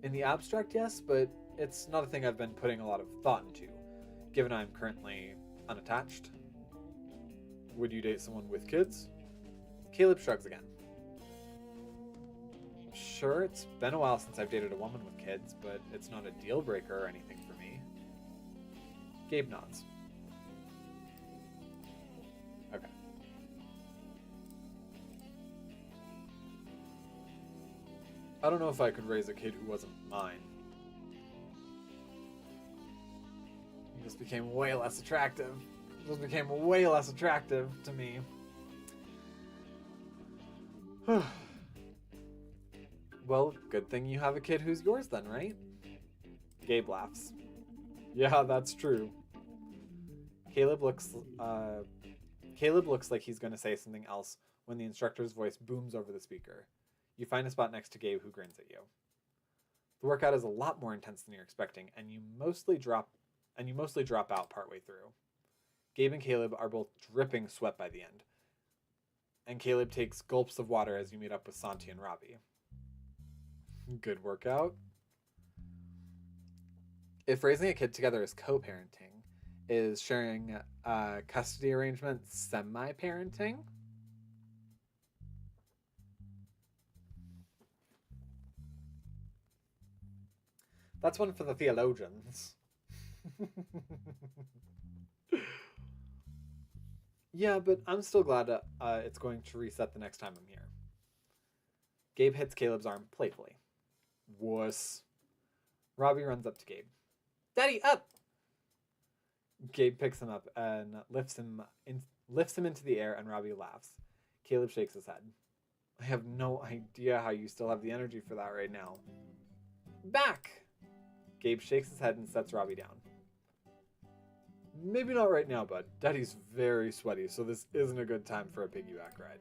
In the abstract, yes, but it's not a thing I've been putting a lot of thought into, given I'm currently Unattached. Would you date someone with kids? Caleb shrugs again. Sure, it's been a while since I've dated a woman with kids, but it's not a deal breaker or anything for me. Gabe nods. Okay. I don't know if I could raise a kid who wasn't mine. He just became way less attractive. Just became way less attractive to me. Well, good thing you have a kid who's yours then, right? Gabe laughs. Yeah, that's true. Caleb looks like he's going to say something else when the instructor's voice booms over the speaker. You find a spot next to Gabe, who grins at you. The workout is a lot more intense than you're expecting, and you mostly drop out partway through. Gabe and Caleb are both dripping sweat by the end, and Caleb takes gulps of water as you meet up with Santi and Robbie. Good workout. If raising a kid together is co-parenting, is sharing custody arrangements semi-parenting? That's one for the theologians. Yeah, but I'm still glad it's going to reset the next time I'm here. Gabe hits Caleb's arm playfully. Wuss. Robbie runs up to Gabe. Daddy, up! Gabe picks him up and lifts him into the air, and Robbie laughs. Caleb shakes his head. I have no idea how you still have the energy for that right now. Back! Gabe shakes his head and sets Robbie down. Maybe not right now, bud. Daddy's very sweaty, so this isn't a good time for a piggyback ride.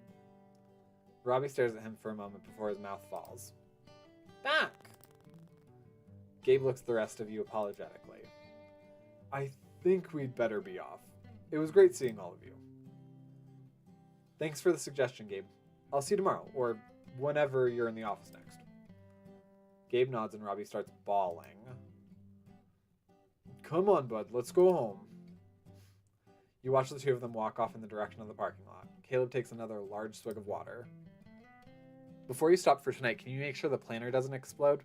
Robbie stares at him for a moment before his mouth falls. Back! Gabe looks at the rest of you apologetically. I think we'd better be off. It was great seeing all of you. Thanks for the suggestion, Gabe. I'll see you tomorrow, or whenever you're in the office next. Gabe nods and Robbie starts bawling. Come on, bud, let's go home. You watch the two of them walk off in the direction of the parking lot. Caleb takes another large swig of water. Before you stop for tonight, can you make sure the planner doesn't explode?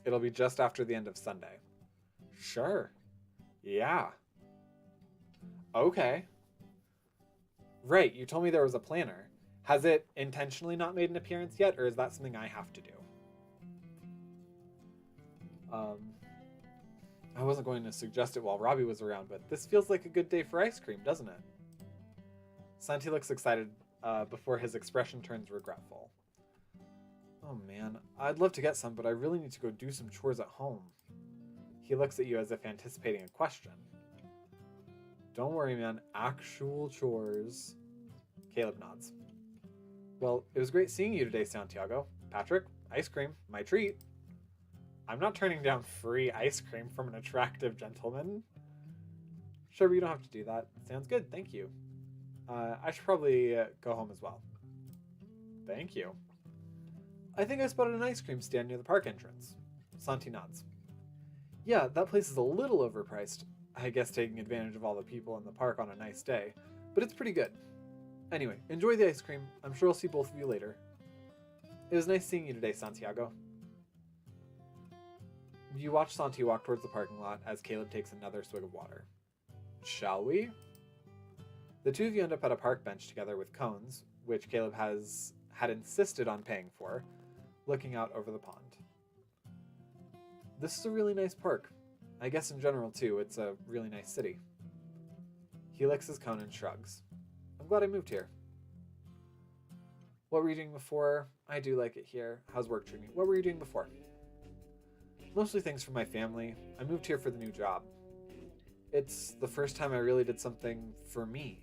It'll be just after the end of Sunday. Sure. Yeah. Okay. Right, you told me there was a planner. Has it intentionally not made an appearance yet, or is that something I have to do? I wasn't going to suggest it while Robbie was around, but this feels like a good day for ice cream, doesn't it? Santi looks excited before his expression turns regretful. Oh man, I'd love to get some, but I really need to go do some chores at home. He looks at you as if anticipating a question. Don't worry, man. Actual chores. Caleb nods. Well, it was great seeing you today, Santiago. Patrick, ice cream, my treat. I'm not turning down free ice cream from an attractive gentleman. Sure, but you don't have to do that. Sounds good, thank you. I should probably go home as well. Thank you. I think I spotted an ice cream stand near the park entrance. Santi nods. Yeah, that place is a little overpriced. I guess taking advantage of all the people in the park on a nice day. But it's pretty good. Anyway, enjoy the ice cream. I'm sure I'll see both of you later. It was nice seeing you today, Santiago. You watch Santi walk towards the parking lot as Caleb takes another swig of water. Shall we? The two of you end up at a park bench together with cones, which Caleb had insisted on paying for, looking out over the pond. This is a really nice park. I guess in general, too, it's a really nice city. He licks his cone and shrugs. I'm glad I moved here. What were you doing before? I do like it here. How's work treating you? What were you doing before? Mostly things for my family. I moved here for the new job. It's the first time I really did something for me,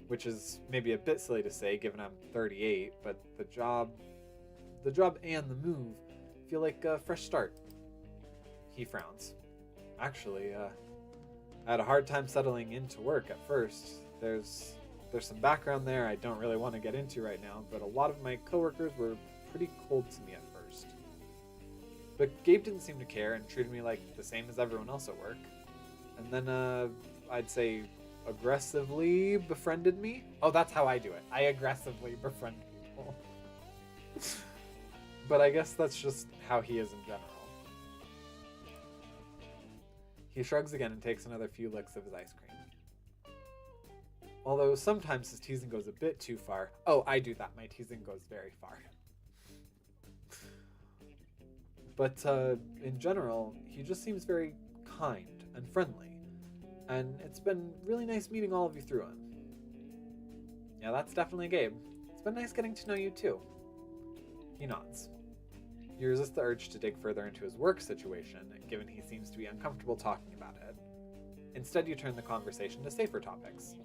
which is maybe a bit silly to say given I'm 38, but the job and the move feel like a fresh start. He frowns. Actually, I had a hard time settling into work at first. There's some background there I don't really want to get into right now, but a lot of my coworkers were pretty cold to me at first. But Gabe didn't seem to care and treated me like the same as everyone else at work. And then I'd say aggressively befriended me. Oh, that's how I do it. I aggressively befriend people. But I guess that's just how he is in general. He shrugs again and takes another few licks of his ice cream. Although sometimes his teasing goes a bit too far. Oh, I do that. My teasing goes very far. But in general, he just seems very kind and friendly. And it's been really nice meeting all of you through him. Yeah, that's definitely Gabe. It's been nice getting to know you too. He nods. You resist the urge to dig further into his work situation, given he seems to be uncomfortable talking about it. Instead, you turn the conversation to safer topics.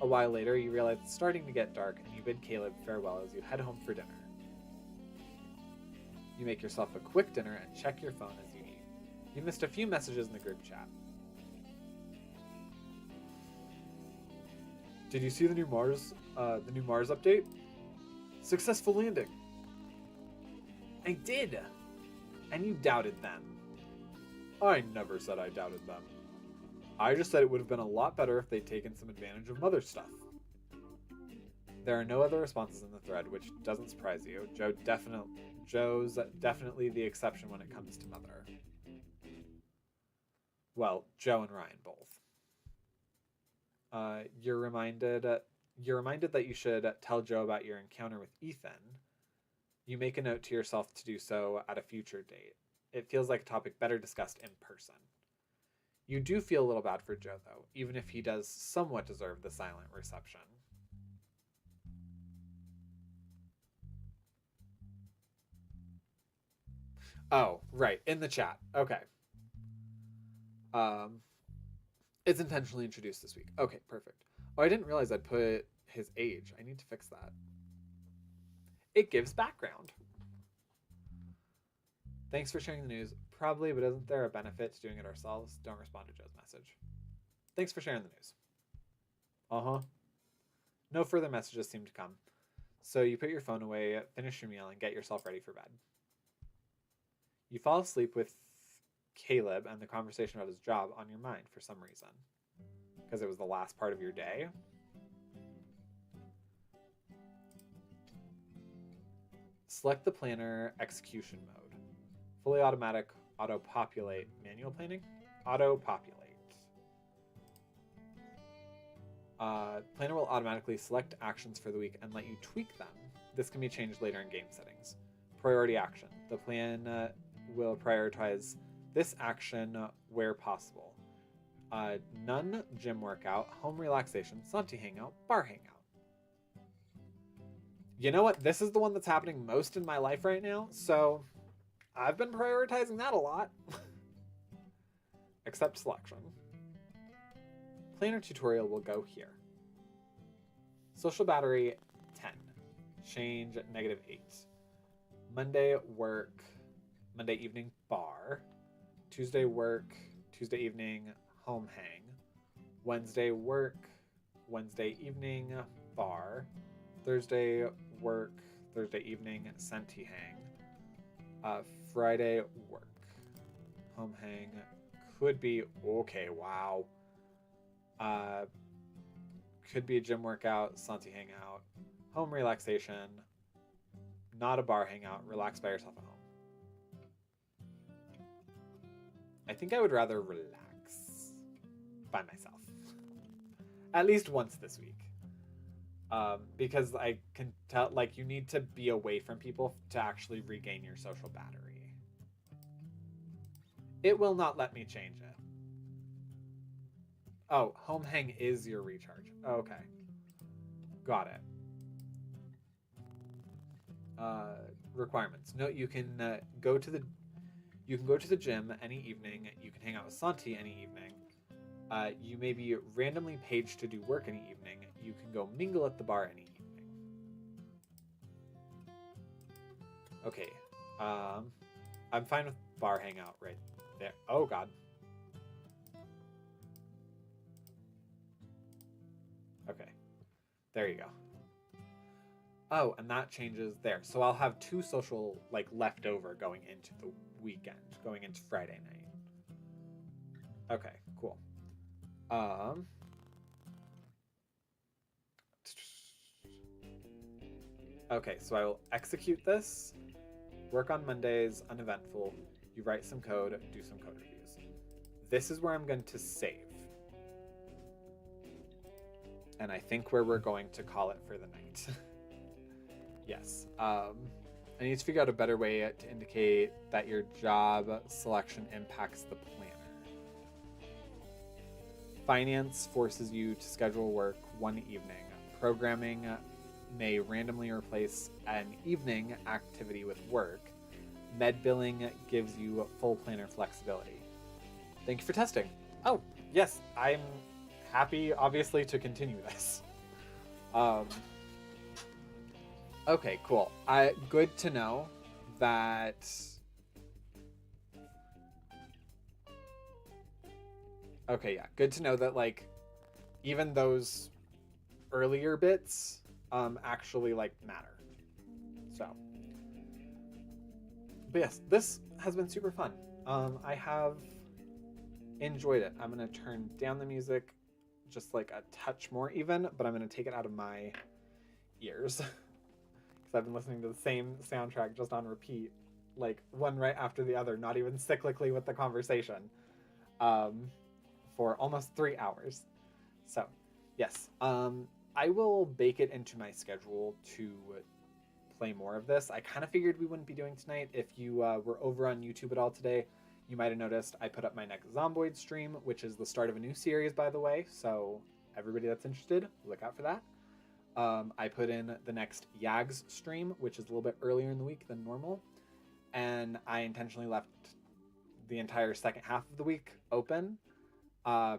A while later, you realize it's starting to get dark, and you bid Caleb farewell as you head home for dinner. You make yourself a quick dinner and check your phone as you eat. You missed a few messages in the group chat. Did you see the new Mars update? Successful landing. I did. And you doubted them. I never said I doubted them. I just said it would have been a lot better if they'd taken some advantage of Mother's stuff. There are no other responses in the thread, which doesn't surprise you. Joe's definitely the exception when it comes to Mother. Well, Joe and Ryan both. You're reminded that you should tell Joe about your encounter with Ethan. You make a note to yourself to do so at a future date. It feels like a topic better discussed in person. You do feel a little bad for Joe, though, even if he does somewhat deserve the silent reception. Oh, right, in the chat. Okay. It's intentionally introduced this week. Okay, perfect. Oh, I didn't realize I'd put his age. I need to fix that. It gives background. Thanks for sharing the news. Probably, but isn't there a benefit to doing it ourselves? Don't respond to Joe's message. Thanks for sharing the news. Uh-huh. No further messages seem to come. So you put your phone away, finish your meal, and get yourself ready for bed. You fall asleep with Caleb and the conversation about his job on your mind for some reason. Because it was the last part of your day. Select the planner execution mode. Fully automatic, auto-populate, manual planning? Auto-populate. Planner will automatically select actions for the week and let you tweak them. This can be changed later in game settings. Priority action. The plan will prioritize this action where possible. None gym workout, home relaxation, Santi hangout, bar hangout. You know what? This is the one that's happening most in my life right now, so I've been prioritizing that a lot. Accept selection. Planner tutorial will go here. Social battery 10. Change -8. Monday work. Monday evening bar. Tuesday work. Tuesday evening home hang. Wednesday work. Wednesday evening bar. Thursday work. Thursday evening Senti hang. Friday work. Home hang could be okay. Wow. Could be a gym workout, Santi hangout, home relaxation, not a bar hangout, relax by yourself at home. I think I would rather relax by myself. At least once this week. Because I can tell, like, you need to be away from people to actually regain your social battery. It will not let me change it. Oh, home hang is your recharge. Oh, okay. Got it. Requirements. Note you can go to the gym any evening. You can hang out with Santi any evening. You may be randomly paged to do work any evening. You can go mingle at the bar any evening. Okay. I'm fine with bar hangout right there. Oh god. Okay. There you go. Oh, and that changes there. So I'll have 2 social, like, left over going into the weekend, going into Friday night. Okay, cool. Um, okay, so I will execute this. Work on Mondays, uneventful. You write some code, do some code reviews. This is where I'm going to save. And I think where we're going to call it for the night. Yes. I need to figure out a better way to indicate that your job selection impacts the planner. Finance forces you to schedule work one evening. Programming may randomly replace an evening activity with work. Med billing gives you full planner flexibility. Thank you for testing. Oh, yes, I'm happy, obviously, to continue this. Okay, cool. Good to know that... Okay, yeah, good to know that, like, even those earlier bits actually, like, matter. So... But yes, this has been super fun. I have enjoyed it. I'm going to turn down the music just, like, a touch more even, but I'm going to take it out of my ears. Because I've been listening to the same soundtrack just on repeat, like one right after the other, not even cyclically with the conversation, for almost 3 hours. So, yes, I will bake it into my schedule to play more of this. I kind of figured we wouldn't be doing tonight. If you were over on YouTube at all today, you might have noticed I put up my next Zomboid stream, which is the start of a new series, by the way. So everybody that's interested, look out for that. I put in the next YAGS stream, which is a little bit earlier in the week than normal. And I intentionally left the entire second half of the week open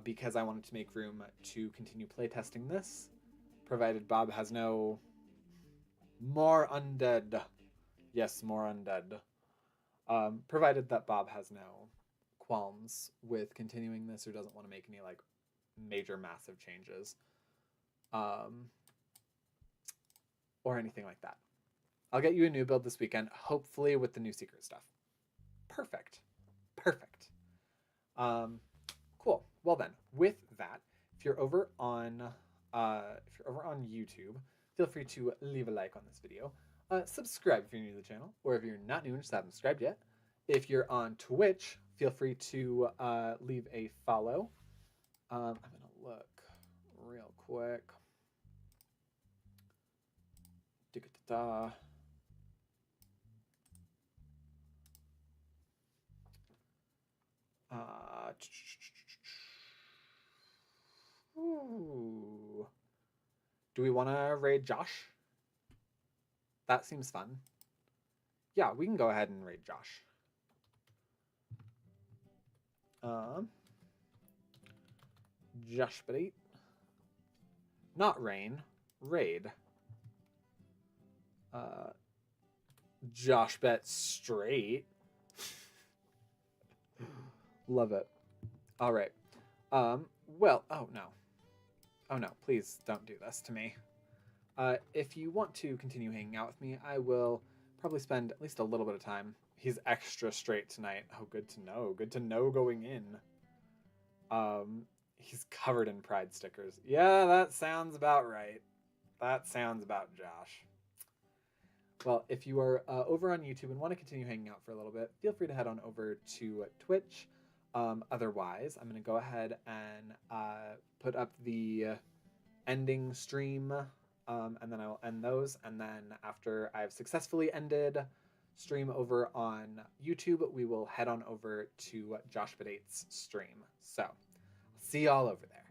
because I wanted to make room to continue playtesting this, provided Bob has no... More undead. Yes, more undead. Provided that Bob has no qualms with continuing this or doesn't want to make any, like, major massive changes. Or anything like that. I'll get you a new build this weekend, hopefully with the new secret stuff. Perfect. Perfect. Cool. Well then, with that, if you're over on YouTube, feel free to leave a like on this video. Subscribe if you're new to the channel, or if you're not new and just haven't subscribed yet. If you're on Twitch, feel free to leave a follow. I'm gonna look real quick. Da-da-da. Ooh. Do we want to raid Josh? That seems fun. Yeah, we can go ahead and raid Josh. Josh Bait. Not Rain. Raid. Josh Bet straight. Love it. All right. Well, oh no. Oh no, please don't do this to me. If you want to continue hanging out with me, I will probably spend at least a little bit of time. He's extra straight tonight. Oh, good to know. Good to know going in. He's covered in pride stickers. Yeah, that sounds about right. That sounds about Josh. Well, if you are over on YouTube and want to continue hanging out for a little bit, feel free to head on over to Twitch. Otherwise, I'm going to go ahead and put up the ending stream, and then I will end those. And then after I've successfully ended stream over on YouTube, we will head on over to Josh Bidate's stream. So, I'll see y'all over there.